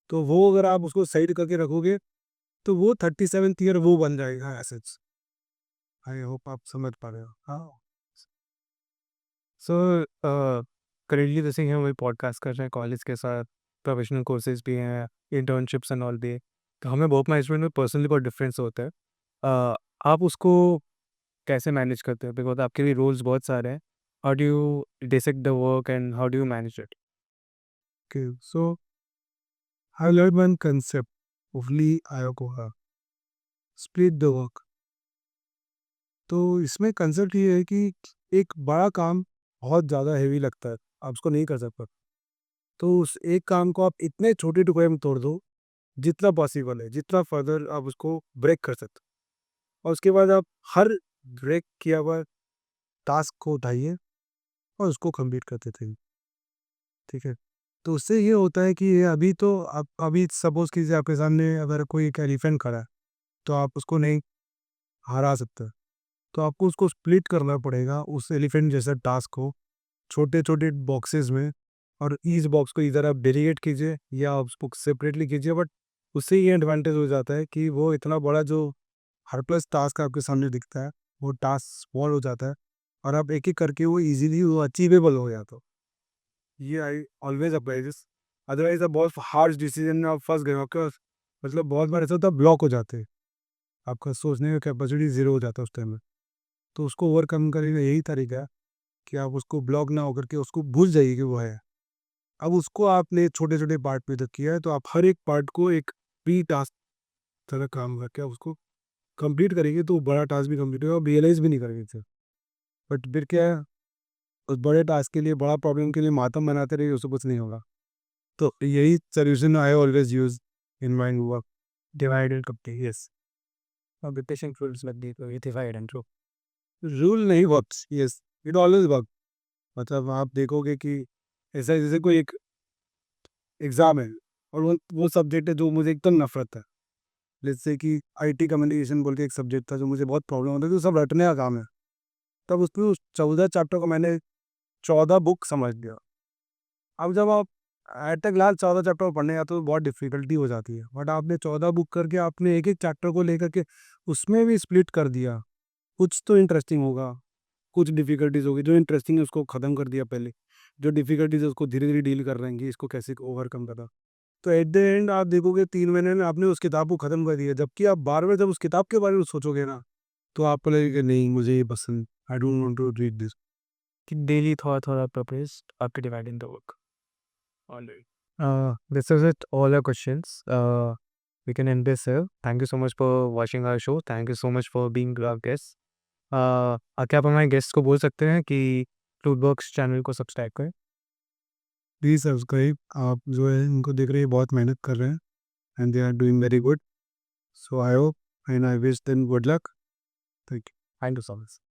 तो वो अगर आप उसको साइड करके रखोगे तो वो 37th ईयर वो बन जाएगा एसेट्स. आई होप आप समझ पा रहे हो. हाँ. सो करेंटली जैसे कि हम वही पॉडकास्ट कर रहे हैं कॉलेज के साथ, प्रोफेशनल कोर्सेज भी हैं, इंटर्नशिप्स एंड ऑल भी, तो हमें वर्क मैनेजमेंट में पर्सनली बहुत डिफरेंस होता है. आप उसको कैसे मैनेज करते हो? बिकॉज आपके लिए रोल्स बहुत सारे हैं. How do you dissect the work and how do you manage it? Okay, so I learned one concept of Lee Iacocca, split the work. तो इसमें कंसेप्ट ये है कि एक बड़ा काम बहुत ज़्यादा हेवी लगता है, आप उसको नहीं कर सकते. तो उस एक काम को आप इतने छोटे टुकड़े में तोड़ दो, जितना पॉसिबल है, जितना फर्दर आप उसको ब्रेक कर सकते हो। और उसके बाद आप हर ब्रेक किया हुआ टास्क को उठाइए और उसको कंप्लीट करते थे, ठीक है? तो उससे ये होता है कि ये अभी तो आप अभी सपोज़ कीजिए आपके सामने अगर कोई एक एलिफेंट खड़ा है, तो आप उसको नहीं हरा सकते। तो आपको उसको स्प्लिट करना पड़ेगा उस एलिफेंट जैसा टास्क को छोटे-छोटे बॉक्सेस में, और ईच बॉक्स को इधर आप डेलीगेट कीजिए या आप उसको सेपरेटली कीजिए, बट उससे ये एडवांटेज हो जाता है कि वो इतना बड़ा जो हरप्लस टास्क आपके सामने दिखता है, वो टास्क स्मॉल हो जाता है और आप एक-एक करके वो ईज़िली वो अचीवेबल हो जाता है। ये I always apply this. Otherwise आप बहुत हार्श डिसीज़न में आप फँस गए हो, आपका मतलब बहुत बार ऐसा होता है ब्लॉक हो जाते हैं। आपका सोचने का कैपेसिटी ज़ीरो हो जाता है उस टाइम में। तो उसको ओवरकम करने का यही तरीका है कि आप उसको ब्लॉक ना होकर के उसको भूल जाइए कि वो है। अब उसको आपने छोटे-छोटे पार्ट में तक किया है, तो आप हर एक पार्ट को एक प्री टास्क तरह काम करके आप उसको कंप्लीट करेंगे, तो बड़ा टास्क भी कंप्लीट होगा, आप रियलाइज़ भी नहीं करेंगे इसे। बट फिर क्या है, उस बड़े टास्क के लिए, बड़ा प्रॉब्लम के लिए मातम बनाते रहिए, उससे कुछ नहीं होगा। तो यही solution I always use in my work. Divide and complete, yes. Patient rules like divide and rule. Rule नहीं works, yes, it always work. मतलब आप देखोगे कि ऐसा जैसे कोई एक एग्ज़ाम है और वो सब्जेक्ट है जो मुझे एकदम नफ़रत है। जैसे कि आईटी कम्युनिकेशन बोल के एक सब्जेक्ट था जो मुझे बहुत प्रॉब्लम होता है, तो सब रटने का काम है। तब उसमें उस 14 चैप्टर को मैंने 14 बुक समझ लिया। अब जब आप एट अ ग्लांस 14 चैप्टर पढ़ने जाते हो तो बहुत डिफ़िकल्टी हो जाती है। बट आपने 14 बुक करके आपने एक-एक चैप्टर को लेकर के उसमें भी स्प्लिट कर दिया। कुछ तो इंटरेस्टिंग होगा, कुछ डिफ़िकल्टीज़ होगी, जो इंटरेस्टिंग है उसको ख़त्म कर दिया पहले। जो डिफ़िकल्टीज़ है उसको धीरे-धीरे डील कर रहे हैं कि इसको कैसे ओवरकम करना। तो एट द एंड आप देखोगे 3 महीने में आपने उस किताब को ख़त्म कर दिया। जबकि आप बार-बार जब उस किताब के बारे में सोचोगे ना, तो आपको लगेगा नहीं मुझे ये पसंद, I don't want to read this. Daily thought purpose after dividing the work. Alright. This is it. All our questions. We can end this here. Thank you so much for watching our show. Thank you so much for being our guest. क्या आप हमारे guest को बोल सकते हैं कि fruit box channel को subscribe करें? Please subscribe. आप जो है इनको देख रहे हैं बहुत मेहनत कर रहे हैं and they are doing very good. So I hope and I wish them good luck. Thank you. Thank you so much.